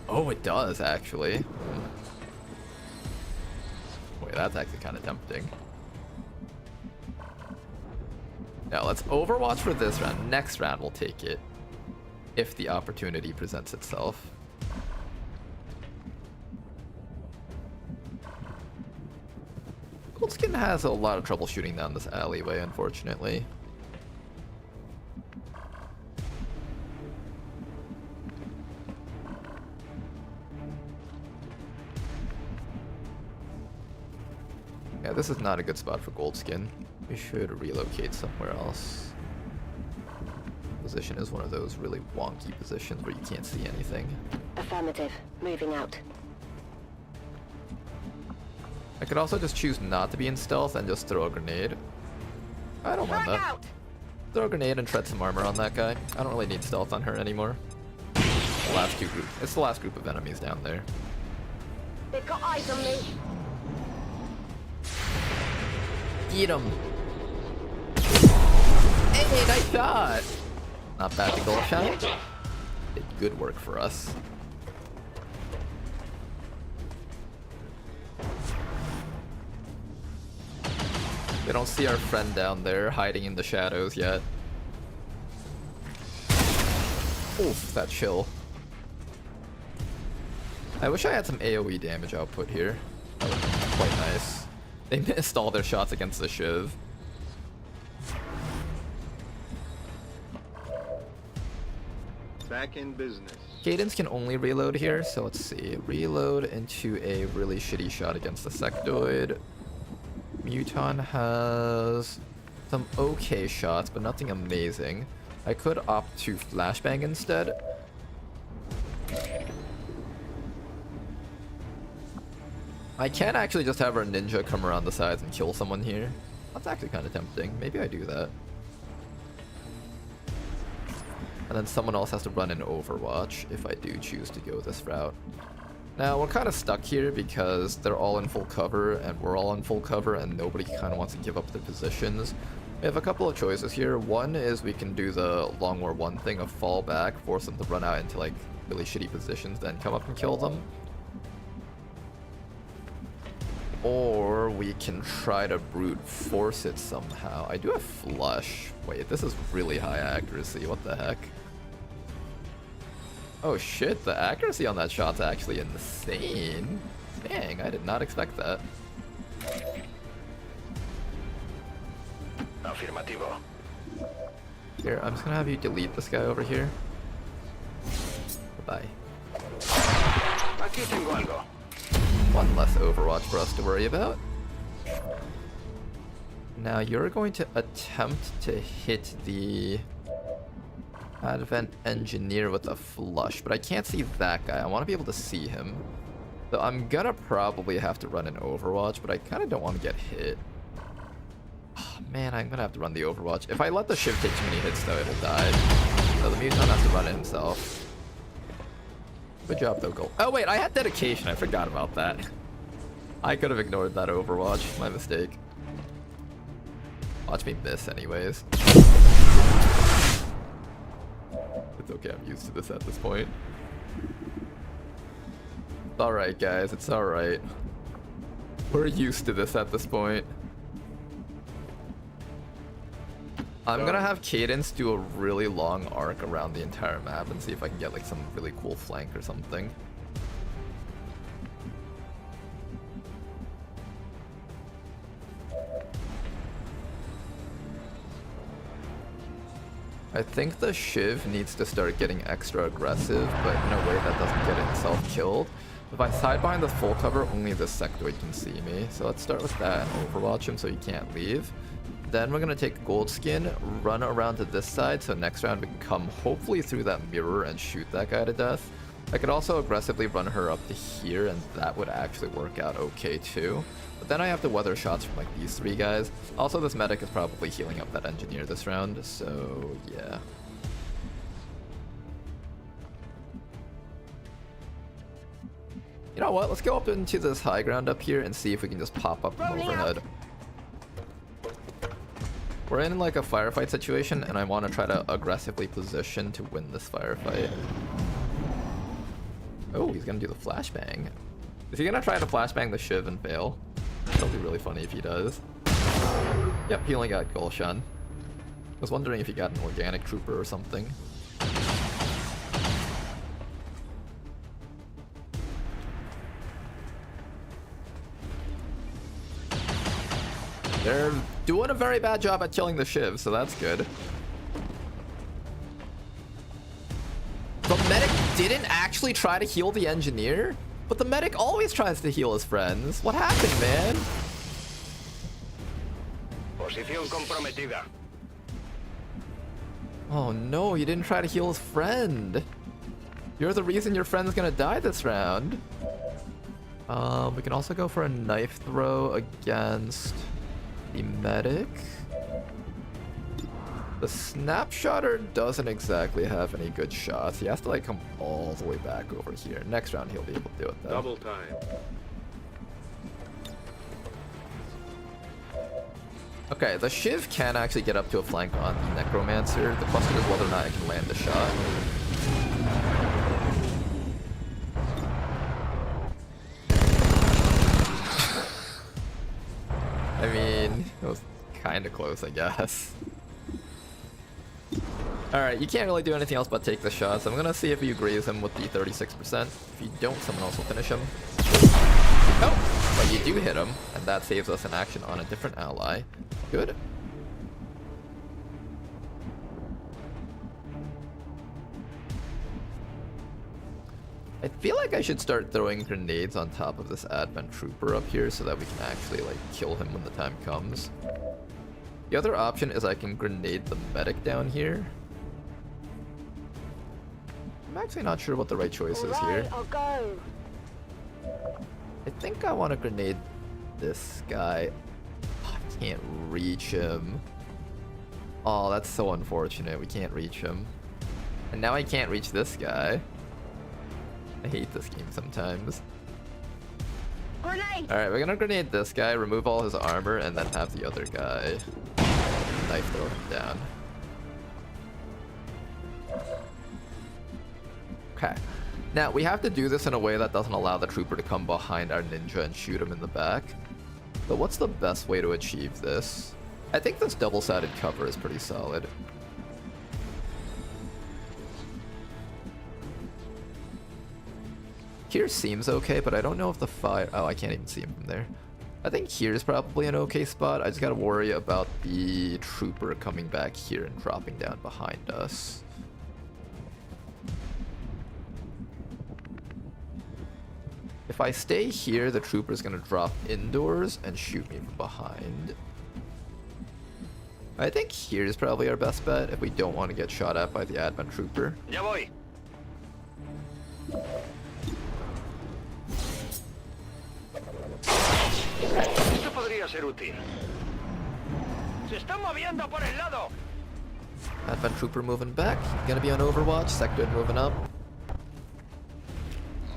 Oh, it does, actually. Wait, that's actually kind of tempting. Now, let's overwatch for this round. Next round, we'll take it. If the opportunity presents itself. Goldskin has a lot of trouble shooting down this alleyway, unfortunately. Yeah, this is not a good spot for Goldskin. We should relocate somewhere else. position is one of those really wonky positions where you can't see anything. Affirmative. Moving out. I could also just choose not to be in stealth and just throw a grenade. I don't mind that. Throw a grenade and shred some armor on that guy. I don't really need stealth on her anymore. It's the last group of enemies down there. They've got eyes on me. Eat him. Hey, nice shot. Not bad to goal shot. Did good work for us. We don't see our friend down there hiding in the shadows yet. Oof, that chill. I wish I had some AoE damage output here. That would have been quite nice. They missed all their shots against the Shiv. Back in business. Cadence can only reload here, so let's see. Reload into a really shitty shot against the Sectoid. Muton has some okay shots, but nothing amazing. I could opt to flashbang instead. I can actually just have our ninja come around the sides and kill someone here. That's actually kind of tempting. Maybe I do that. And then someone else has to run in Overwatch if I do choose to go this route. Now, we're kind of stuck here because they're all in full cover and we're all in full cover and nobody kind of wants to give up their positions. We have a couple of choices here. One is we can do the Long War 1 thing of fall back, force them to run out into like really shitty positions, then come up and kill them. Or we can try to brute force it somehow. I do have flush. Wait, this is really high accuracy. What the heck? Oh shit, the accuracy on that shot's actually insane. Dang, I did not expect that. Afirmativo. Here, I'm just gonna have you delete this guy over here. Bye-bye. Aquí tengo algo. One less Overwatch for us to worry about. Now you're going to attempt to hit the Advent Engineer with a flush, but I can't see that guy. I want to be able to see him. So I'm gonna probably have to run an Overwatch, but I kind of don't want to get hit. Oh, man, I'm gonna have to run the Overwatch. If I let the Shiv take too many hits though, it'll die. So the Muton has to run it himself. Good job though, Gold. Oh wait, I had dedication. I forgot about that. I could have ignored that Overwatch. My mistake. Watch me miss anyways. It's okay, I'm used to this at this point. It's alright guys, it's alright. We're used to this at this point. I'm gonna have Cadence do a really long arc around the entire map and see if I can get like some really cool flank or something. I think the Shiv needs to start getting extra aggressive, but in a way that doesn't get itself killed. If I side behind the full cover, only the Sectoid can see me. So let's start with that and Overwatch him so he can't leave. Then we're gonna take Gold Skin, run around to this side, so next round we can come hopefully through that mirror and shoot that guy to death. I could also aggressively run her up to here, and that would actually work out okay too. But then I have to weather shots from like these three guys. Also, this medic is probably healing up that engineer this round, so yeah. You know what? Let's go up into this high ground up here and see if we can just pop up from overhead. We're in like a firefight situation, and I want to try to aggressively position to win this firefight. Oh, he's gonna do the flashbang. Is he gonna try to flashbang the Shiv and fail? That'll be really funny if he does. Yep, he only got Gulshan. I was wondering if he got an organic trooper or something. They're doing a very bad job at killing the Shiv, so that's good. The medic didn't actually try to heal the engineer, but the medic always tries to heal his friends. What happened, man? Posición comprometida. Oh no, you didn't try to heal his friend. You're the reason your friend's gonna die this round. We can also go for a knife throw against the medic. The snapshotter doesn't exactly have any good shots. He has to like come all the way back over here. Next round he'll be able to do it though. Double time. Okay, the Shiv can actually get up to a flank on the Necromancer. The question is whether or not it can land the shot. I mean, it was kind of close, I guess. Alright, you can't really do anything else but take the shots. I'm gonna see if you graze him with the 36%. If you don't, someone else will finish him. Oh! But you do hit him, and that saves us an action on a different ally. Good. I feel like I should start throwing grenades on top of this Advent Trooper up here so that we can actually like kill him when the time comes. The other option is I can grenade the medic down here. I'm actually not sure what the right choice is here. I'll go. I think I want to grenade this guy. Oh, I can't reach him. Oh, that's so unfortunate. We can't reach him. And now I can't reach this guy. I hate this game sometimes. Grenade! Alright, we're gonna grenade this guy, remove all his armor, and then have the other guy knife throw him down. Okay. Now, we have to do this in a way that doesn't allow the trooper to come behind our ninja and shoot him in the back. But what's the best way to achieve this? I think this double-sided cover is pretty solid. Here seems okay, but I don't know if the fire... Oh, I can't even see him from there. I think here's probably an okay spot. I just gotta worry about the trooper coming back here and dropping down behind us. If I stay here, the trooper's gonna drop indoors and shoot me from behind. I think here's probably our best bet if we don't want to get shot at by the Advent Trooper. Ya voy. Esto podría ser útil. Se están moviendo por el lado. Advent Trooper moving back. Gonna be on Overwatch. Sector moving up.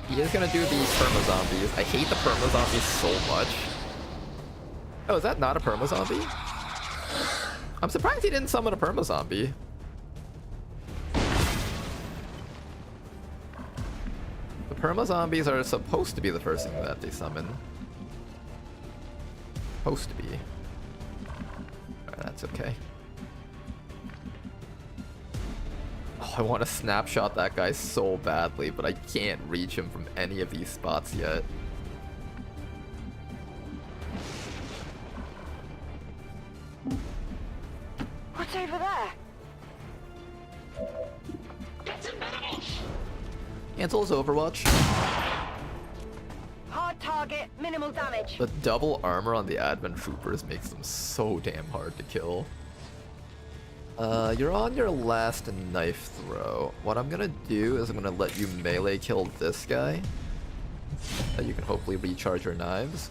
He is gonna do the perma zombies. I hate the perma zombies so much. Oh, is that not a perma zombie? I'm surprised he didn't summon a perma zombie. The perma zombies are supposed to be the first thing that they summon. Supposed to be. Alright, that's okay. I want to snapshot that guy so badly, but I can't reach him from any of these spots yet. What's over there? Cancel's Overwatch. Hard target, minimal damage. The double armor on the Advent Troopers makes them so damn hard to kill. You're on your last knife throw. What I'm gonna do is I'm gonna let you melee kill this guy. You can hopefully recharge your knives.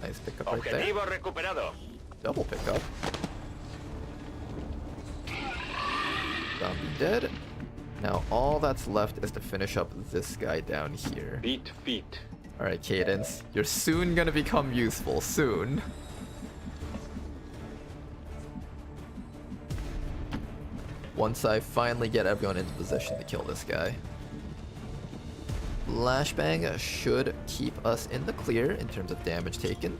Nice pickup right there. Objetivo recuperado. Double pickup. Zombie dead. Now all that's left is to finish up this guy down here. Beat feet. Alright, Cadence. You're soon gonna become useful. Soon. Once I finally get everyone into position to kill this guy. Flashbang should keep us in the clear in terms of damage taken.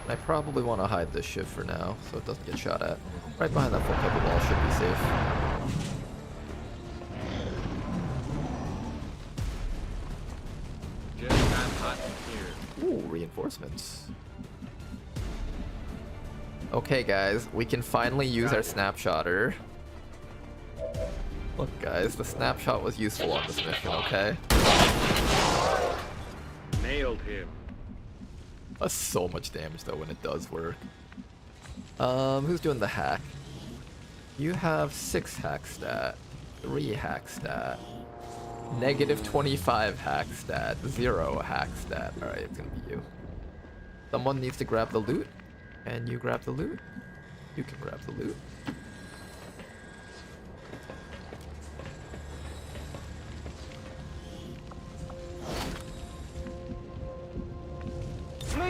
I probably want to hide this shiv for now, so it doesn't get shot at. Right behind that full cover wall should be safe. Ooh, reinforcements. Okay, guys, we can finally use our snapshotter. Look, guys, the snapshot was useful on this mission, okay? Nailed him. That's so much damage though when it does work. Who's doing the hack? You have 6 hack stat, 3 hack stat, -25 hack stat, 0 hack stat. Alright, it's gonna be you. Someone needs to grab the loot, and you grab the loot. You can grab the loot.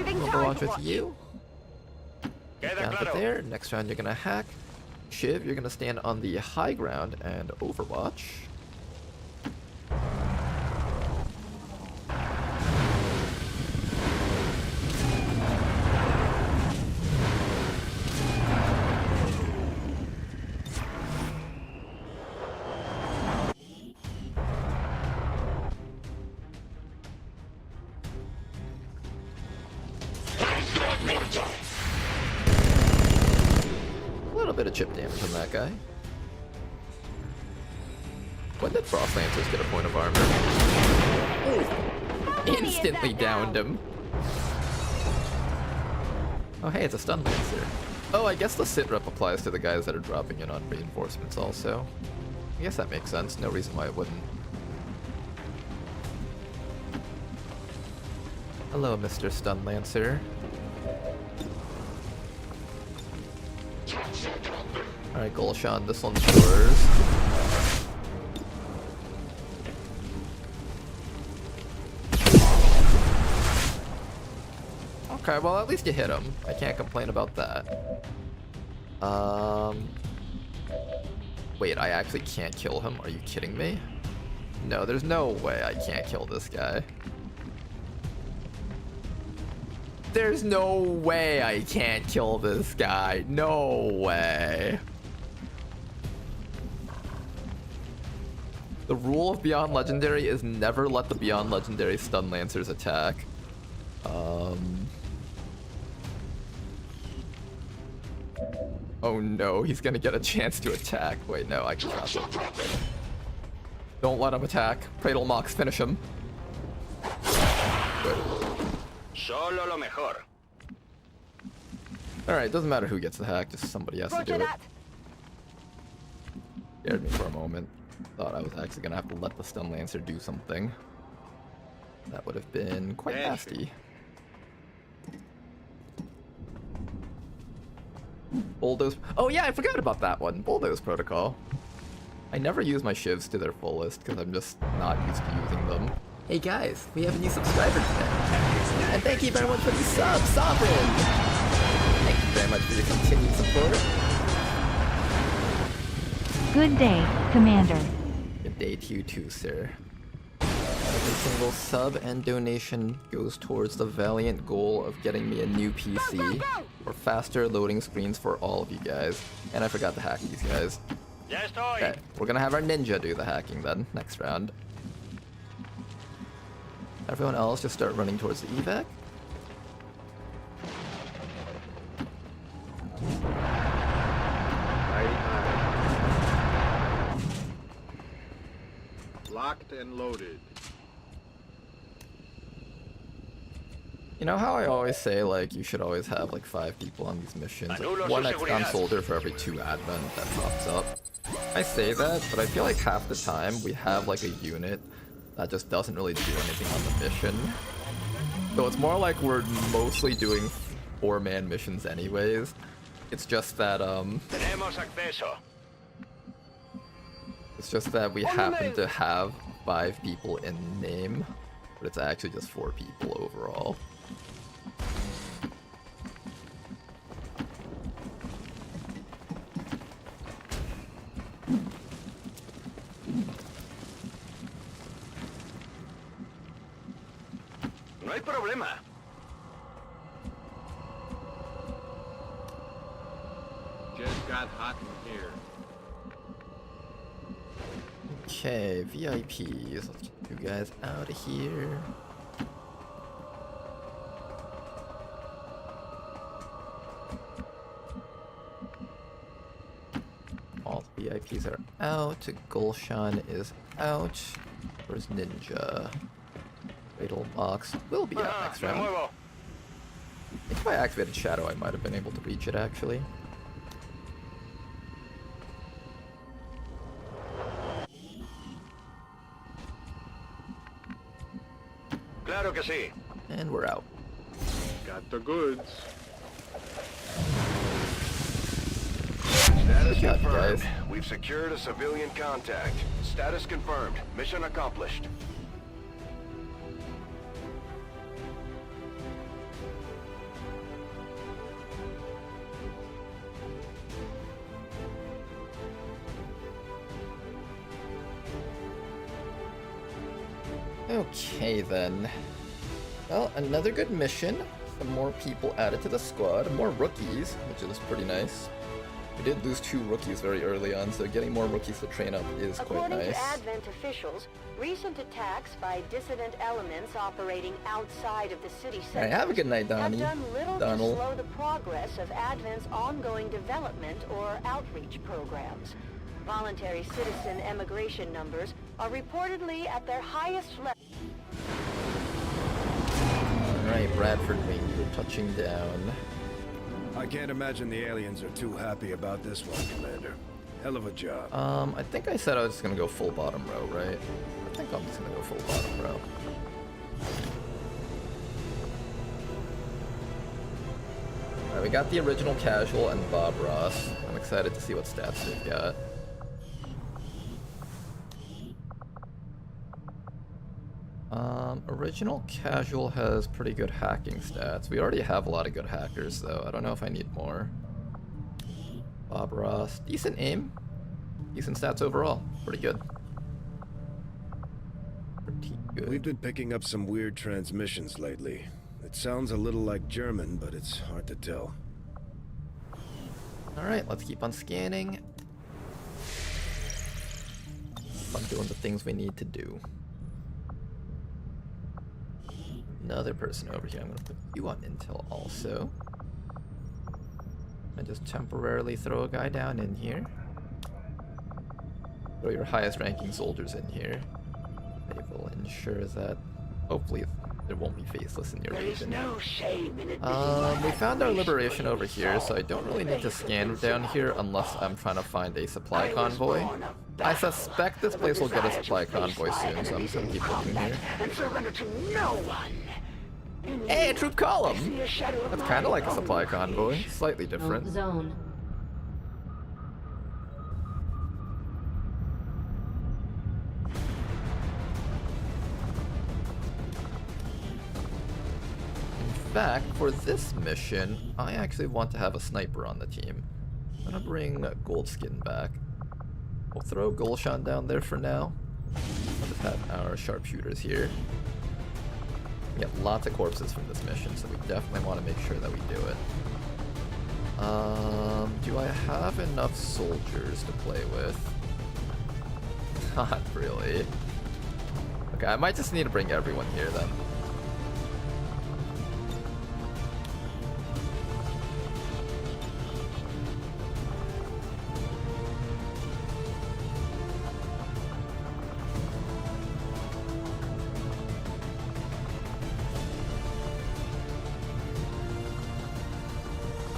Overwatch with you. Down to there. Next round you're gonna hack. Shiv, you're gonna stand on the high ground and Overwatch. A little bit of chip damage on that guy. When did Frost Lancers get a point of armor? Ooh. Instantly downed him. Oh hey, it's a stun lancer. Oh, I guess the sit rep applies to the guys that are dropping in on reinforcements also. I guess that makes sense. No reason why it wouldn't. Hello, Mr. Stun Lancer. Alright, Gulshan, this one's yours. Okay, well at least you hit him. I can't complain about that. Wait, I actually can't kill him? Are you kidding me? No, there's no way I can't kill this guy. There's no way I can't kill this guy. No way. The rule of Beyond Legendary is never let the Beyond Legendary Stun Lancers attack. Oh no, he's gonna get a chance to attack. Wait, no, I can drop him. Don't let him attack. Cradle Mox, finish him. Good. Solo lo mejor. Alright, doesn't matter who gets the hack, just somebody has to do it. Scared me for a moment. Thought I was actually gonna have to let the Stun Lancer do something. That would have been quite nasty. Bulldoze. Oh yeah, I forgot about that one. Bulldoze protocol. I never use my shivs to their fullest because I'm just not used to using them. Hey guys, we have a new subscriber today. And thank you very much for the sub, Sovereign! Thank you very much for your continued support. Good day, Commander. Good day to you too, sir. Every single sub and donation goes towards the valiant goal of getting me a new PC or faster loading screens for all of you guys. And I forgot to hack these guys. Okay, we're gonna have our ninja do the hacking then, next round. Everyone else just start running towards the evac. Locked and loaded. You know how I always say, like, you should always have, like, 5 people on these missions? Like, 1 XCOM soldier for every 2 admin that pops up. I say that, but I feel like half the time we have, like, a unit that just doesn't really do anything on the mission. So it's more like we're mostly doing 4-man missions anyways. It's just that, it's just that we happen to have 5 people in name, but it's actually just 4 people overall. No hay problema. Just got hot in here. Okay, VIPs. Let's get you guys out of here. All the VIPs are out. Gulshan is out. Where's Ninja? Fatal box will be out next round. I think if I activated Shadow, I might have been able to reach it actually. Claro que sí. And we're out. Got the goods. Status Good job, confirmed. guys. We've secured a civilian contact. Status confirmed. Mission accomplished. Okay then. Well, another good mission. Some more people added to the squad. More rookies, which is pretty nice. We did lose 2 rookies very early on, so getting more rookies to train up is quite According nice. to Advent officials, recent attacks by dissident elements operating outside of the city center Alright, have a good night, Donnie. have done little Donald. to slow the progress of Advent's ongoing development or outreach programs. Voluntary citizen emigration numbers are reportedly at their highest level. Alright, Bradford Wing, you're touching down. I can't imagine the aliens are too happy about this one, Commander. Hell of a job. I think I said I was just gonna go full bottom row, right? I think I'm just gonna go full bottom row. Alright, we got the original casual and Bob Ross. I'm excited to see what stats they've got. Original casual has pretty good hacking stats. We already have a lot of good hackers though. I don't know if I need more. Bob Ross, decent aim. Decent stats overall. Pretty good. Pretty good. We've been picking up some weird transmissions lately. It sounds a little like German, but it's hard to tell. Alright, let's keep on scanning. I'm doing the things we need to do. Another person over here. I'm gonna put you on intel also. And just temporarily throw a guy down in here. Throw your highest ranking soldiers in here. They will ensure that hopefully there won't be faceless in your region. No shame in We found our liberation over here, so I don't really need to scan down here unless I'm trying to find a supply convoy. I suspect this place will get a supply convoy soon, so I'm just gonna keep looking here. Hey, a troop column! That's kind of like a supply convoy, slightly different. Zone. In fact, for this mission, I actually want to have a sniper on the team. I'm gonna bring Goldskin back. We'll throw Gulshan down there for now. We'll just have our sharpshooters here. We get lots of corpses from this mission, so we definitely want to make sure that we do it. Do I have enough soldiers to play with? Not really. Okay, I might just need to bring everyone here then.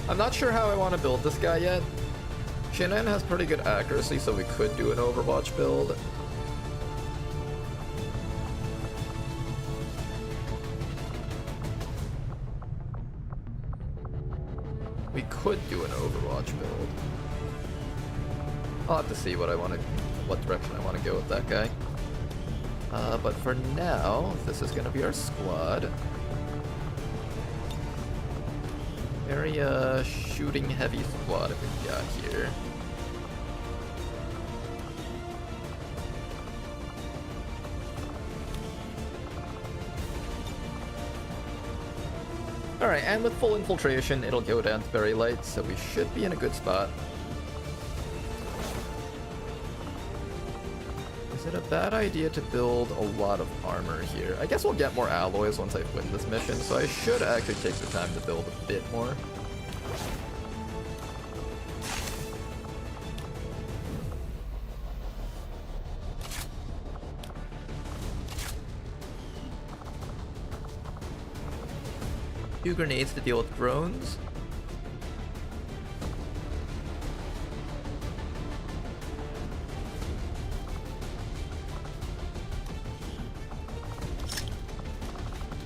I'm not sure how I want to build this guy yet. Shin'en has pretty good accuracy, so we could do an Overwatch build. We could do an Overwatch build. I'll have to see what direction I want to go with that guy. But for now, this is going to be our squad. Very shooting heavy squad we've got here. Alright, and with full infiltration, it'll go down to very light, so we should be in a good spot. Is it a bad idea to build a lot of armor here? I guess we'll get more alloys once I win this mission, so I should actually take the time to build a bit more. 2 grenades to deal with drones.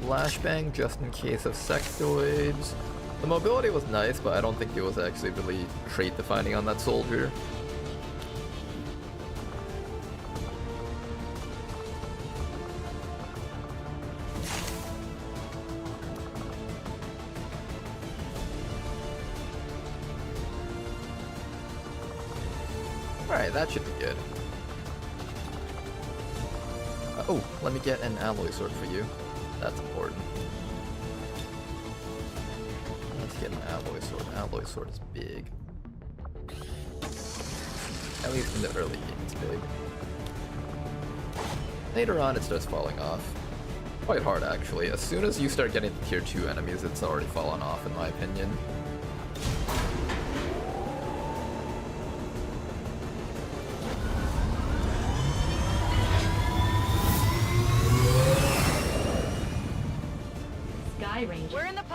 Flashbang just in case of sectoids. The mobility was nice, but I don't think it was actually really trait defining on that soldier. Alright, that should be good. Oh, let me get an alloy sword for you. That's important. Let's get an alloy sword. Alloy sword is big. At least in the early game it's big. Later on it starts falling off. Quite hard actually. As soon as you start getting to tier 2 enemies, it's already fallen off in my opinion.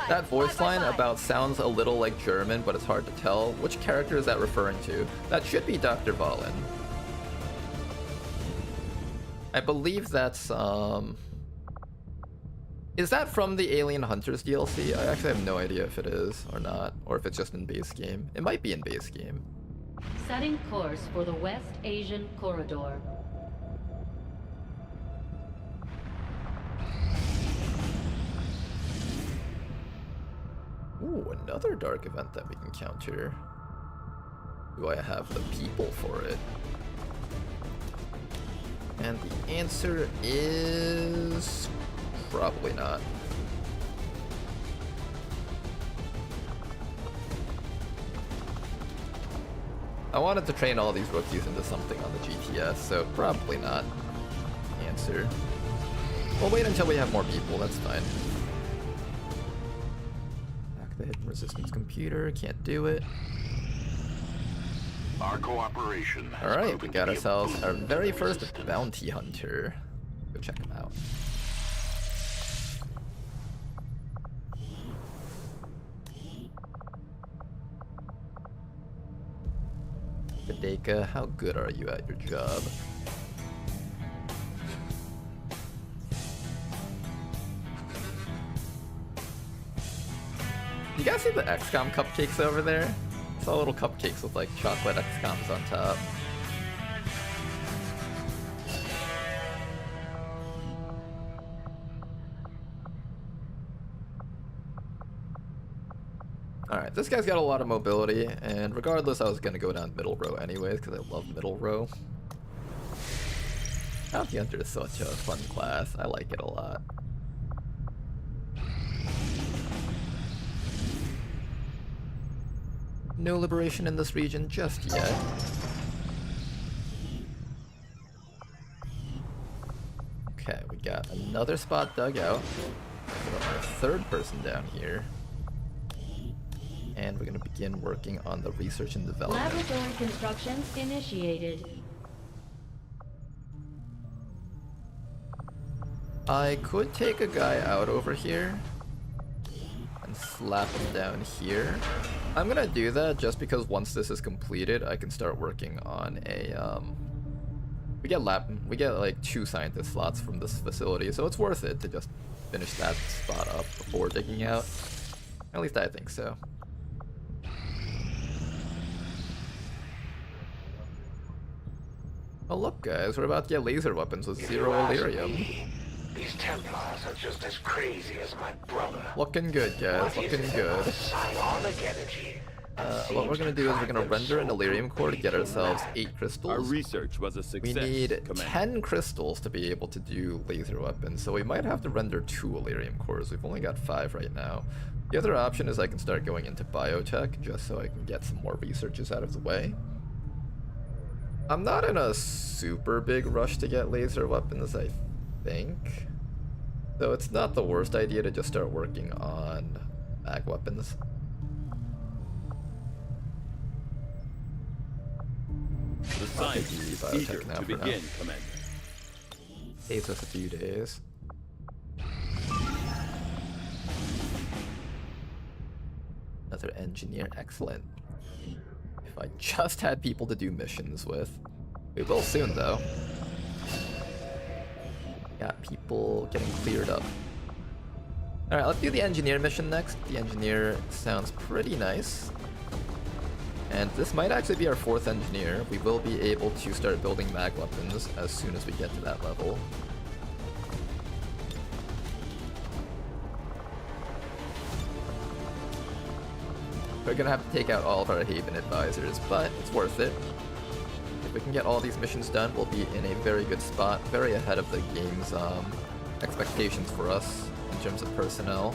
That voice line about sounds a little like German, but it's hard to tell. Which character is that referring to? That should be Dr. Valen. I believe that's, is that from the Alien Hunters DLC? I actually have no idea if it is or not, or if it's just in base game. It might be in base game. Setting course for the West Asian Corridor. Ooh, another dark event that we can counter. Do I have the people for it? And the answer is probably not. I wanted to train all these rookies into something on the GTS, so probably not. Answer. We'll wait until we have more people, that's fine. Hack the hidden resistance computer, can't do it. Our cooperation. Alright, we got ourselves our very first bounty hunter. Go check him out. Hideka, how good are you at your job? You guys see the XCOM cupcakes over there? I saw little cupcakes with like chocolate XCOMs on top. Alright, this guy's got a lot of mobility, and regardless, I was gonna go down middle row anyways, because I love middle row. Bounty Hunter is such a fun class. I like it a lot. No liberation in this region just yet. Okay, we got another spot dug out. We got our third person down here. And we're going to begin working on the research and development. Laboratory construction initiated. I could take a guy out over here and slap him down here. I'm gonna do that just because once this is completed, I can start working on a, we get like 2 scientist slots from this facility, so it's worth it to just finish that spot up before digging out. At least I think so. Oh look guys, we're about to get laser weapons with 0 Illyrium. These Templars are just as crazy as my brother. Looking good guys, looking good. What we're gonna do is we're gonna render an Illyrium core to get ourselves 8 crystals. Our research was a success. We need Commander. 10 crystals to be able to do laser weapons, so we might have to render 2 Illyrium cores. We've only got 5 right now. The other option is I can start going into biotech just so I can get some more researches out of the way. I'm not in a super big rush to get laser weapons, I think. So it's not the worst idea to just start working on mag weapons. The science is eager to begin, Commander. Takes us a few days. Another engineer, excellent. If I just had people to do missions with. We will soon though. Got people getting cleared up. Alright, let's do the engineer mission next. The engineer sounds pretty nice. And this might actually be our 4th engineer. We will be able to start building mag weapons as soon as we get to that level. We're gonna have to take out all of our Haven advisors, but it's worth it. If we can get all these missions done, we'll be in a very good spot, very ahead of the game's expectations for us in terms of personnel.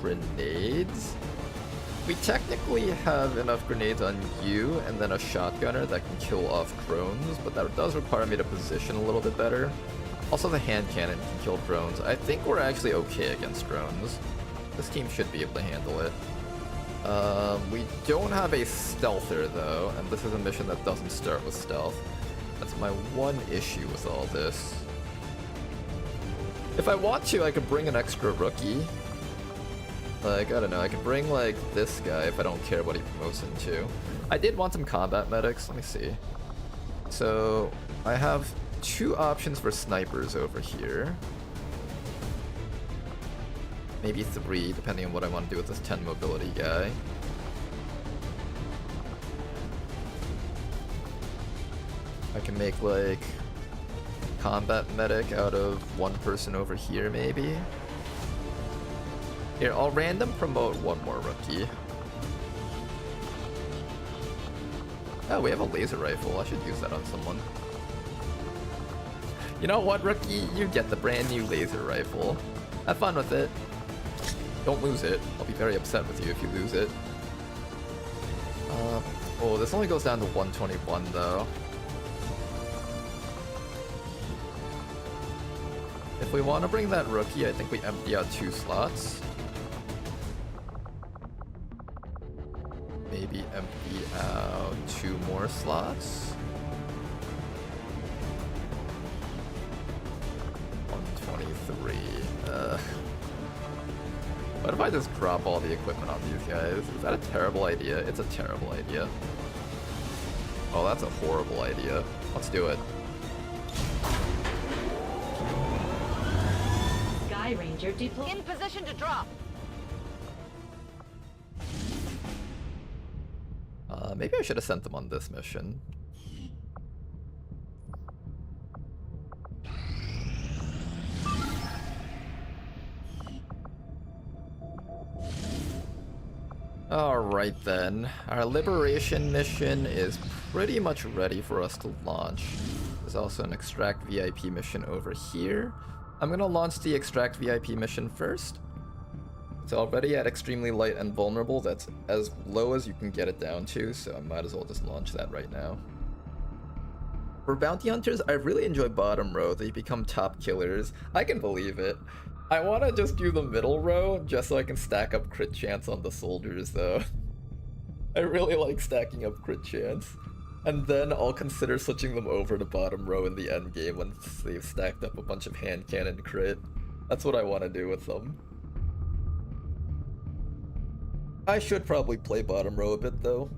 Grenades. We technically have enough grenades on you and then a shotgunner that can kill off drones, but that does require me to position a little bit better. Also, the hand cannon can kill drones. I think we're actually okay against drones. This team should be able to handle it. We don't have a stealther though, and this is a mission that doesn't start with stealth. That's my one issue with all this. If I want to, I could bring an extra rookie. Like, I don't know, I could bring, like, this guy if I don't care what he promotes into. I did want some combat medics, let me see. So, I have 2 options for snipers over here. Maybe 3, depending on what I want to do with this 10 mobility guy. I can make, like, combat medic out of 1 person over here, maybe. Here, I'll random promote 1 more rookie. Oh, we have a laser rifle. I should use that on someone. You know what, rookie? You get the brand new laser rifle. Have fun with it. Don't lose it. I'll be very upset with you if you lose it. Oh, this only goes down to 121 though. If we want to bring that rookie, I think we empty out 2 slots. Maybe empty out 2 more slots. 123. What if I just drop all the equipment on these guys? Is that a terrible idea? It's a terrible idea. Oh, that's a horrible idea. Let's do it. Sky Ranger deployed. In position to drop. Maybe I should have sent them on this mission. Alright then, our liberation mission is pretty much ready for us to launch. There's also an extract VIP mission over here. I'm gonna launch the extract VIP mission first. It's already at extremely light and vulnerable. That's as low as you can get it down to, so I might as well just launch that right now. For bounty hunters, I really enjoy bottom row. They become top killers. I can believe it. I want to just do the middle row just so I can stack up crit chance on the soldiers though. I really like stacking up crit chance. And then I'll consider switching them over to bottom row in the end game once they've stacked up a bunch of hand cannon crit. That's what I want to do with them. I should probably play bottom row a bit though.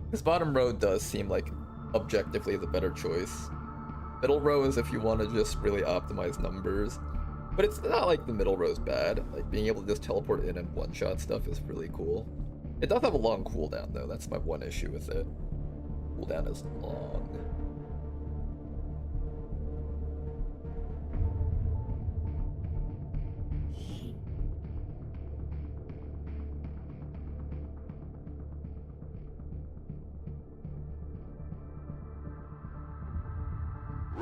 Because bottom row does seem like objectively the better choice. Middle row is if you want to just really optimize numbers. But it's not like the middle row is bad. Like being able to just teleport in and one-shot stuff is really cool. It does have a long cooldown though, that's my one issue with it. Cooldown is long.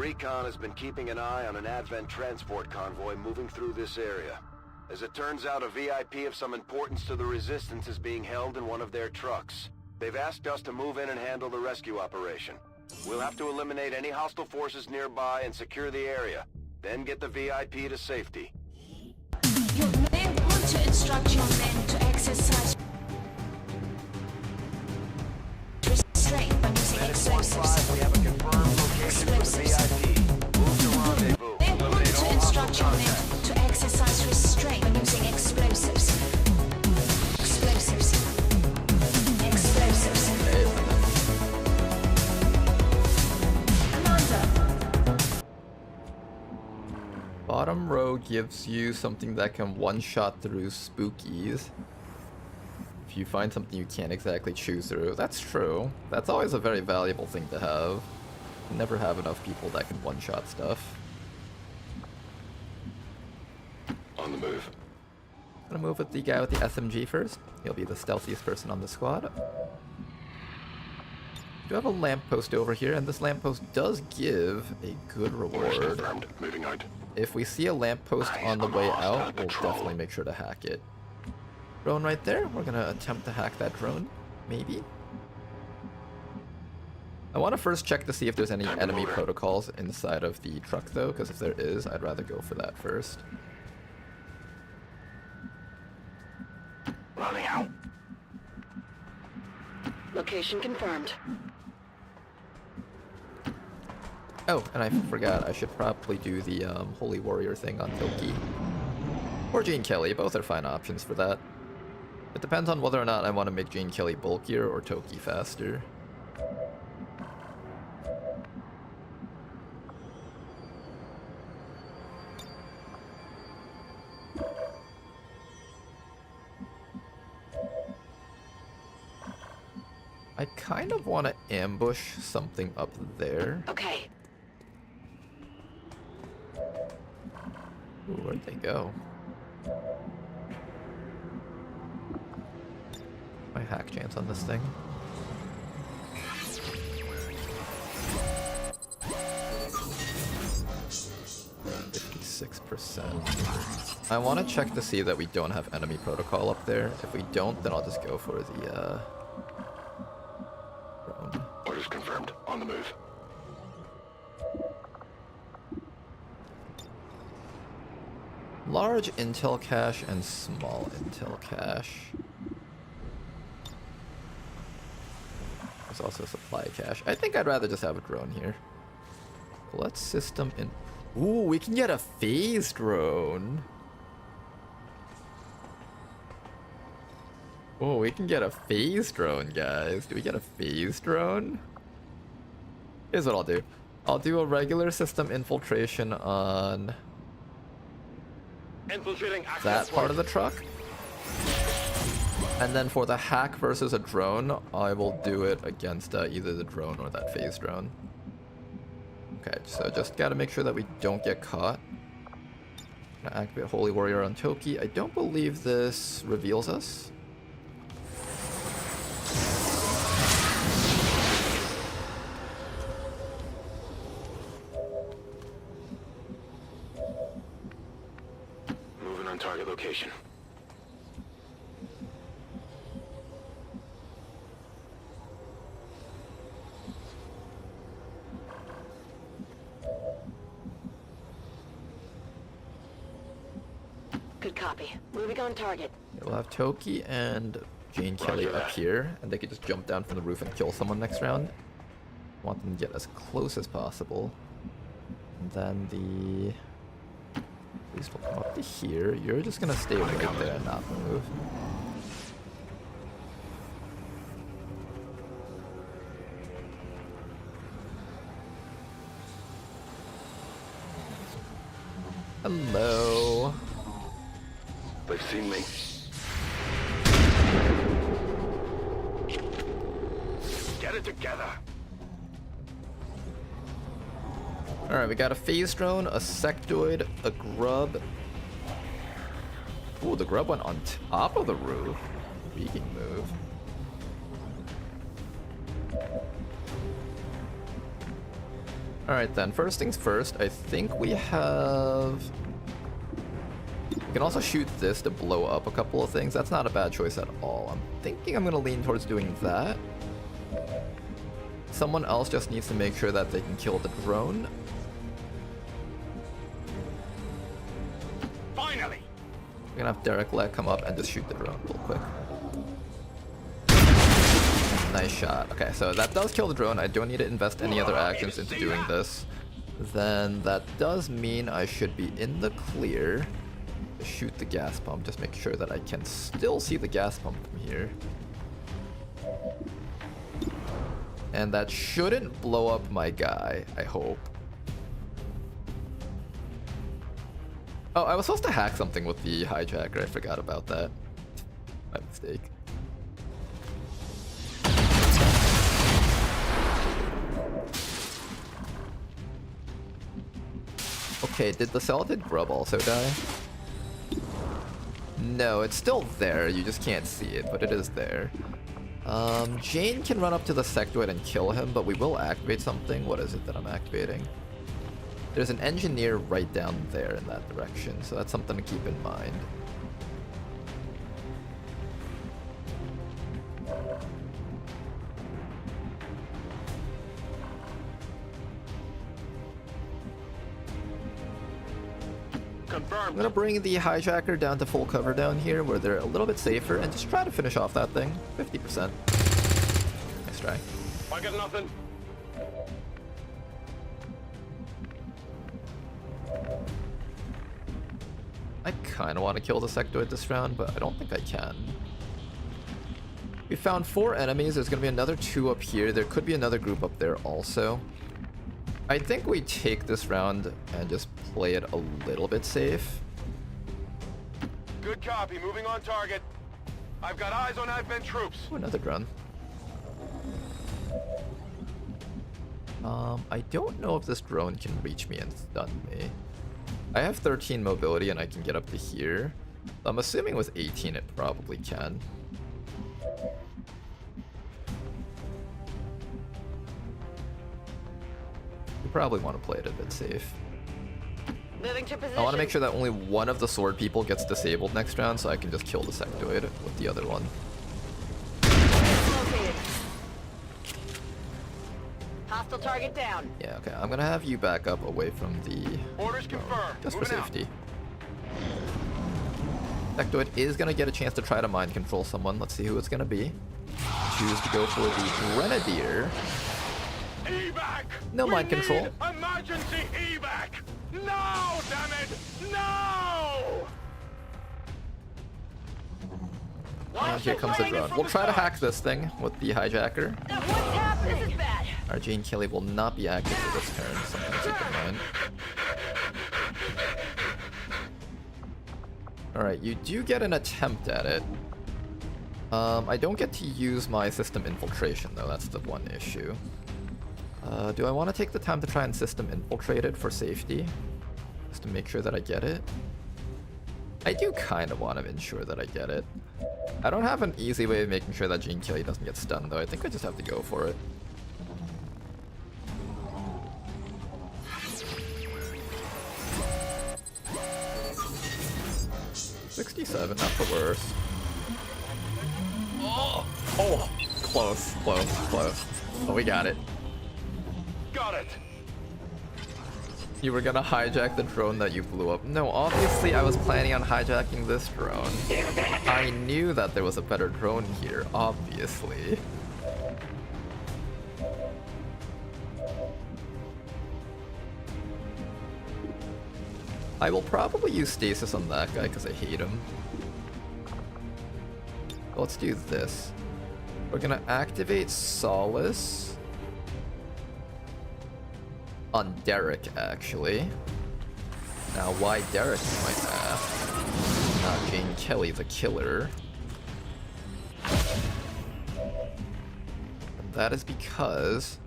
Recon has been keeping an eye on an Advent transport convoy moving through this area. As it turns out, a VIP of some importance to the Resistance is being held in one of their trucks. They've asked us to move in and handle the rescue operation. We'll have to eliminate any hostile forces nearby and secure the area, then get the VIP to safety. You may want to instruct your men to exercise restraint by using explosives. We have a confirmed location for the VIP. Move to rendezvous. You may want to instruct your men to exercise restraint by using explosives. Explosives. Explosives. Bottom row gives you something that can one-shot through spookies. If you find something you can't exactly choose through, that's true. That's always a very valuable thing to have. You never have enough people that can one-shot stuff. On the move. Gonna move with the guy with the SMG first. He'll be the stealthiest person on the squad. We do have a lamppost over here, and this lamppost does give a good reward. Moving out. If we see a lamppost on the way out, we'll definitely make sure to hack it. Drone right there. We're gonna attempt to hack that drone. Maybe. I want to first check to see if there's any enemy protocols inside of the truck, though, because if there is, I'd rather go for that first. Running out. Location confirmed. Oh, and I forgot, I should probably do the Holy Warrior thing on Toki. Or Gene Kelly, both are fine options for that. It depends on whether or not I want to make Gene Kelly bulkier or Toki faster. I kind of want to ambush something up there. Okay. Ooh, where'd they go? My hack chance on this thing. 56%. I want to check to see that we don't have enemy protocol up there. If we don't, then I'll just go for the drone. Orders confirmed. On the move. Large intel cache and small intel cache. There's also supply cache. I think I'd rather just have a drone here. Let's system in. Ooh, we can get a phase drone. Oh, we can get a phase drone, guys. Do we get a phase drone? Here's what I'll do. I'll do a regular system infiltration on that part of the truck. And then for the hack versus a drone, I will do it against either the drone or that phase drone. Okay, so just gotta make sure that we don't get caught. Gonna activate Holy Warrior on Toki. I don't believe this reveals us. Moving on target location. Good copy. Moving on target. We'll have Toki and Jane Kelly up here, and they could just jump down from the roof and kill someone next round. Want them to get as close as possible. And then the police will come up to here. You're just gonna stay right there and not move. Hello. They've seen me. Get it together. Alright, we got a phase drone, a sectoid, a grub. Ooh, the grub went on top of the roof. Speaking move. Alright then, first things first, I think we have... We can also shoot this to blow up a couple of things. That's not a bad choice at all. I'm thinking I'm going to lean towards doing that. Someone else just needs to make sure that they can kill the drone. Finally! We're gonna have Derek let come up and just shoot the drone real quick. Nice shot. Okay, so that does kill the drone. I don't need to invest any other actions into doing this. Then that does mean I should be in the clear to shoot the gas pump. Just make sure that I can still see the gas pump from here. And that shouldn't blow up my guy, I hope. Oh, I was supposed to hack something with the hijacker. I forgot about that. My mistake. Okay, did the Celadid Grub also die? No, it's still there. You just can't see it, but it is there. Jane can run up to the sectoid and kill him, but we will activate something. What is it that I'm activating? There's an engineer right down there in that direction, so that's something to keep in mind. Confirmed. I'm gonna bring the hijacker down to full cover down here where they're a little bit safer and just try to finish off that thing. 50%. Nice try. I got nothing. I kinda want to kill the sectoid this round, but I don't think I can. We found 4 enemies. There's gonna be another 2 up here. There could be another group up there also. I think we take this round and just play it a little bit safe. Good copy. Moving on target. I've got eyes on advent troops. Oh, another drone. I don't know if this drone can reach me and stun me. I have 13 mobility and I can get up to here. I'm assuming with 18 it probably can. We probably want to play it a bit safe. Moving to position. I want to make sure that only one of the sword people gets disabled next round so I can just kill the sectoid with the other one. Located. Hostile target down. Yeah, okay. I'm gonna have you back up away from the... Orders confirmed. Just for Moving out. safety. Sectoid is gonna get a chance to try to mind control someone. Let's see who it's gonna be. Choose to go for the Grenadier. Evac! No We mind control. need emergency evac! No, damn it! No! And here comes the drone. We'll try to hack this thing with the hijacker. What's happening? This is bad. Our Jane Kelly will not be active for this turn, something to keep in mind. Alright, you do get an attempt at it. I don't get to use my system infiltration though, that's the one issue. Do I want to take the time to try and system infiltrate it for safety? Just to make sure that I get it? I do kind of want to ensure that I get it. I don't have an easy way of making sure that Jane Kelly doesn't get stunned though, I think I just have to go for it. $67, not the worst. Oh, close. Oh, we got it. Got it. You were gonna hijack the drone that you blew up. No, obviously I was planning on hijacking this drone. I knew that there was a better drone here, obviously. I will probably use stasis on that guy because I hate him. Let's do this. We're gonna activate Solace on Derek, actually. Now, why Derek, you might ask? Not Jane Kelly, the killer. And that is because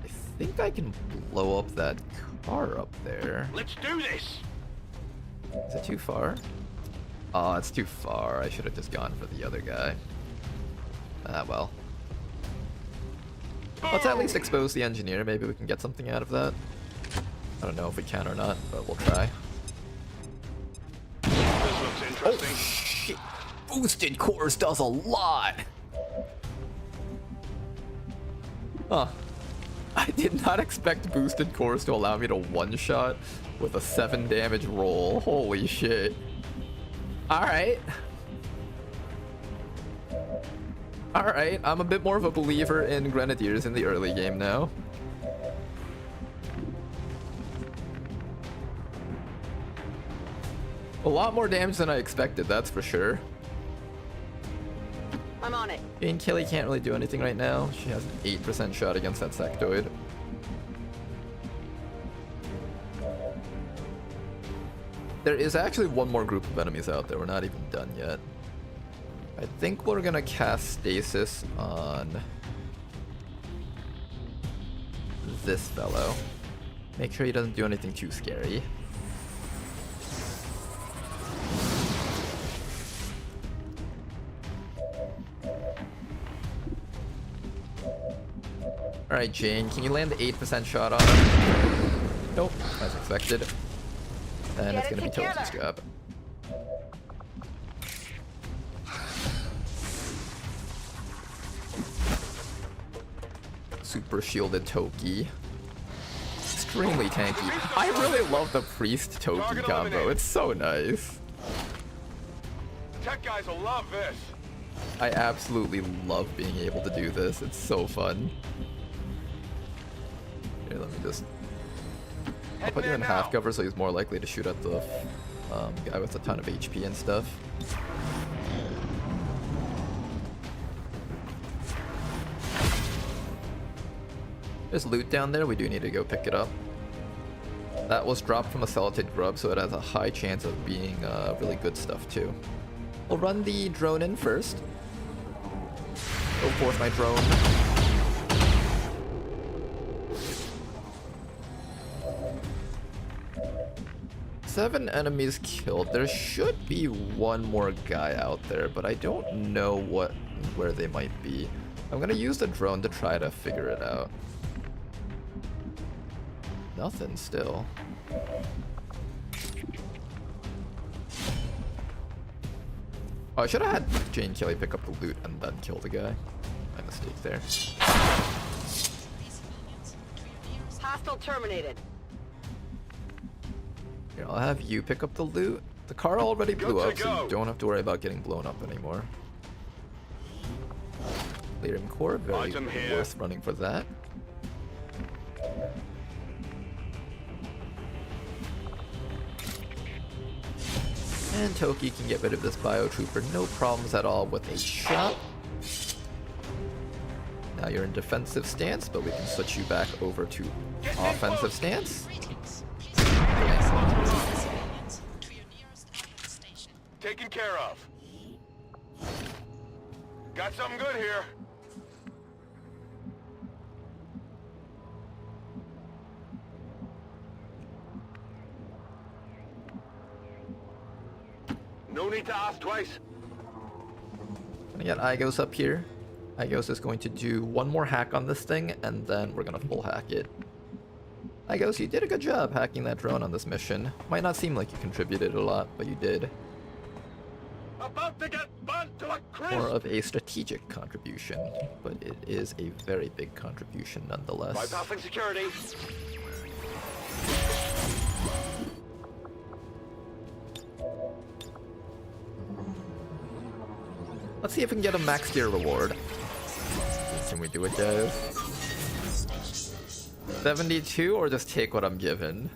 I think I can blow up that car up there. Let's do this. Is it too far? Oh, it's too far. I should have just gone for the other guy. Ah, well. Let's at least expose the engineer. Maybe we can get something out of that. I don't know if we can or not, but we'll try. This looks interesting. Oh, shit. Boosted cores does a lot! Huh. I did not expect boosted cores to allow me to one-shot with a 7 damage roll. Holy shit. Alright. Alright, I'm a bit more of a believer in Grenadiers in the early game now. A lot more damage than I expected, that's for sure. I'm on it. Jane Kelly can't really do anything right now. She has an 8% shot against that sectoid. There is actually one more group of enemies out there. We're not even done yet. I think we're gonna cast Stasis on this fellow. Make sure he doesn't do anything too scary. Alright, Jane, can you land the 8% shot on him? Nope, as expected. Then it's gonna be Toki's job. Super shielded Toki. Extremely tanky. I really love the Priest Toki combo. It's so nice. Tech guys will love this. I absolutely love being able to do this. It's so fun. Here, let me just... I'll put you in half cover so he's more likely to shoot at the guy with a ton of HP and stuff. There's loot down there. We do need to go pick it up. That was dropped from a Celatid Grub, so it has a high chance of being really good stuff too. We'll run the drone in first. Go forth, my drone. Seven enemies killed. There should be one more guy out there, but I don't know where they might be. I'm gonna use the drone to try to figure it out. Nothing still. Oh, I should have had Jane Kelly pick up the loot and then kill the guy. My mistake there. Hostile terminated. Here, I'll have you pick up the loot. The car already blew up, so you don't have to worry about getting blown up anymore. Lyrium core, very worth running for that. And Toki can get rid of this Biotrooper, no problems at all with a shot. Now you're in defensive stance, but we can switch you back over to offensive stance. Taken care of. Got something good here. No need to ask twice. Gonna get Igos up here. Igos is going to do one more hack on this thing, and then we're gonna full hack it. Igos, you did a good job hacking that drone on this mission. Might not seem like you contributed a lot, but you did. About to get burnt to a crisp. More of a strategic contribution, but it is a very big contribution nonetheless. Bypassing security. Let's see if we can get a max tier reward. Can we do it, guys? 72 or just take what I'm given?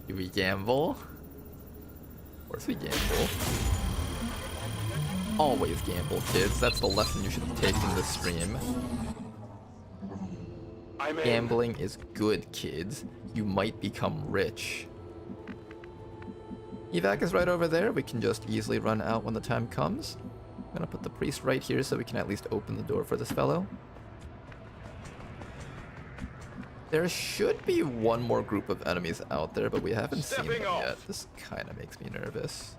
Do we gamble? Of course we gamble. Always gamble, kids. That's the lesson you should take from this stream. Gambling is good, kids. You might become rich. Evac is right over there. We can just easily run out when the time comes. I'm gonna put the priest right here so we can at least open the door for this fellow. There should be one more group of enemies out there, but we haven't seen them yet. This kind of makes me nervous.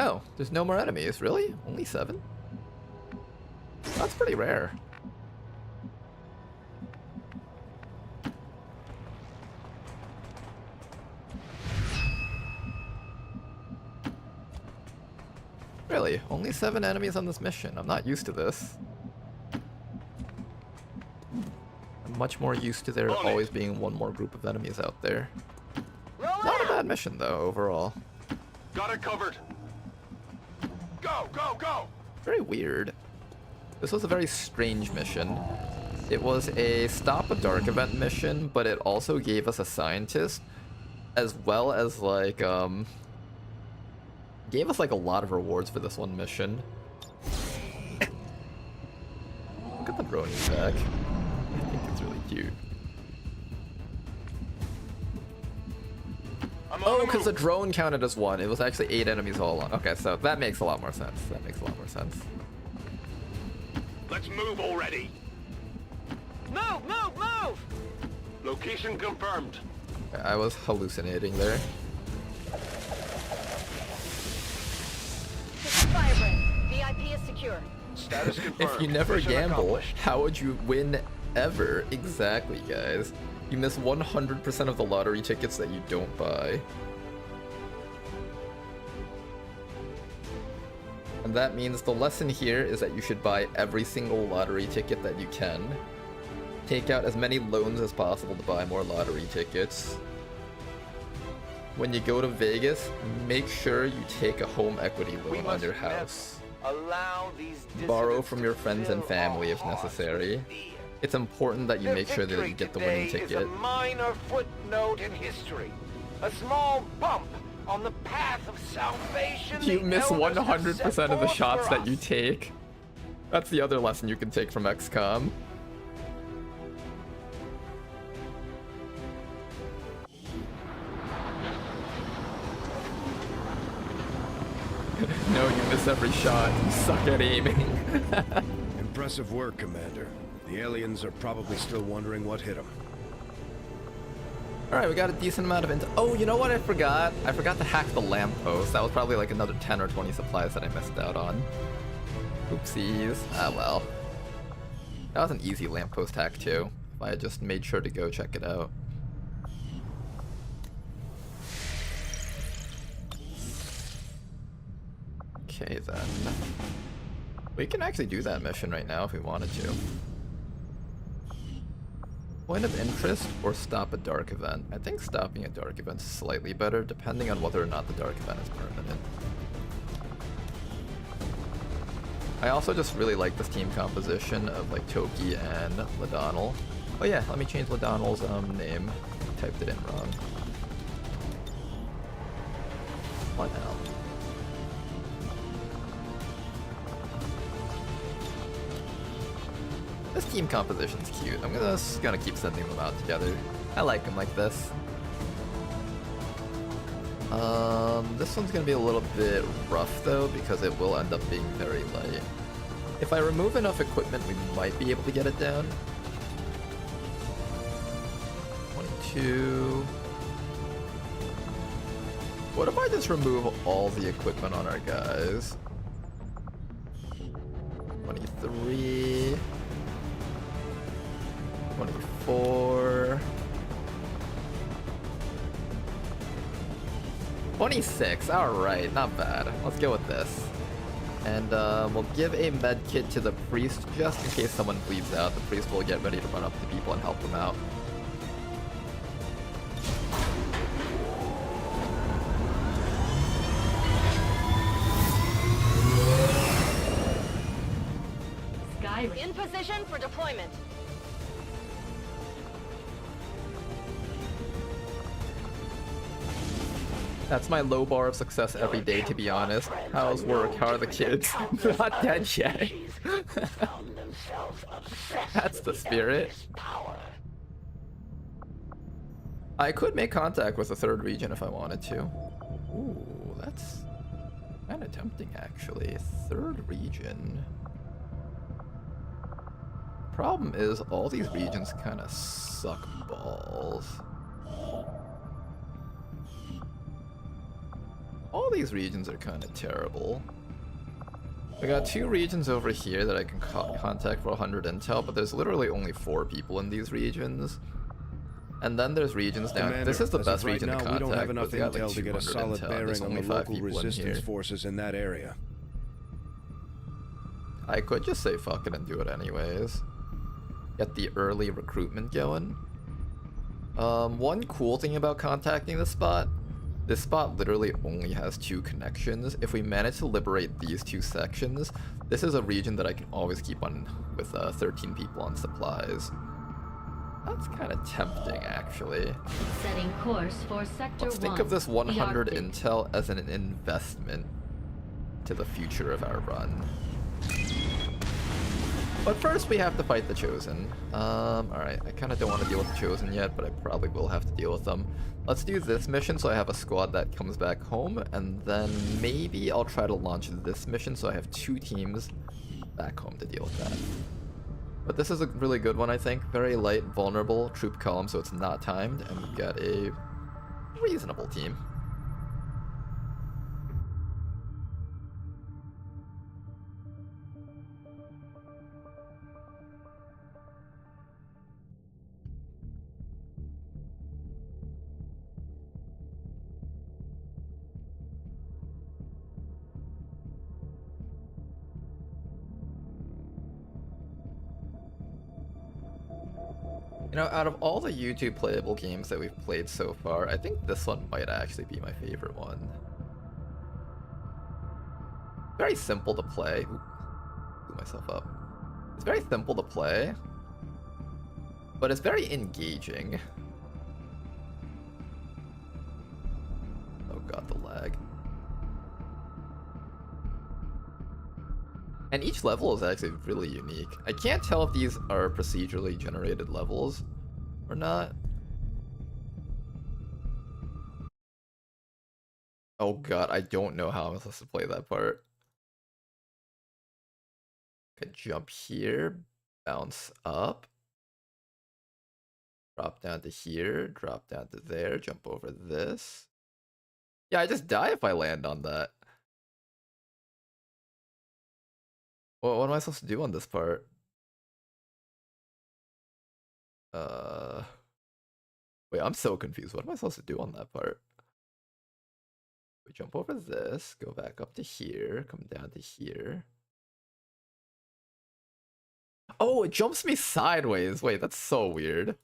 Oh, there's no more enemies. Really? Only 7? That's pretty rare. Really? Only 7 enemies on this mission. I'm not used to this. I'm much more used to there always being one more group of enemies out there. Not a bad mission though, overall. Got it covered. Go, go, go! Very weird. This was a very strange mission. It was a Stop a Dark event mission, but it also gave us a scientist, as well as like, gave us like a lot of rewards for this one mission. Look at the drone back. I think it's really cute. Oh, because the drone counted as 1. It was actually 8 enemies all along. Okay, so that makes a lot more sense. That makes a lot more sense. Let's move already. Move, move, move! Location confirmed. I was hallucinating there. Firebrand, VIP is secure. Status confirmed. If you never Mission gamble, accomplished. how would you win ever? Exactly, guys. You miss 100% of the lottery tickets that you don't buy. And that means the lesson here is that you should buy every single lottery ticket that you can. Take out as many loans as possible to buy more lottery tickets. When you go to Vegas, make sure you take a home equity loan on your house. Allow these Borrow from your friends and family if necessary. It's important that you make sure that you get the winning ticket. Is a minor footnote in history. A small bump on the path of salvation. You the miss elders have 100% set of the forth shots for that you us. take. That's the other lesson you can take from XCOM. No, you miss every shot. You suck at aiming. Impressive work, Commander. The aliens are probably still wondering what hit them. Alright, we got a decent amount of oh, you know what I forgot? I forgot to hack the lamppost. That was probably like another 10 or 20 supplies that I missed out on. Oopsies. Ah, well. That was an easy lamppost hack, too. If I had just made sure to go check it out. Okay, then. We can actually do that mission right now if we wanted to. Point of interest or stop a dark event? I think stopping a dark event is slightly better, depending on whether or not the dark event is permanent. I also just really like this team composition of like Toki and Ladonnell. Oh yeah, let me change Ladonnell's name. I typed it in wrong. What now? This team composition's cute. I'm just gonna keep sending them out together. I like them like this. This one's gonna be a little bit rough though, because it will end up being very light. If I remove enough equipment, we might be able to get it down. 22. What if I just remove all the equipment on our guys? 23. 24. 26. Alright, not bad. Let's go with this. And we'll give a med kit to the priest just in case someone bleeds out. The priest will get ready to run up to people and help them out. In position for deployment. That's my low bar of success every day, to be honest. How's work? How are the kids? Not dead yet. That's the spirit. I could make contact with the third region if I wanted to. Ooh, that's kind of tempting, actually. Third region. Problem is, all these regions kind of suck balls. All these regions are kind of terrible. I got 2 regions over here that I can contact for 100 intel, but there's literally only 4 people in these regions. And then there's regions down. Commander, this is the as best of right region now, to we don't have contact, enough but they got like intel to get a 200 solid intel. There's bearing on only the 5 local people in resistance here. forces in that area. I could just say fuck it and do it anyways. Get the early recruitment going. One cool thing about contacting this spot literally only has 2 connections. If we manage to liberate these 2 sections, this is a region that I can always keep on with 13 people on supplies. That's kind of tempting, actually. Setting course for Sector 1. Let's think of this 100 the Arctic. intel as an investment to the future of our run. But first we have to fight the Chosen. Alright, I kind of don't want to deal with the Chosen yet, but I probably will have to deal with them. Let's do this mission so I have a squad that comes back home, and then maybe I'll try to launch this mission so I have 2 teams back home to deal with that. But this is a really good one, I think. Very light, vulnerable, troop column, so it's not timed, and we got a reasonable team. You know, out of all the YouTube playable games that we've played so far, I think this one might actually be my favorite one. Very simple to play. Ooh, blew myself up. It's very simple to play, but it's very engaging. Oh god, the lag. And each level is actually really unique. I can't tell if these are procedurally generated levels or not. Oh god, I don't know how I'm supposed to play that part. Could jump here, bounce up, drop down to here, drop down to there, jump over this. Yeah, I just die if I land on that. Well, what am I supposed to do on this part? Wait, I'm so confused. What am I supposed to do on that part? We jump over this, go back up to here, come down to here. Oh, it jumps me sideways. Wait, that's so weird.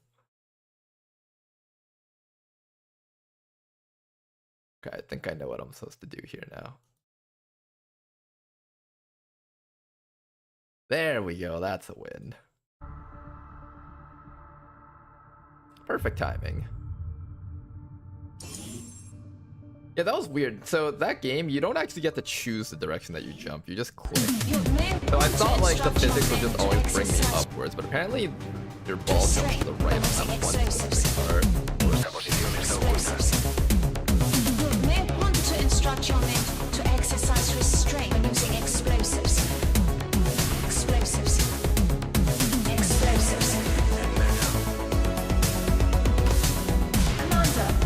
Okay, I think I know what I'm supposed to do here now. There we go, that's a win. Perfect timing. Yeah, that was weird. So that game, you don't actually get to choose the direction that you jump, you just click. So I thought like the physics would just always bring me upwards, but apparently your ball jumps to the right on that one specific part. You may want to instruct your men to exercise restraint when using explosives. Explosives. Explosives. Commander.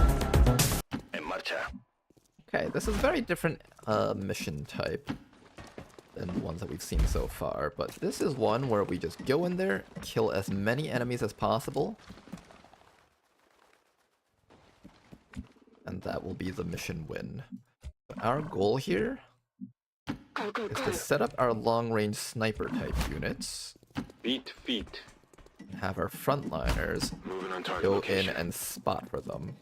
En marcha. Okay, this is a very different mission type than the ones that we've seen so far, but this is one where we just go in there, kill as many enemies as possible, and that will be the mission win. Our goal here is to set up our long-range sniper type units, Beat feet. have our frontliners Moving on target go location. in and spot for them.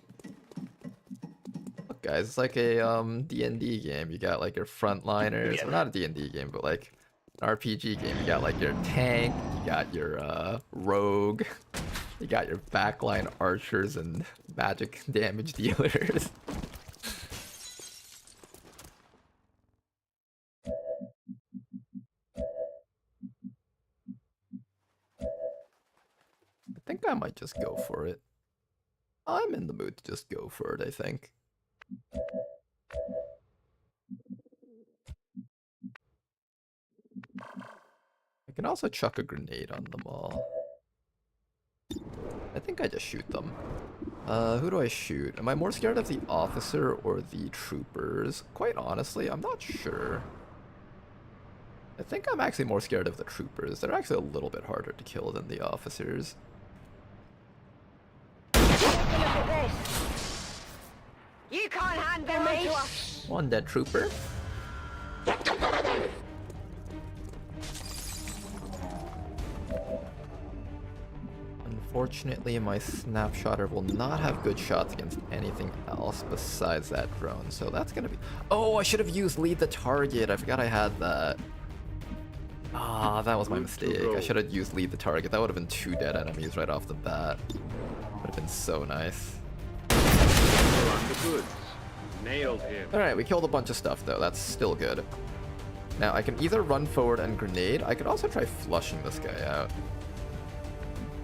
Look guys, it's like a D&D game. You got like your frontliners, or not a D&D game, but like an RPG game. You got like your tank, you got your rogue, you got your backline archers and magic damage dealers. I think I might just go for it. I'm in the mood to just go for it, I think. I can also chuck a grenade on them all. I think I just shoot them. Who do I shoot? Am I more scared of the officer or the troopers? Quite honestly, I'm not sure. I think I'm actually more scared of the troopers. They're actually a little bit harder to kill than the officers. You can't handle me. One dead trooper. Unfortunately, my snapshotter will not have good shots against anything else besides that drone, so that's gonna be... Oh, I should have used lead the target. I forgot I had that. Ah, that was my mistake. I should have used lead the target. That would have been 2 dead enemies right off the bat. Would have been so nice. Nailed him. Alright, we killed a bunch of stuff though. That's still good. Now, I can either run forward and grenade. I could also try flushing this guy out.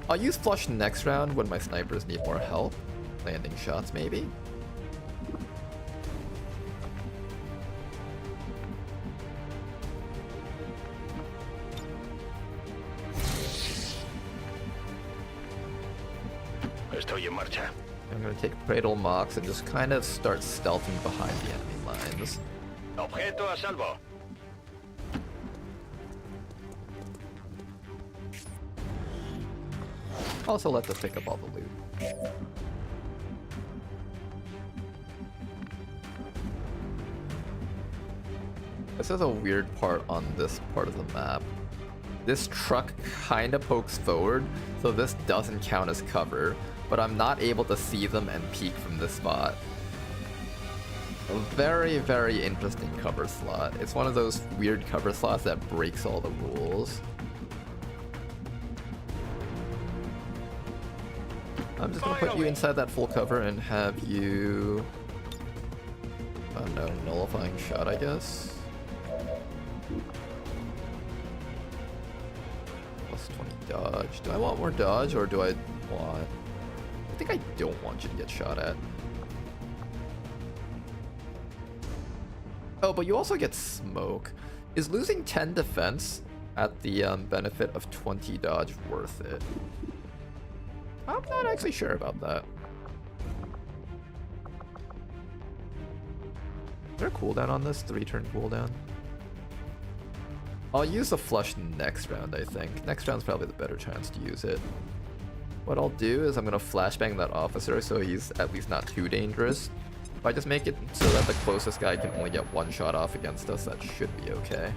I'll use flush next round when my snipers need more help. Landing shots, maybe. I'm gonna take Cradle Mox and just kind of start stealthing behind the enemy lines. Objeto a salvo. Also let us pick up all the loot. This is a weird part on this part of the map. This truck kind of pokes forward, so this doesn't count as cover, but I'm not able to see them and peek from this spot. A very, very interesting cover slot. It's one of those weird cover slots that breaks all the rules. I'm just gonna put you inside that full cover and have you... I don't know, nullifying shot, I guess? Plus 20 dodge. Do I want more dodge, or do I want... I think I don't want you to get shot at. Oh, but you also get smoke. Is losing 10 defense at the benefit of 20 dodge worth it? I'm not actually sure about that. Is there a cooldown on this? 3-turn cooldown? I'll use the flush next round, I think. Next round's probably the better chance to use it. What I'll do is I'm gonna flashbang that officer so he's at least not too dangerous. If I just make it so that the closest guy can only get 1 shot off against us, that should be okay.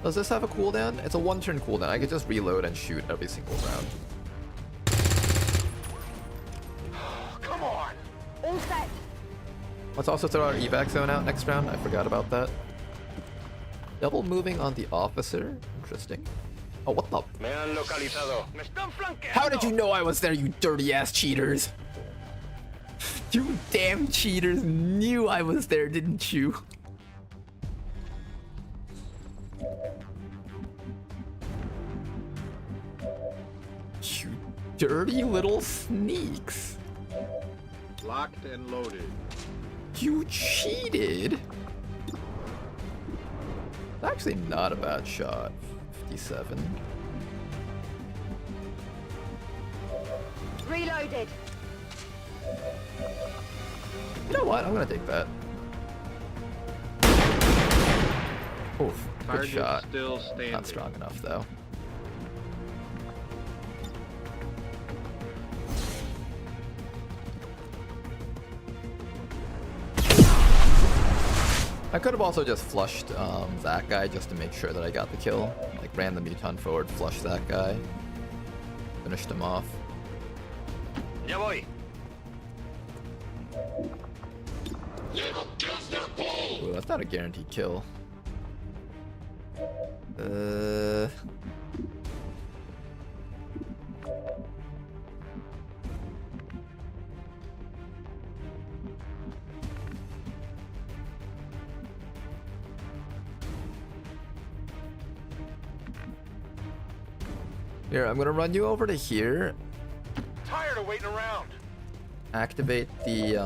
Does this have a cooldown? It's a 1-turn cooldown. I could just reload and shoot every single round. Come on. All set. Let's also throw our evac zone out next round. I forgot about that. Double moving on the officer. Interesting. Oh, what the? Me han localizado. Me están flanqueando. How did you know I was there, you dirty ass cheaters? You damn cheaters knew I was there, didn't you? You dirty little sneaks. Locked and loaded. You cheated. It's actually not a bad shot. 57. Reloaded. You know what? I'm gonna take that. Oof, good Target shot. still standing. Not strong enough though. I could have also just flushed that guy just to make sure that I got the kill. Like ran the muton forward, flushed that guy, finished him off. Ya voy. Ooh, that's not a guaranteed kill. Here, I'm gonna run you over to here. Tired of waiting around. Activate the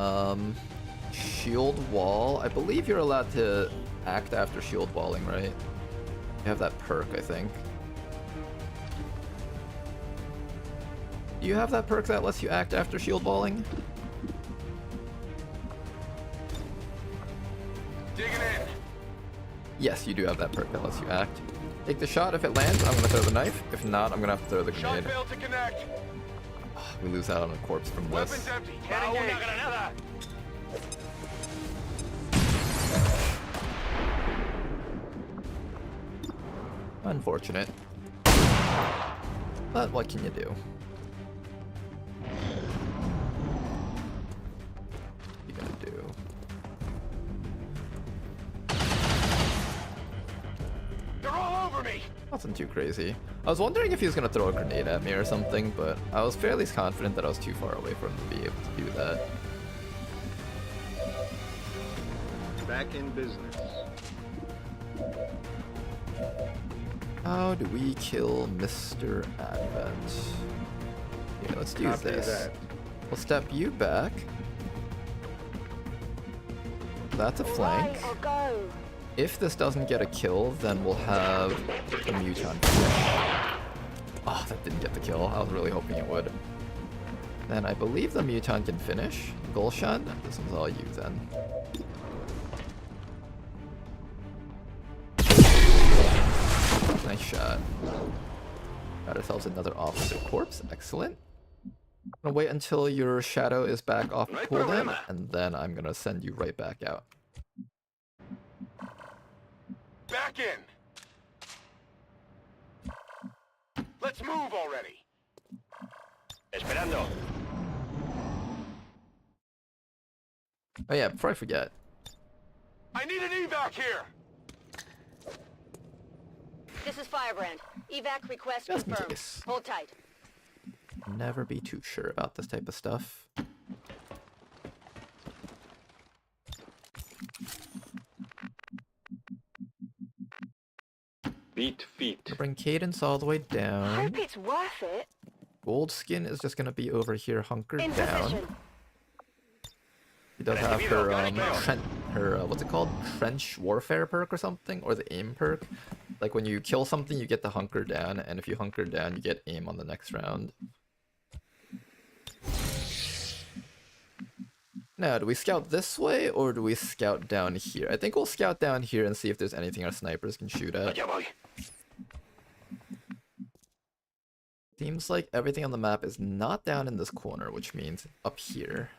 shield wall. I believe you're allowed to act after shield walling, right? You have that perk, I think. Do you have that perk that lets you act after shield walling? Digging in. Yes, you do have that perk that lets you act. Take the shot. If it lands, I'm gonna throw the knife. If not, I'm gonna have to throw the Shot grenade. failed to connect. We lose out on a corpse from Weapons this. empty. Can't engage. Unfortunate. But what can you do? What you gonna do? They're all over me. Nothing too crazy. I was wondering if he was gonna throw a grenade at me or something, but I was fairly confident that I was too far away for him to be able to do that. Back in business. How do we kill Mr. Advent? Yeah, let's do Copy this. that. We'll step you back. That's a flank. Right, I'll go. If this doesn't get a kill, then we'll have the Muton finish. Oh, that didn't get the kill. I was really hoping it would. Then I believe the Muton can finish. Gulshan, this one's all you then. Nice shot. Got ourselves another officer corpse. Excellent. I'm gonna wait until your shadow is back off cooldown, and then I'm gonna send you right back out. Back in. Let's move already. Esperando. Oh yeah, before I forget. I need an evac here. This is Firebrand. Evac request Just in confirmed. case. Hold tight. Never be too sure about this type of stuff. Beat feet. Bring Cadence all the way down. Hope it's worth it. Gold Skin is just gonna be over here, hunkered In down. position. She does have her what's it called? Trench Warfare perk or something, or the aim perk. Like when you kill something, you get to hunker down, and if you hunker down, you get aim on the next round. Now, do we scout this way, or do we scout down here? I think we'll scout down here and see if there's anything our snipers can shoot at. Seems like everything on the map is not down in this corner, which means up here.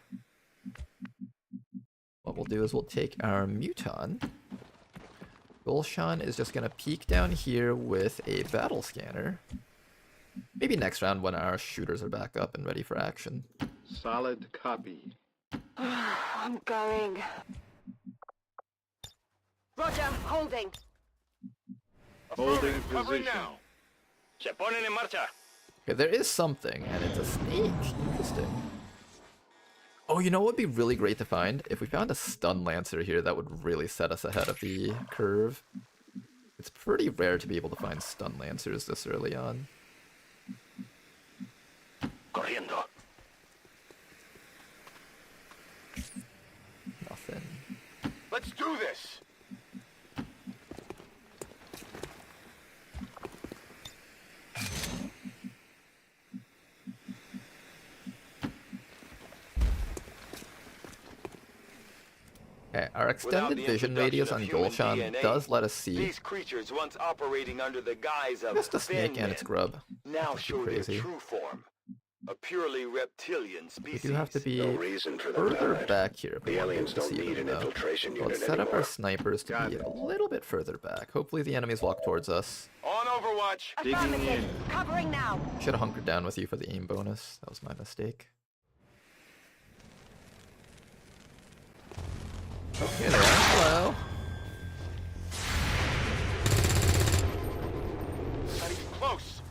What we'll do is we'll take our Muton. Gulshan is just going to peek down here with a battle scanner. Maybe next round when our shooters are back up and ready for action. Solid copy. I'm going. Roger, holding. Holding Covering position. now. Se ponen en marcha. Okay, there is something, and it's a snake. Interesting. Oh, you know what would be really great to find? If we found a stun lancer here, that would really set us ahead of the curve. It's pretty rare to be able to find stun lancers this early on. Corriendo. Nothing. Let's do this. Okay, our extended vision radius on Gulshan does let us see These creatures once operating under the guise of just a snake and its grub. now show their Crazy. true form. A purely reptilian We species. do have to be reason for them to further hide. back here if we The want aliens to don't see need them, an though. infiltration unit Let's set up our anymore. snipers to Got be it. a little bit further back. Hopefully the enemies walk towards us. On Overwatch. Digging Affirmative. in. Covering now. Should have hunkered down with you for the aim bonus. That was my mistake. Okay, there. Hello. Not even close.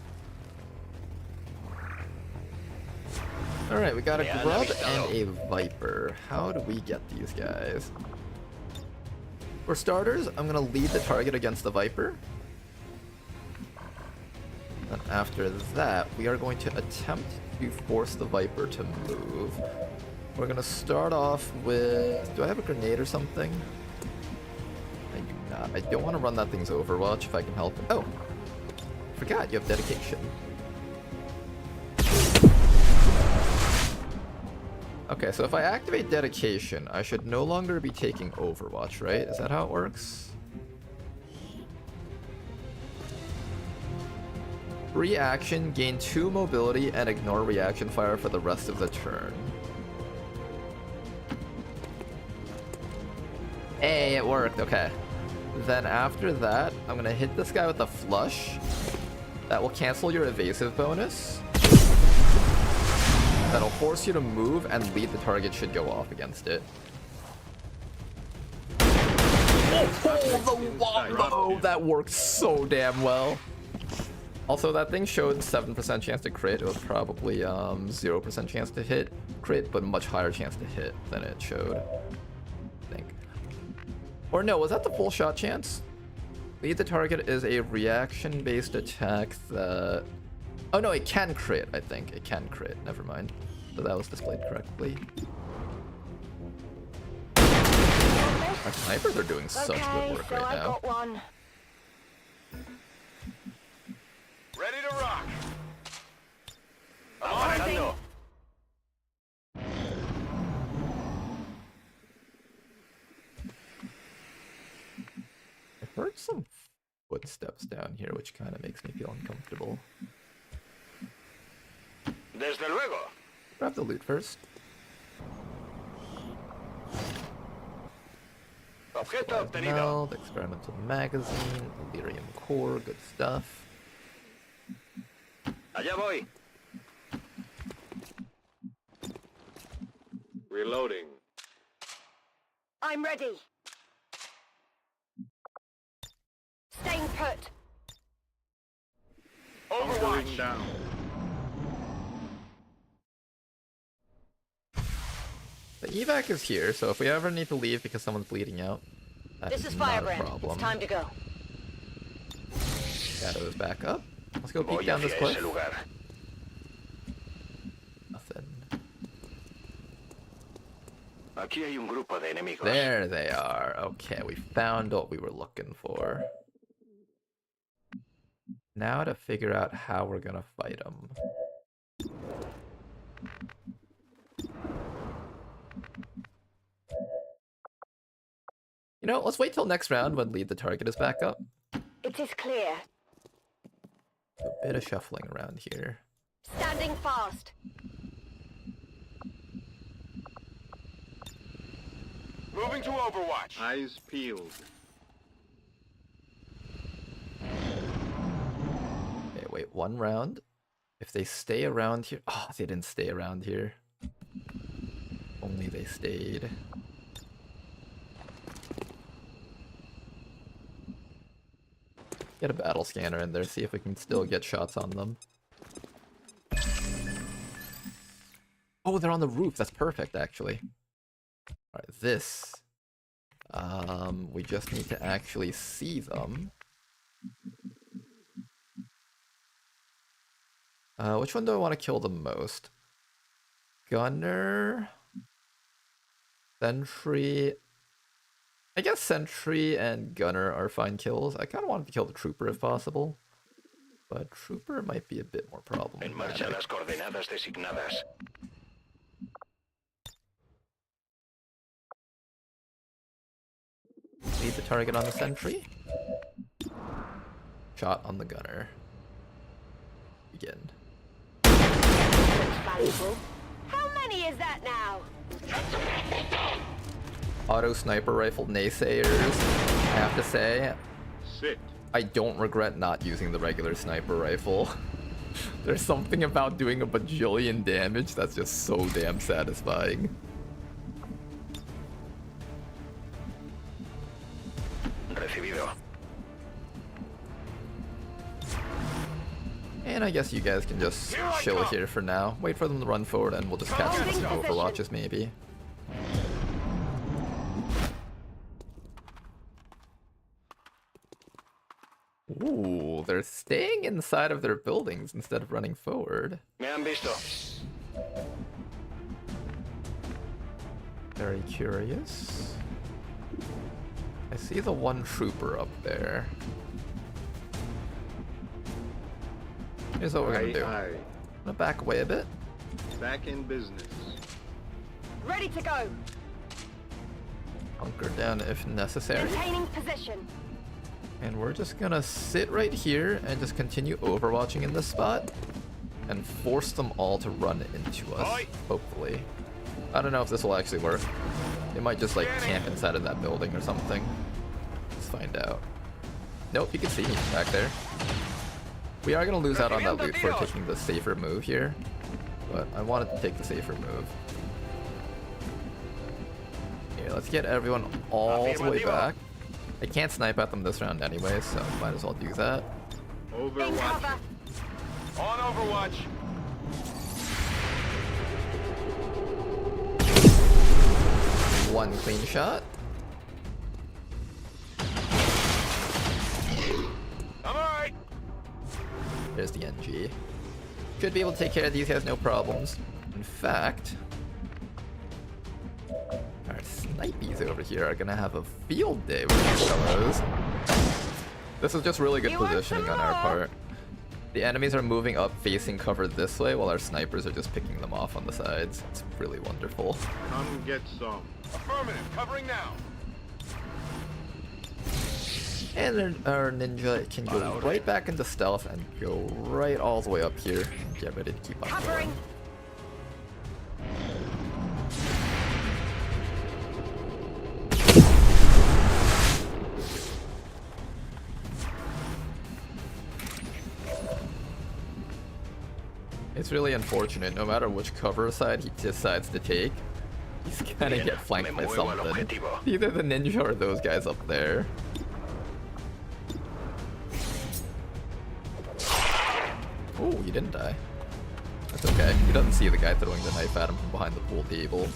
Alright, we got a grub and a viper. How do we get these guys? For starters, I'm gonna lead the target against the viper. And after that, we are going to attempt to force the viper to move. We're gonna start off with... Do I have a grenade or something? I do not. I don't want to run that thing's Overwatch if I can help it. Oh! Forgot, you have dedication. Okay, so if I activate dedication, I should no longer be taking Overwatch, right? Is that how it works? Reaction, gain 2 mobility and ignore reaction fire for the rest of the turn. Hey, it worked, okay. Then after that, I'm gonna hit this guy with a flush. That will cancel your evasive bonus. That'll force you to move and lead the target should go off against it. Oh, the wombo! That worked so damn well. Also, that thing showed 7% chance to crit. It was probably 0% chance to hit crit, but much higher chance to hit than it showed, I think. Or no, was that the full shot chance? Lead the target is a reaction-based attack that... Oh no, it can crit, I think. It can crit, never mind. So that was displayed correctly. Our snipers are doing such good work right now. Got one. Ready to rock. Avanzando. I heard some footsteps down here, which kind of makes me feel uncomfortable. Desde luego. Grab the loot first. Objeto obtenido. Meld, experimental magazine, Delirium core, good stuff. Allá voy. Reloading. I'm ready. Staying put. Hunkering down. The evac is here, so if we ever need to leave because someone's bleeding out, that This is not a Firebrand. problem. It's time to go. Shadows back up. Let's go peek down this cliff. Nothing. Aquí hay un grupo de enemigos. There they are. Okay, we found what we were looking for. Now to figure out how we're gonna fight them. You know, let's wait till next round when lead the target is back up. It is clear. A bit of shuffling around here. Standing fast. Moving to Overwatch. Eyes peeled. Okay, wait, 1 round. If they stay around here... Oh, they didn't stay around here. Only they stayed. Get a battle scanner in there, see if we can still get shots on them. Oh, they're on the roof. That's perfect, actually. Alright, this. We just need to actually see them. Which one do I want to kill the most? Gunner? Sentry? I guess Sentry and Gunner are fine kills. I kind of wanted to kill the Trooper if possible. But Trooper might be a bit more problematic. En marcha las coordenadas designadas. Lead the target on the Sentry. Shot on the Gunner. Begin. Valuable. How many is that now? Auto sniper rifle naysayers. I have to say, Sit. I don't regret not using the regular sniper rifle. There's something about doing a bajillion damage that's just so damn satisfying. Recibido. And I guess you guys can just chill here for now. Wait for them to run forward and we'll just catch them some overwatches maybe. Ooh, they're staying inside of their buildings instead of running forward. Me han visto. Very curious. I see the one trooper up there. Here's what we're gonna do. I'm gonna back away a bit. Back in business. Ready to go. Bunker down if necessary. Maintaining position. And we're just gonna sit right here and just continue overwatching in this spot and force them all to run into us, hopefully. I don't know if this will actually work. They might just like camp inside of that building or something. Let's find out. Nope, you can see me back there. We are gonna lose out on that loot for taking the safer move here, but I wanted to take the safer move. Here, let's get everyone all the way back. I can't snipe at them this round anyway, so might as well do that. Overwatch. On Overwatch. One clean shot. I'm alright. There's the NG. Should be able to take care of these guys, no problems. In fact, our snipies over here are gonna have a field day with these fellows. This is just really good positioning on our part. The enemies are moving up facing cover this way while our snipers are just picking them off on the sides. It's really wonderful. Come get some. Affirmative. Covering now. And then our ninja can go right back into stealth and go right all the way up here and get ready to keep on going. It's really unfortunate, no matter which cover side he decides to take, he's gonna get flanked by something. Either the ninja or those guys up there. Oh, he didn't die. That's okay. He doesn't see the guy throwing the knife at him from behind the pool table.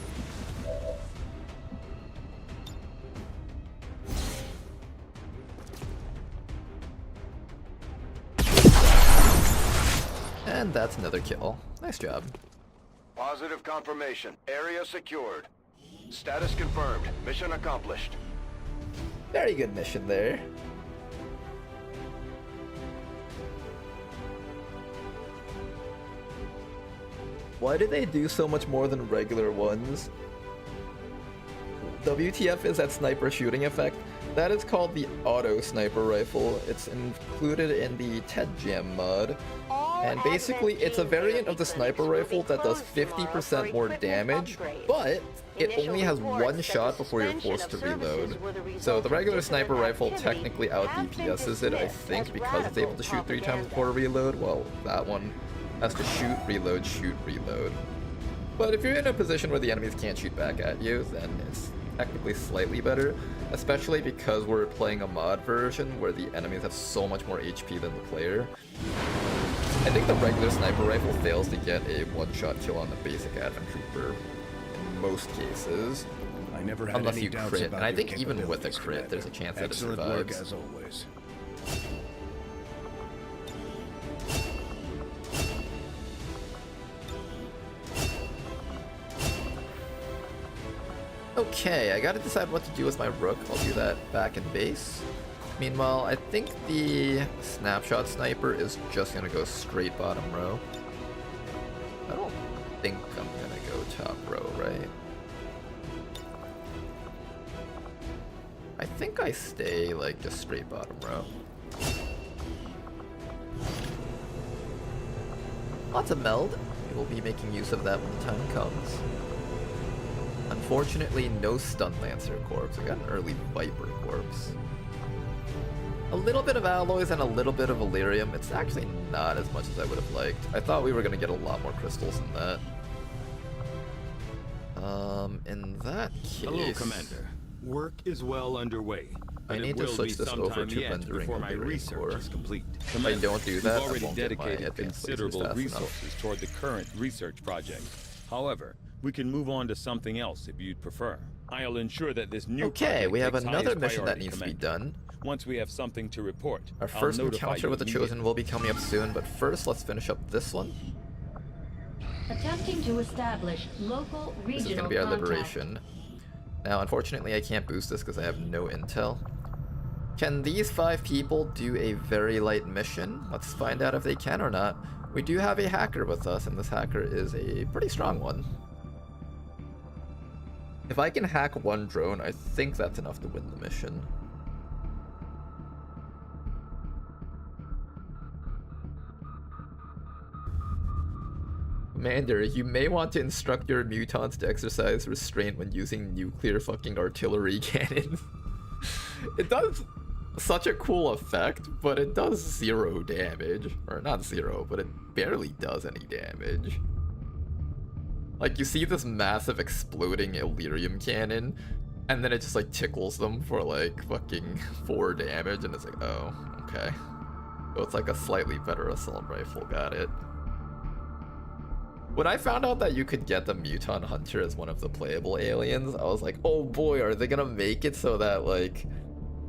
And that's another kill. Nice job. Positive confirmation. Area secured. Status confirmed. Mission accomplished. Very good mission there. Why do they do so much more than regular ones? WTF is that sniper shooting effect. That is called the auto sniper rifle. It's included in the TED Jam mod. And basically, it's a variant of the sniper rifle that does 50% more damage, but it only has one shot before you're forced to reload. So the regular sniper rifle technically out DPS's it, I think, because it's able to shoot 3 times before reload. Well, that one has to shoot, reload, shoot, reload. But if you're in a position where the enemies can't shoot back at you, then it's technically slightly better, especially because we're playing a mod version where the enemies have so much more HP than the player. I think the regular sniper rifle fails to get a one-shot kill on the basic Advent Trooper in most cases. I never had unless any you doubts crit, about and I your think even with a capabilities, crit, there's a chance that it Excellent survives. work as always. Okay, I gotta decide what to do with my rook. I'll do that back in base. Meanwhile, I think the snapshot sniper is just gonna go straight bottom row. I don't think I'm gonna go top row, right? I think I stay like just straight bottom row. Lots of meld. We will be making use of that when the time comes. Unfortunately, no Stun Lancer corpse. I got an early Viper corpse. A little bit of alloys and a little bit of Elerium. It's actually not as much as I would have liked. I thought we were going to get a lot more crystals than that. In that case... Hello, Commander. Work is well underway. I need to switch this over to rendering before my Elerium research core. is complete. If I don't do that, We've I already won't get my dedicated advanced lasers considerable fast enough. resources toward the current research project. However, we can move on to something else if you'd prefer. I'll ensure that this new Okay, we have project takes another highest mission that priority, needs to be Commander. done. Once we have something to report, Our I'll first notify encounter you with the immediately. Chosen will be coming up soon, but first let's finish up this one. Attempting to establish local regional This is going to be our contact. liberation. Now, unfortunately, I can't boost this because I have no intel. Can these 5 people do a very light mission? Let's find out if they can or not. We do have a hacker with us, and this hacker is a pretty strong one. If I can hack one drone, I think that's enough to win the mission. Commander, you may want to instruct your mutants to exercise restraint when using nuclear fucking artillery cannons. It does such a cool effect, but it does 0 damage. Or not 0, but it barely does any damage. Like, you see this massive exploding Illyrium cannon, and then it just like tickles them for like fucking 4 damage, and it's like, oh, okay. So it's like a slightly better assault rifle, got it. When I found out that you could get the Mutant Hunter as one of the playable aliens, I was like, oh boy, are they gonna make it so that like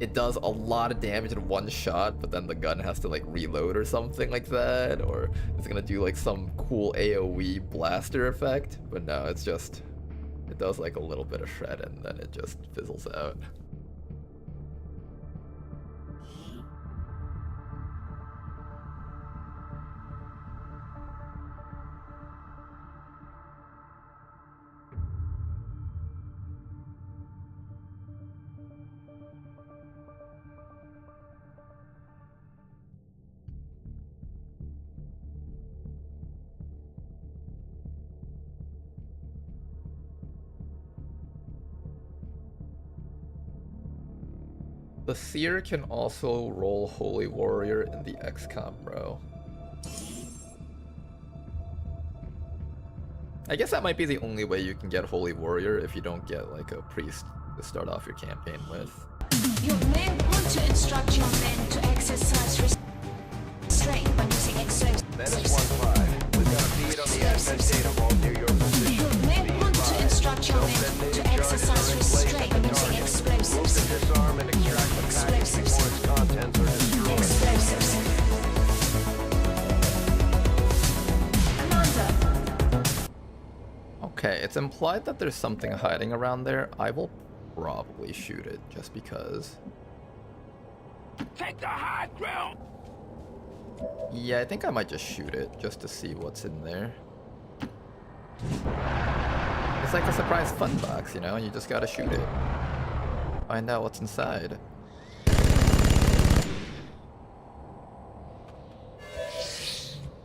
it does a lot of damage in one shot, but then the gun has to like reload or something like that? Or is it gonna do like some cool AoE blaster effect? But no, it's just, it does like a little bit of shred and then it just fizzles out. The Seer can also roll Holy Warrior in the XCOM row. I guess that might be the only way you can get Holy Warrior if you don't get like a priest to start off your campaign with. You may want to instruct your men to exercise restraint when using explosives. Menace 1-5. We've got a feed on the advent data vault near your position. You may want to instruct your men to exercise restraint when using explosives. Move to disarm and extract the package before its contents are destroyed. Explosives. Commander. Okay, it's implied that there's something hiding around there. I will probably shoot it just because. Take the high ground! Yeah, I think I might just shoot it just to see what's in there. It's like a surprise fun box, you know? You just gotta shoot it. Find out what's inside.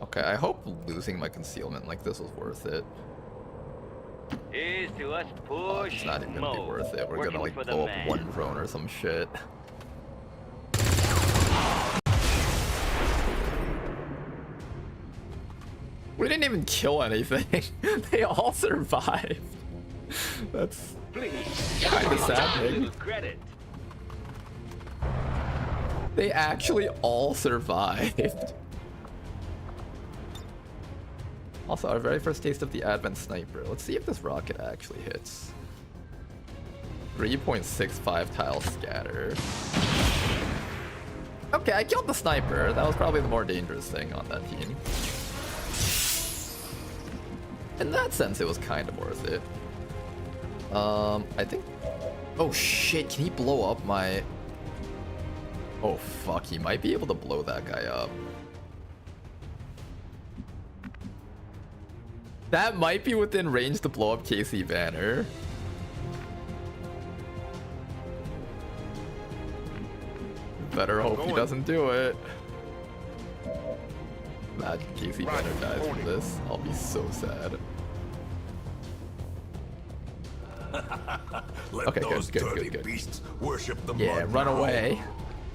Okay, I hope losing my concealment like this was worth it. Here's to us Oh, push it's not even gonna be mode. worth it. We're Working gonna like for the blow man. up one drone or some shit. We didn't even kill anything. They all survived. That's kind of saddening. Credit. They actually all survived. Also, our very first taste of the Advent Sniper. Let's see if this rocket actually hits. 3.65 tile scatter. Okay, I killed the sniper. That was probably the more dangerous thing on that team. In that sense, it was kind of worth it. I think... Oh shit, can he blow up my... Oh fuck, he might be able to blow that guy up. That might be within range to blow up KC Banner. Better hope he doesn't do it. Imagine KC Banner dies from this. I'll be so sad. Okay, good. Beasts worship the Yeah, mud run now. away.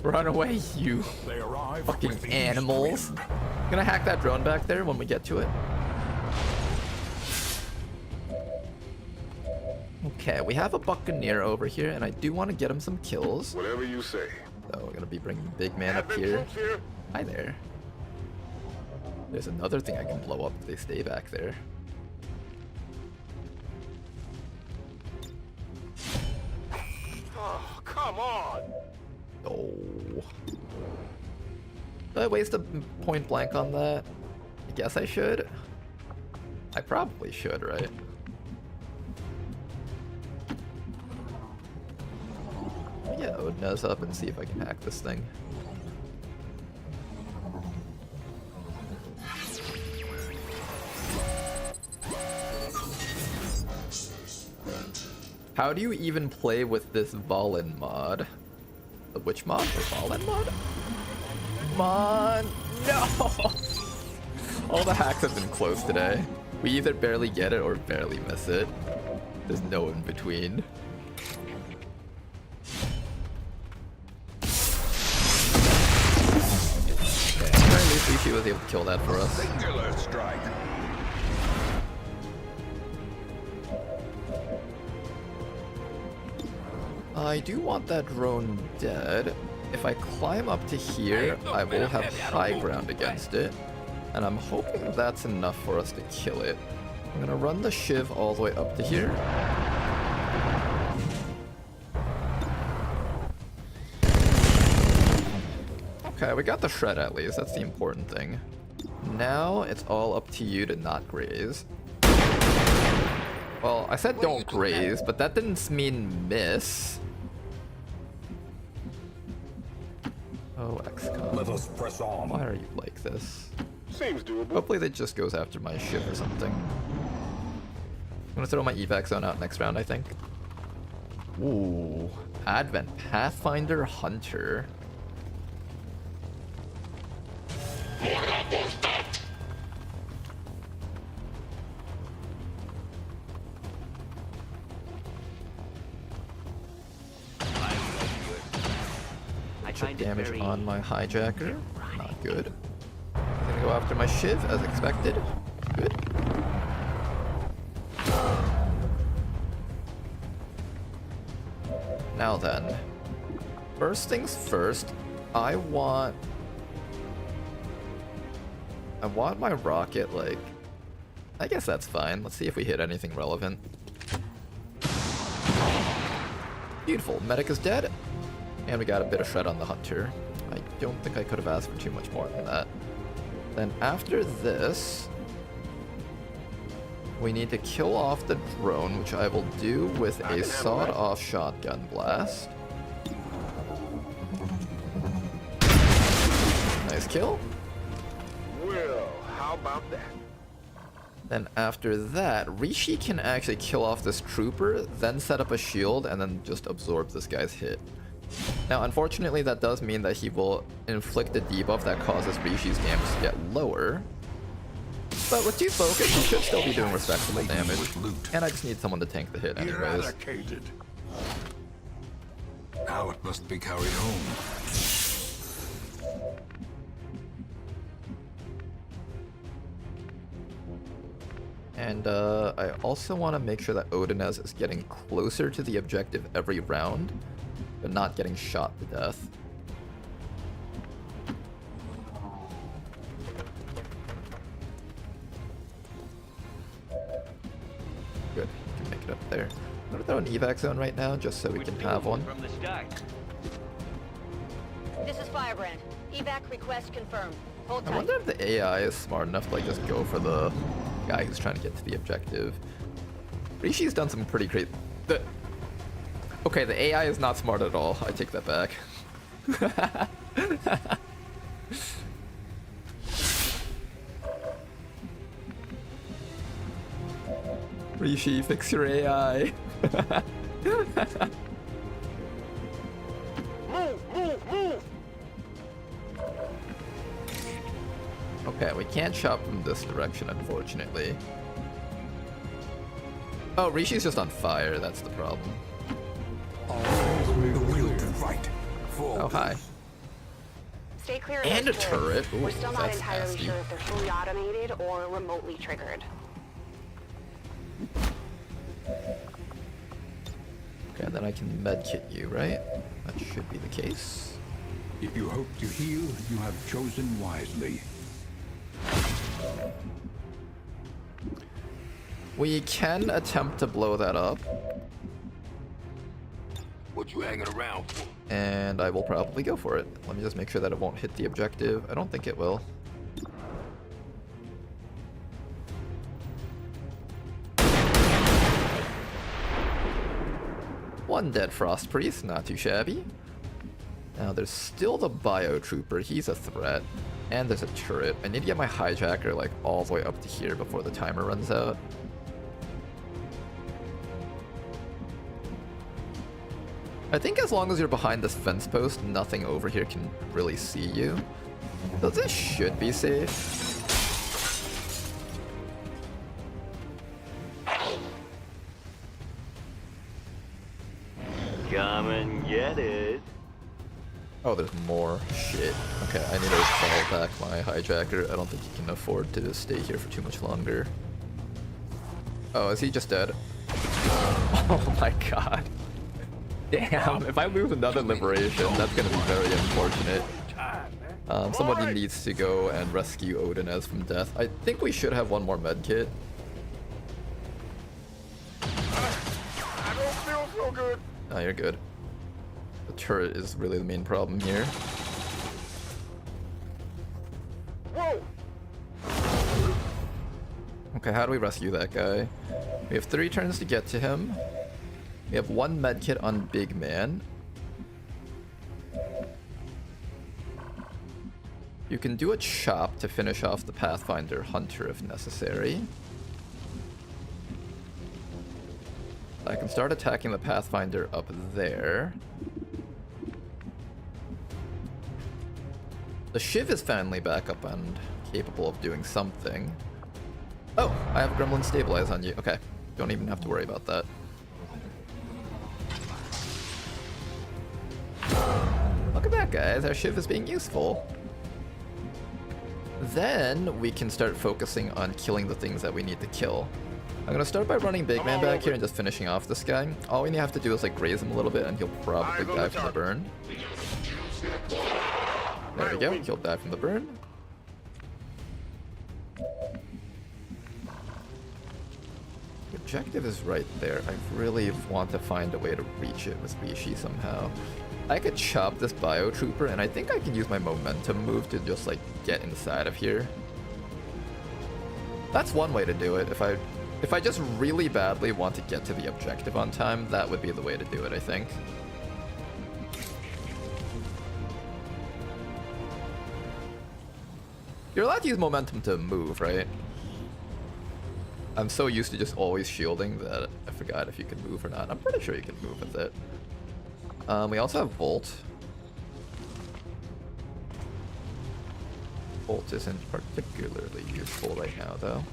Run away, you They arrive fucking with the animals. east wind. Gonna hack that drone back there when we get to it. Okay, we have a Buccaneer over here, and I do want to get him some kills. Whatever you say. So we're gonna be bringing the big man up here. Hi there. There's another thing I can blow up if they stay back there. Oh, come on! Oh. Did I waste a point blank on that? I guess I should. I probably should, right? Let me get Odinez up and see if I can hack this thing. How do you even play with this Valen mod? The which mod? The Valen mod? Come on! No! All the hacks have been close today. We either barely get it or barely miss it. There's no in between. At least Reshi was able to kill that for us. Singular strike. I do want that drone dead. If I climb up to here, I will have high ground against it. And I'm hoping that's enough for us to kill it. I'm gonna run the Shiv all the way up to here. Okay, we got the shred at least. That's the important thing. Now it's all up to you to not graze. Well, I said don't graze, but that didn't mean miss. Oh, XCOM. Let us press on. Why are you like this? Seems doable. Hopefully that just goes after my Shiv or something. I'm gonna throw my evac zone out next round, I think. Ooh, Advent Pathfinder Hunter. Chip damage on my hijacker. Not good. I'm gonna go after my Shiv as expected. Good. Now then, first things first, I want my rocket, like, I guess that's fine. Let's see if we hit anything relevant. Beautiful, medic is dead. And we got a bit of shred on the hunter. I don't think I could have asked for too much more than that. Then after this, we need to kill off the drone, which I will do with a sawed-off shotgun blast. Nice kill. Well, how about that? Then after that, Reshi can actually kill off this trooper, then set up a shield, and then just absorb this guy's hit. Now, unfortunately, that does mean that he will inflict a debuff that causes Rishi's damage to get lower. But with 2 focus, he should still be doing respectable damage. And I just need someone to tank the hit anyways. Eradicated. Now it must be carried home. And I also want to make sure that Odinez is getting closer to the objective every round, but not getting shot to death. Good, you can make it up there. I'm gonna throw an evac zone right now, just so we can have one. From the start. This is Firebrand. Evac request confirmed. Hold I tight. wonder if the AI is smart enough to like just go for the guy who's trying to get to the objective. Rishi's done some pretty great... Okay, the AI is not smart at all. I take that back. Reshi, fix your AI. Okay, we can't shot from this direction, unfortunately. Oh, Rishi's just on fire. That's the problem. The will to fight. Oh, hi. Stay clear of And a those turret. Ooh, We're still not that's entirely nasty. sure if they're fully automated or remotely triggered. Okay, then I can medkit you, right? That should be the case. If you hope to heal, you have chosen wisely. We can attempt to blow that up. What you hanging around for? And I will probably go for it. Let me just make sure that it won't hit the objective. I don't think it will. One dead Frost Priest, not too shabby. Now there's still the Bio Trooper, he's a threat. And there's a turret. I need to get my hijacker like all the way up to here before the timer runs out. I think as long as you're behind this fence post, nothing over here can really see you. So this should be safe. Come and get it. Oh, there's more shit. Okay, I need to follow back my hijacker. I don't think he can afford to stay here for too much longer. Oh, is he just dead? Oh my god. Damn, if I lose another liberation, that's gonna be very unfortunate. Somebody needs to go and rescue Odin as from death. I think we should have one more med kit. I don't feel so good. Oh, you're good. The turret is really the main problem here. Whoa! Okay, how do we rescue that guy? We have 3 turns to get to him. We have 1 medkit on Big Man. You can do a chop to finish off the Pathfinder Hunter if necessary. I can start attacking the Pathfinder up there. The Shiv is finally back up and capable of doing something. Oh, I have Gremlin Stabilize on you. Okay, don't even have to worry about that. Look at that, guys. Our Shiv is being useful. Then we can start focusing on killing the things that we need to kill. I'm gonna start by running Big Man back here and just finishing off this guy. All we have to do is like graze him a little bit and he'll probably die from the burn. There we go, he'll die from the burn. The objective is right there. I really want to find a way to reach it with Reshi somehow. I could chop this Biotrooper and I think I can use my momentum move to just like get inside of here. That's one way to do it. If I just really badly want to get to the objective on time, that would be the way to do it, I think. You're allowed to use momentum to move, right? I'm so used to just always shielding that I forgot if you can move or not. I'm pretty sure you can move with it. We also have Volt. Volt isn't particularly useful right now, though.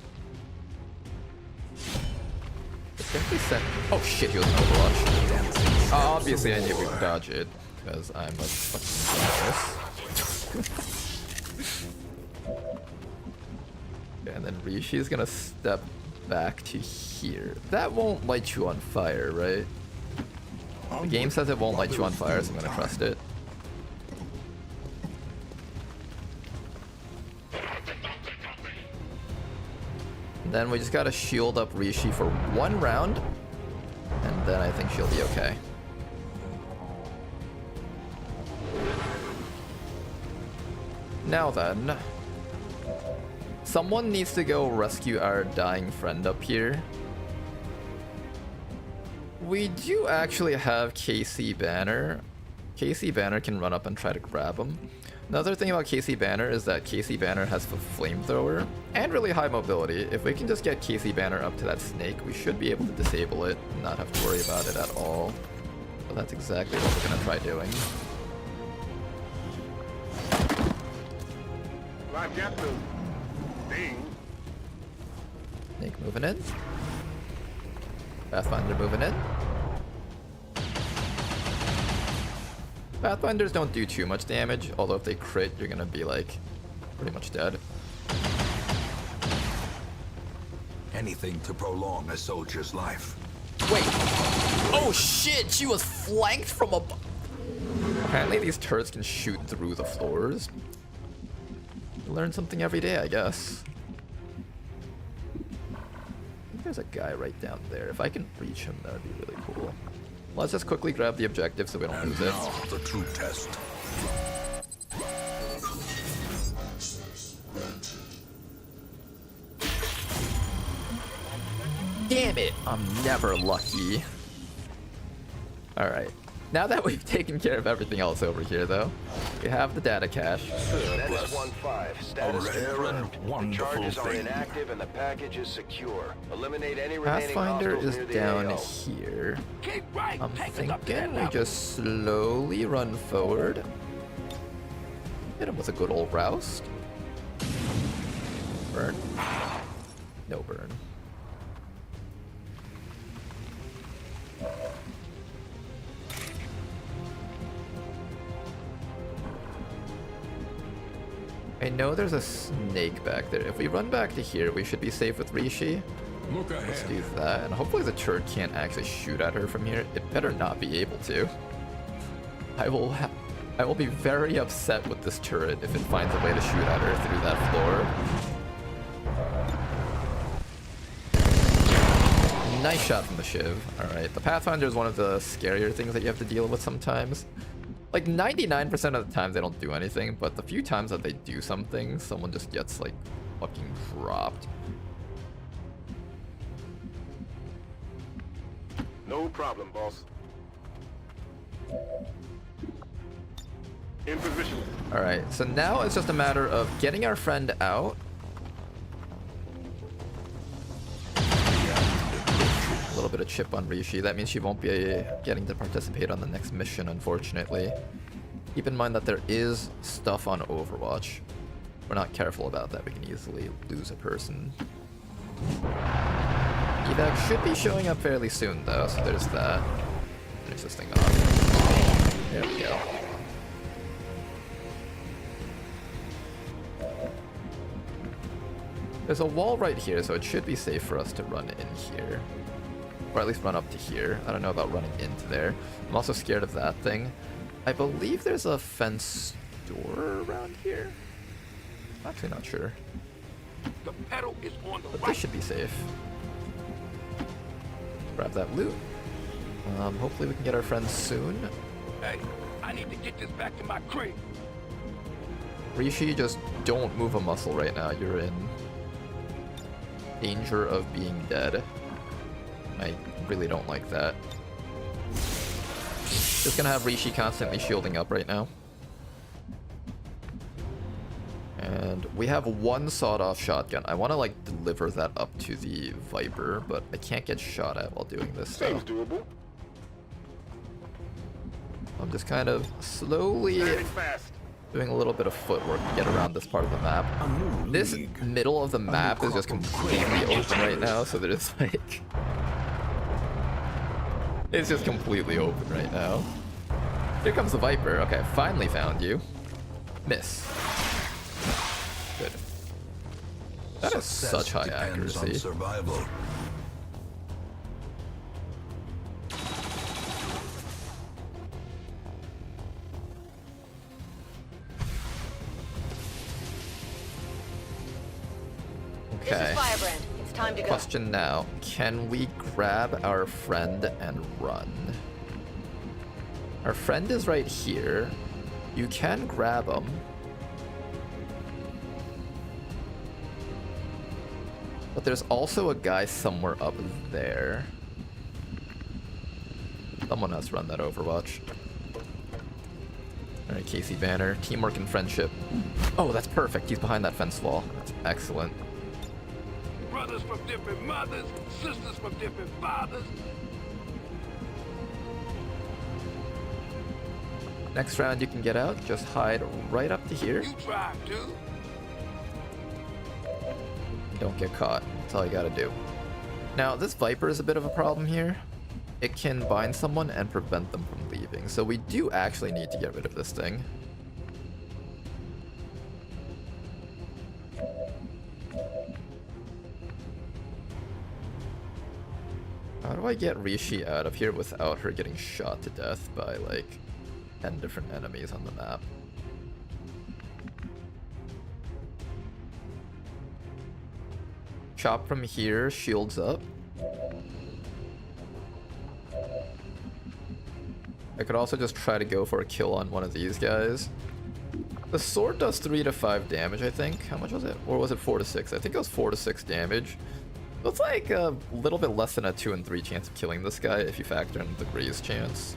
I think we sent... Oh shit, he was an Overwatch. Obviously I knew we would dodge it, because I'm a fucking genius. And then Rishi's gonna step back to here. That won't light you on fire, right? The game says it won't light you on fire, so I'm gonna trust it. And then we just gotta shield up Reshi for 1 round, and then I think she'll be okay. Now then, someone needs to go rescue our dying friend up here. We do actually have KC Banner. KC Banner can run up and try to grab him. Another thing about KC Banner is that KC Banner has the flamethrower and really high mobility. If we can just get KC Banner up to that snake, we should be able to disable it and not have to worry about it at all. So that's exactly what we're gonna try doing. I got the thing. Snake moving in. Pathfinder moving in. Pathfinders don't do too much damage, although if they crit, you're gonna be like pretty much dead. Anything to prolong a soldier's life. Wait! Oh shit! She was flanked from above! Apparently these turrets can shoot through the floors. You learn something every day, I guess. I think there's a guy right down there. If I can reach him, that would be really cool. Let's just quickly grab the objective so we don't lose it. Now the true test. Damn it! I'm never lucky. Alright. Now that we've taken care of everything else over here, though, we have the data cache. That is 1-5. Status A rare and confirmed. The wonderful charges are thing. inactive and the package is secure. Eliminate any remaining Pathfinder hostiles is near the down AO. here. Keep right. I'm Take us up to that thinking we level. just slowly run forward. Hit him with a good old roust. Burn. No burn. I know there's a snake back there. If we run back to here, we should be safe with Reshi. Look Let's ahead. do that, and hopefully the turret can't actually shoot at her from here. It better not be able to. I will be very upset with this turret if it finds a way to shoot at her through that floor. Nice shot from the Shiv. Alright, the Pathfinder is one of the scarier things that you have to deal with sometimes. Like 99% of the time they don't do anything, but the few times that they do something, someone just gets like fucking dropped. No problem, boss. In position. Alright, so now it's just a matter of getting our friend out. A little bit of chip on Reshi. That means she won't be getting to participate on the next mission, unfortunately. Keep in mind that there is stuff on Overwatch. If we're not careful about that, we can easily lose a person. Evac should be showing up fairly soon, though, so there's that. Finish this thing off. There we go. There's a wall right here, so it should be safe for us to run in here. Or at least run up to here. I don't know about running into there. I'm also scared of that thing. I believe there's a fence door around here. I'm actually not sure. The pedal is on the But this should be safe. Grab that loot. Hopefully we can get our friends soon. Hey, I need to get this back to my crib. Reshi, just don't move a muscle right now. You're in danger of being dead. I really don't like that. Just gonna have Reshi constantly shielding up right now. And we have one sawed-off shotgun. I want to like deliver that up to the Viper, but I can't get shot at while doing this. So Seems doable. I'm just kind of slowly Very fast. doing a little bit of footwork to get around this part of the map. This middle of the map is just completely open right now, so there's like... It's just completely open right now. Here comes the Viper. Okay, finally found you. Miss. Good. That is such high Depends on accuracy. survival. This Okay. is Firebrand. It's time to go. Question now. Can we grab our friend and run? Our friend is right here. You can grab him. But there's also a guy somewhere up there. Someone has to run that Overwatch. Alright, Casey Banner. Teamwork and friendship. Oh, that's perfect. He's behind that fence wall. That's excellent. Brothers from different mothers, sisters from different fathers. Next round you can get out. Just hide right up to here. You drive, dude. Don't get caught. That's all you gotta do. Now, this Viper is a bit of a problem here. It can bind someone and prevent them from leaving, so we do actually need to get rid of this thing. How do I get Reshi out of here without her getting shot to death by, like, 10 different enemies on the map? Chop from here, shields up. I could also just try to go for a kill on one of these guys. The sword does 3 to 5 damage, I think. How much was it? Or was it 4 to 6? I think it was 4 to 6 damage. So it's like a little bit less than a 2 and 3 chance of killing this guy if you factor in the Grease chance.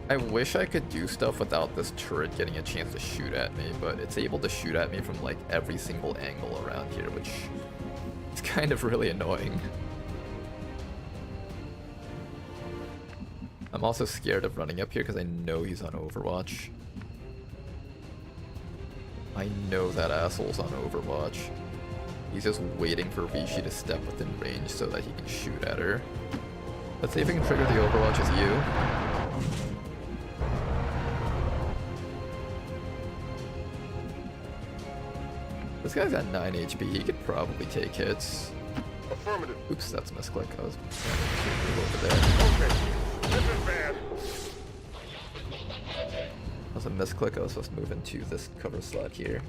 I wish I could do stuff without this turret getting a chance to shoot at me, but it's able to shoot at me from like every single angle around here, which is kind of really annoying. I'm also scared of running up here because I know he's on Overwatch. I know that asshole's on Overwatch. He's just waiting for Reshi to step within range so that he can shoot at her. Let's see if we can trigger the Overwatch as you. This guy's at 9 HP, he could probably take hits. Affirmative. Oops, that's a misclick. I was over there. Okay. This is bad. That was a misclick. I was supposed to move into this cover slot here.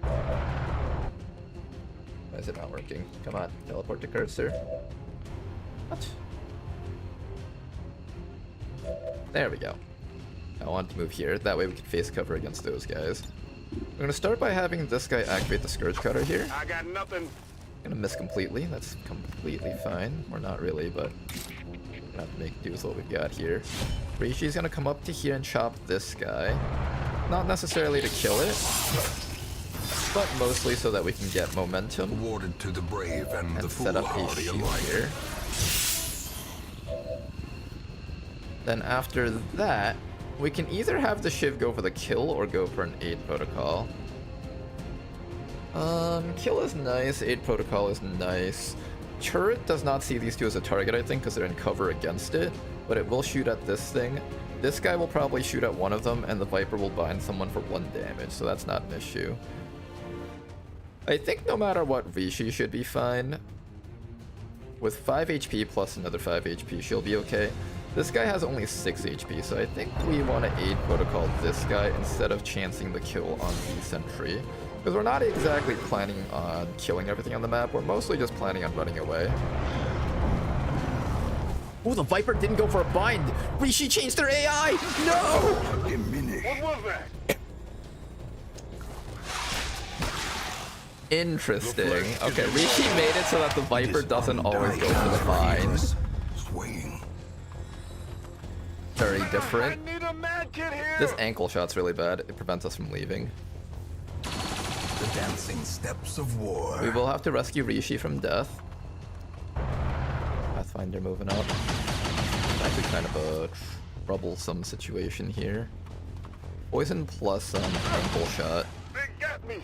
Why is it not working? Come on, teleport to cursor. What? There we go. I want to move here. That way we can face cover against those guys. I'm gonna start by having this guy activate the Scourge Cutter here. I got nothing. Gonna miss completely. That's completely fine. Or not really, but gonna have to make do with what we've got here. Rishi's gonna come up to here and chop this guy. Not necessarily to kill it, but mostly so that we can get momentum. Awarded to the brave and the set up a foolhardy shield alike. here. Then after that, we can either have the Shiv go for the kill or go for an aid protocol. Kill is nice, aid protocol is nice. Turret does not see these two as a target, I think, because they're in cover against it, but it will shoot at this thing. This guy will probably shoot at one of them, and the Viper will bind someone for 1 damage, so that's not an issue. I think no matter what, Reshi should be fine. With 5 HP plus another 5 HP, she'll be okay. This guy has only 6 HP, so I think we want to aid protocol this guy instead of chancing the kill on the sentry. Because we're not exactly planning on killing everything on the map, we're mostly just planning on running away. Oh, the Viper didn't go for a bind! Reshi changed their AI! No! What was that? Interesting. Okay, Reshi made it so that the Viper doesn't always go for the bind. Swinging. Very different. I need a mad kid here. This ankle shot's really bad. It prevents us from leaving. The dancing steps of war. We will have to rescue Reshi from death. Pathfinder moving up. Actually kind of a troublesome situation here. Poison plus ankle shot. They got me.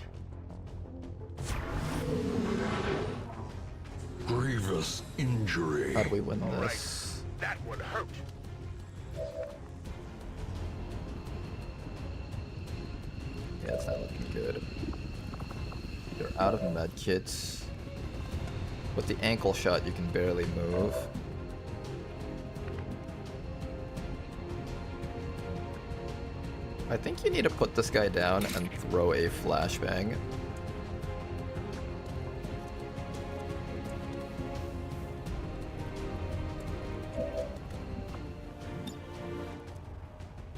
Grievous injury. How do we win this? That would hurt. Yeah, it's not looking good. You're out of med kits. With the ankle shot, you can barely move. I think you need to put this guy down and throw a flashbang.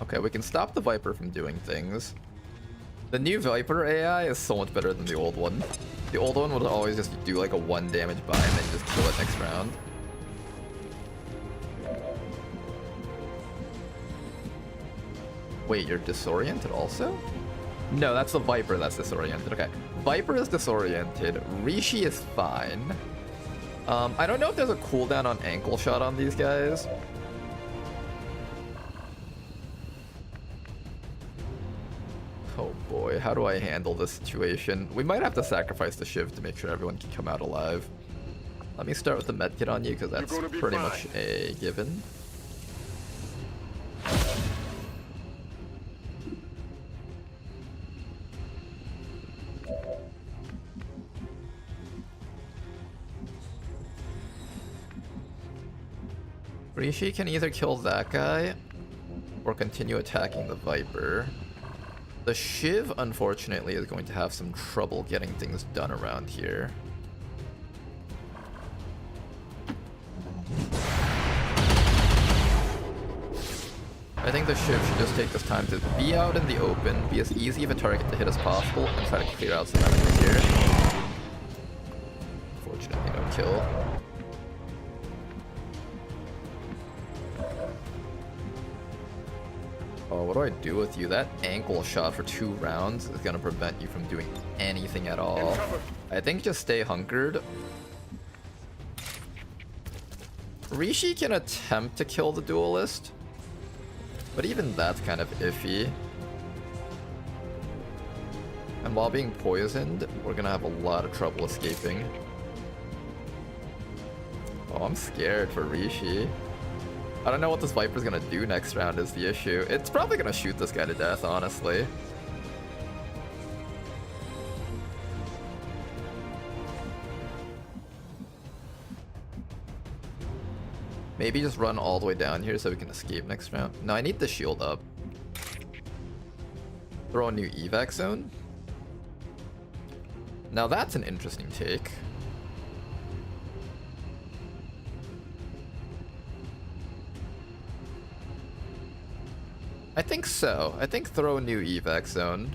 Okay, we can stop the Viper from doing things. The new Viper AI is so much better than the old one. The old one would always just do like a 1 damage buy and then just kill it next round. Wait, you're disoriented also? No, that's the Viper that's disoriented. Okay, Viper is disoriented. Reshi is fine. I don't know if there's a cooldown on ankle shot on these guys. Oh boy, how do I handle this situation? We might have to sacrifice the Shiv to make sure everyone can come out alive. Let me start with the medkit on you, because that's pretty much a given. Reshi can either kill that guy or continue attacking the Viper. The Shiv, unfortunately, is going to have some trouble getting things done around here. I think the Shiv should just take this time to be out in the open, be as easy of a target to hit as possible, and try to clear out some enemies here. Unfortunately, no kill. Oh, what do I do with you? That ankle shot for 2 rounds is gonna prevent you from doing anything at all. I think just stay hunkered. Reshi can attempt to kill the duelist, but even that's kind of iffy. And while being poisoned, we're gonna have a lot of trouble escaping. Oh, I'm scared for Reshi. I don't know what this Viper's gonna do next round is the issue. It's probably gonna shoot this guy to death, honestly. Maybe just run all the way down here so we can escape next round. No, I need the shield up. Throw a new evac zone. Now that's an interesting take. I think so. I think throw a new evac zone.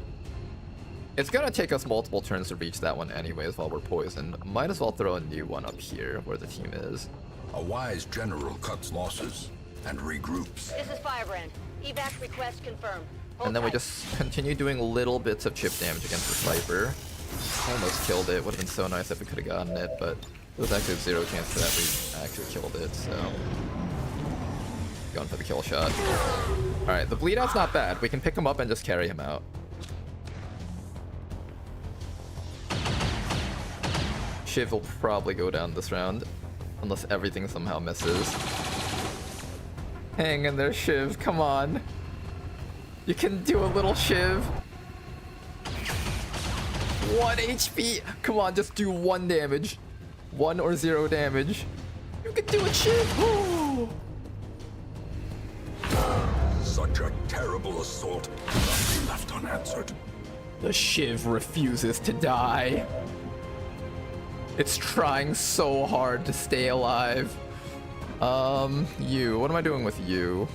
It's gonna take us multiple turns to reach that one anyways while we're poisoned. Might as well throw a new one up here where the team is. A wise general cuts losses and regroups. This is Firebrand. Evac request confirmed. And then we just continue doing little bits of chip damage against the Viper. Almost killed it. Would have been so nice if we could have gotten it, but there was actually 0 chance that we actually killed it, so... Going for the kill shot. Alright, the bleed out's not bad. We can pick him up and just carry him out. Shiv will probably go down this round, unless everything somehow misses. Hang in there, Shiv. Come on. You can do a little Shiv. 1 HP. Come on, just do 1 damage. 1 or 0 damage. You can do it, Shiv. Ooh. Such a terrible assault cannot be left unanswered. The Shiv refuses to die. It's trying so hard to stay alive. You. What am I doing with you?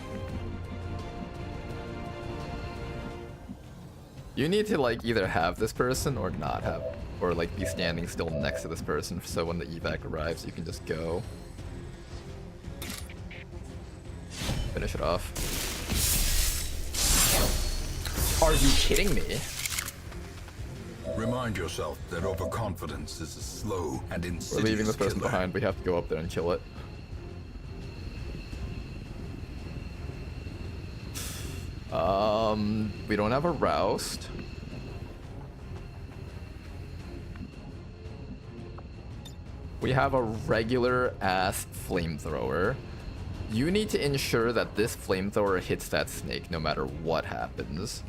You need to, like, either have this person or not have, or, like, be standing still next to this person so when the evac arrives, you can just go. Finish it off. Are you kidding me? Remind yourself that overconfidence is a slow and insidious We're leaving this person killer. behind. We have to go up there and kill it. We don't have a roust. We have a regular ass flamethrower. You need to ensure that this flamethrower hits that snake no matter what happens.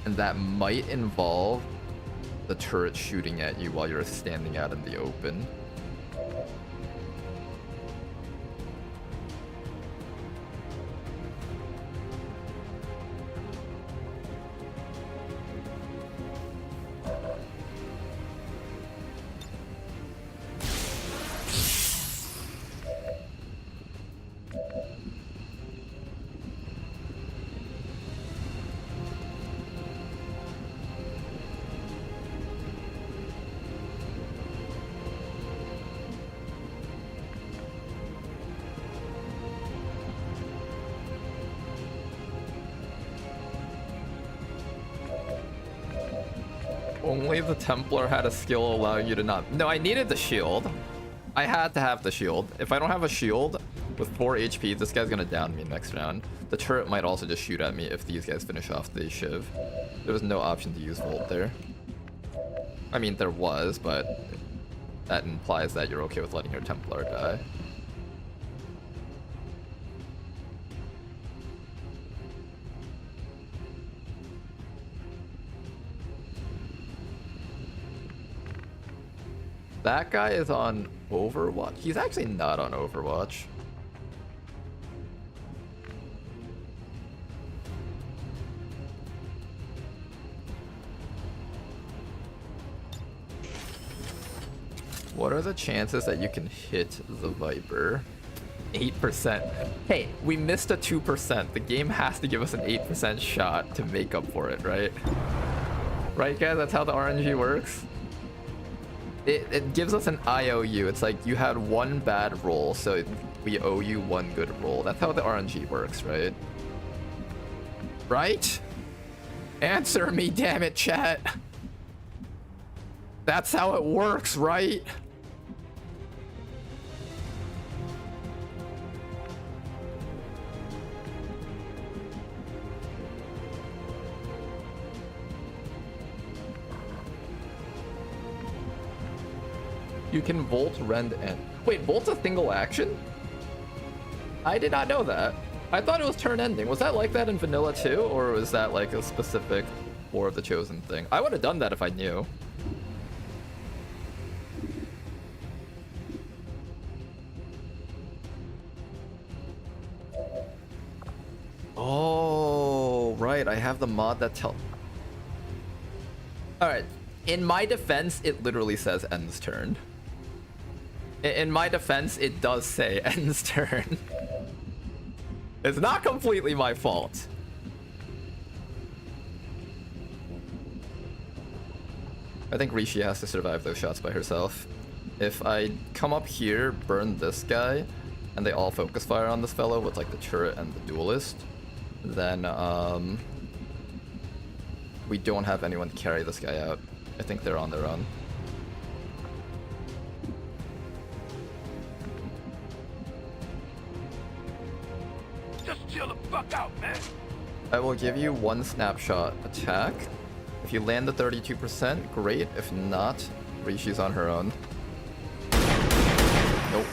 And that might involve the turret shooting at you while you're standing out in the open. Only the Templar had a skill allowing you to not... No, I needed the shield. I had to have the shield. If I don't have a shield with 4 HP, this guy's gonna down me next round. The turret might also just shoot at me if these guys finish off the Shiv. There was no option to use Volt there. I mean, there was, but that implies that you're okay with letting your Templar die. That guy is on Overwatch. He's actually not on Overwatch. What are the chances that you can hit the Viper? 8%. Hey, we missed a 2%. The game has to give us an 8% shot to make up for it, right? Right, guys? That's how the RNG works. It gives us an IOU. It's like you had one bad roll, so we owe you one good roll. That's how the RNG works, right? Right? Answer me, damn it, chat. That's how it works, right? You can Volt, Rend, and... Wait, Volt's a single action? I did not know that. I thought it was turn ending. Was that like that in vanilla too? Or was that like a specific War of the Chosen thing? I would have done that if I knew. Oh, right. I have the mod that tell... Alright. In my defense, it literally says ends turn. In my defense, it does say ends turn. It's not completely my fault. I think Reshi has to survive those shots by herself. If I come up here, burn this guy, and they all focus fire on this fellow with like the turret and the duelist, then we don't have anyone to carry this guy out. I think they're on their own. Just chill the fuck out, man. I will give you one snapshot attack. If you land the 32%, great. If not, Rishi's on her own. Nope.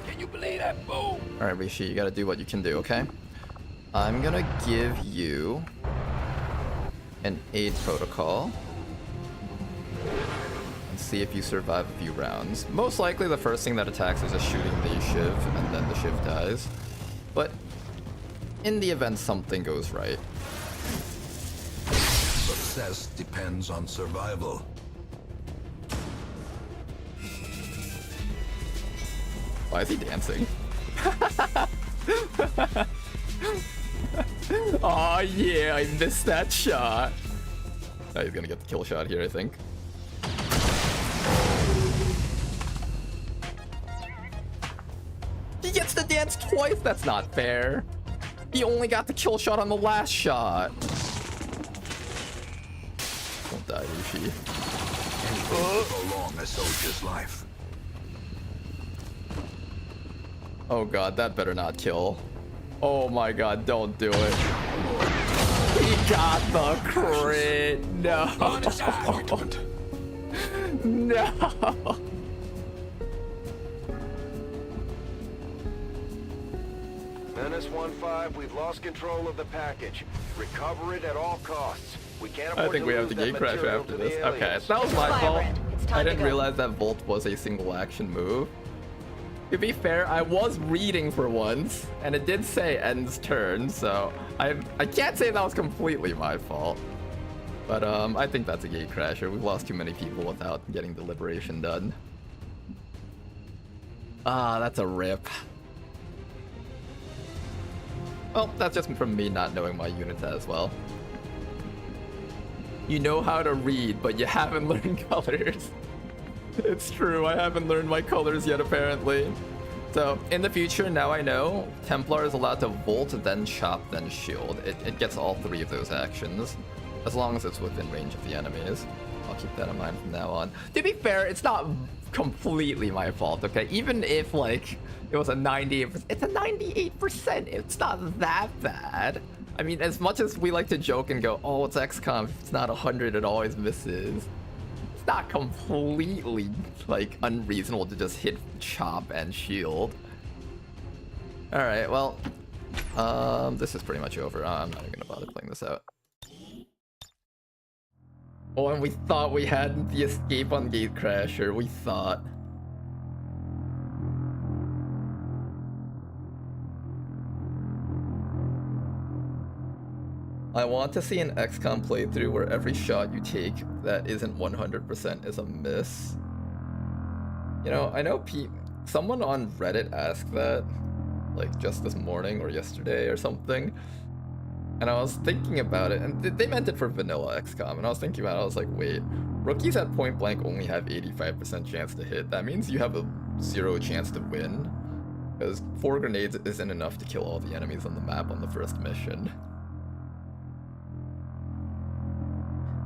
Can you believe that fool? Alright, Reshi, you gotta do what you can do, okay? I'm gonna give you an aid protocol and see if you survive a few rounds. Most likely the first thing that attacks is just shooting the Shiv, and then the Shiv dies. But in the event something goes right. Success depends on survival. Why is he dancing? Oh yeah, I missed that shot. Oh, he's gonna get the kill shot here, I think. He gets to dance twice? That's not fair. He only got the kill shot on the last shot. Don't die, Reshi. Prolong a soldier's life. Oh god, that better not kill. Oh my god, don't do it. He got the crit. No. No. Menace 1-5, we've lost control of the package. Recover it at all costs. We can't afford I think we have to gate crash after this. Okay, that was my fault. I didn't realize that Volt was a single action move. To be fair, I was reading for once, and it did say ends turn, so I can't say that was completely my fault. But I think that's a gate crasher. We've lost too many people without getting the liberation done. Ah, that's a rip. Well, that's just from me not knowing my units as well. You know how to read, but you haven't learned colors. It's true, I haven't learned my colors yet, apparently. So, in the future, now I know, Templar is allowed to Volt, then Chop, then Shield. It gets all three of those actions, as long as it's within range of the enemies. I'll keep that in mind from now on. To be fair, it's not completely my fault, okay? Even if, like, it was a 98%, it's a 98%, it's not that bad. I mean, as much as we like to joke and go, oh, it's XCOM, if it's not 100, it always misses. Not completely like unreasonable to just hit Chop and Shield. All right, well, this is pretty much over. I'm not even gonna bother playing this out. Oh, and we thought we had the escape on Gatecrasher. We thought. I want to see an XCOM playthrough where every shot you take that isn't 100% is a miss. You know, I know someone on Reddit asked that, like just this morning or yesterday or something. And I was thinking about it, and they meant it for vanilla XCOM, and I was thinking about it, I was like, wait, rookies at point blank only have 85% chance to hit. That means you have a 0 chance to win, because 4 grenades isn't enough to kill all the enemies on the map on the first mission.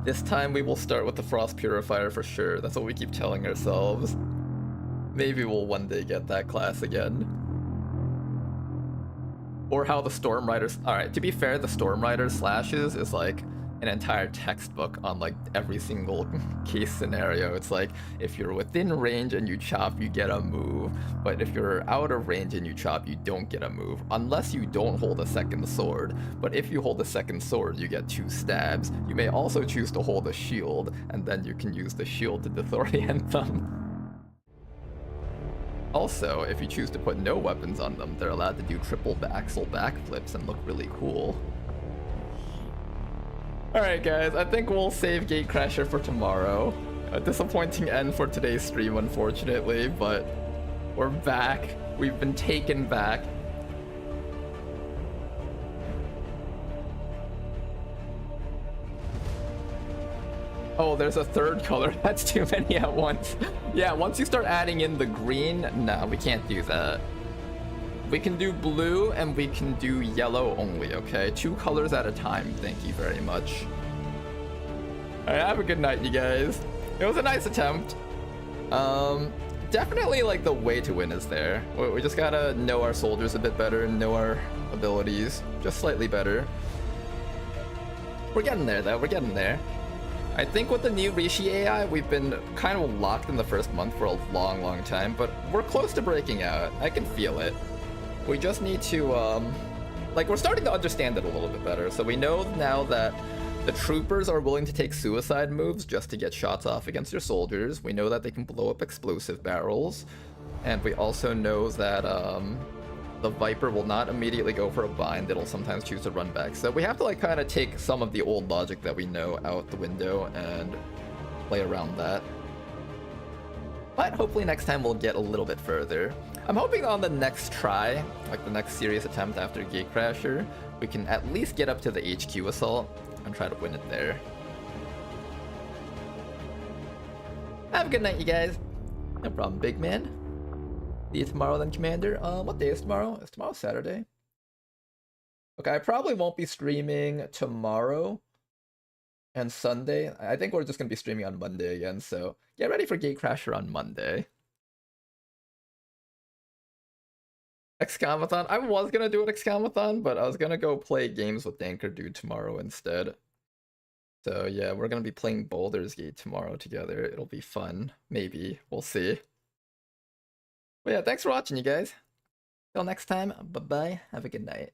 This time we will start with the Frost Purifier for sure, that's what we keep telling ourselves. Maybe we'll one day get that class again. Or how the Storm Riders... Alright, to be fair, the Storm Rider slashes is like an entire textbook on like every single case scenario. It's like, if you're within range and you chop, you get a move. But if you're out of range and you chop, you don't get a move. Unless you don't hold a second sword. But if you hold a second sword, you get 2 stabs. You may also choose to hold a shield, and then you can use the shield to disorient them. Also, if you choose to put no weapons on them, they're allowed to do triple axle backflips and look really cool. Alright guys, I think we'll save Gatecrasher for tomorrow. A disappointing end for today's stream, unfortunately, but we're back. We've been taken back. Oh, there's a third color. That's too many at once. Yeah, once you start adding in the green, nah, we can't do that. We can do blue and we can do yellow only, okay? 2 colors at a time, thank you very much. Alright, have a good night, you guys. It was a nice attempt. Definitely, like, the way to win is there. We just gotta know our soldiers a bit better, know our abilities just slightly better. We're getting there, though. We're getting there. I think with the new Reshi AI, we've been kind of locked in the first month for a long time, but we're close to breaking out. I can feel it. We just need to, like, we're starting to understand it a little bit better. So we know now that the troopers are willing to take suicide moves just to get shots off against your soldiers. We know that they can blow up explosive barrels. And we also know that, the Viper will not immediately go for a bind, it'll sometimes choose to run back. So we have to like kind of take some of the old logic that we know out the window and play around that. But hopefully next time we'll get a little bit further. I'm hoping on the next try, like the next serious attempt after Gatecrasher, we can at least get up to the HQ assault and try to win it there. Have a good night, you guys. No problem, big man. See you tomorrow then, Commander. What day is tomorrow? Is tomorrow Saturday? Okay, I probably won't be streaming tomorrow and Sunday. I think we're just going to be streaming on Monday again, so get ready for Gatecrasher on Monday. XCOM-a-thon. I was going to do an XCOM-a-thon, but I was going to go play games with Danker Dude tomorrow instead. So yeah, we're going to be playing Baldur's Gate tomorrow together. It'll be fun. Maybe. We'll see. But yeah, thanks for watching, you guys. Till next time, bye-bye. Have a good night.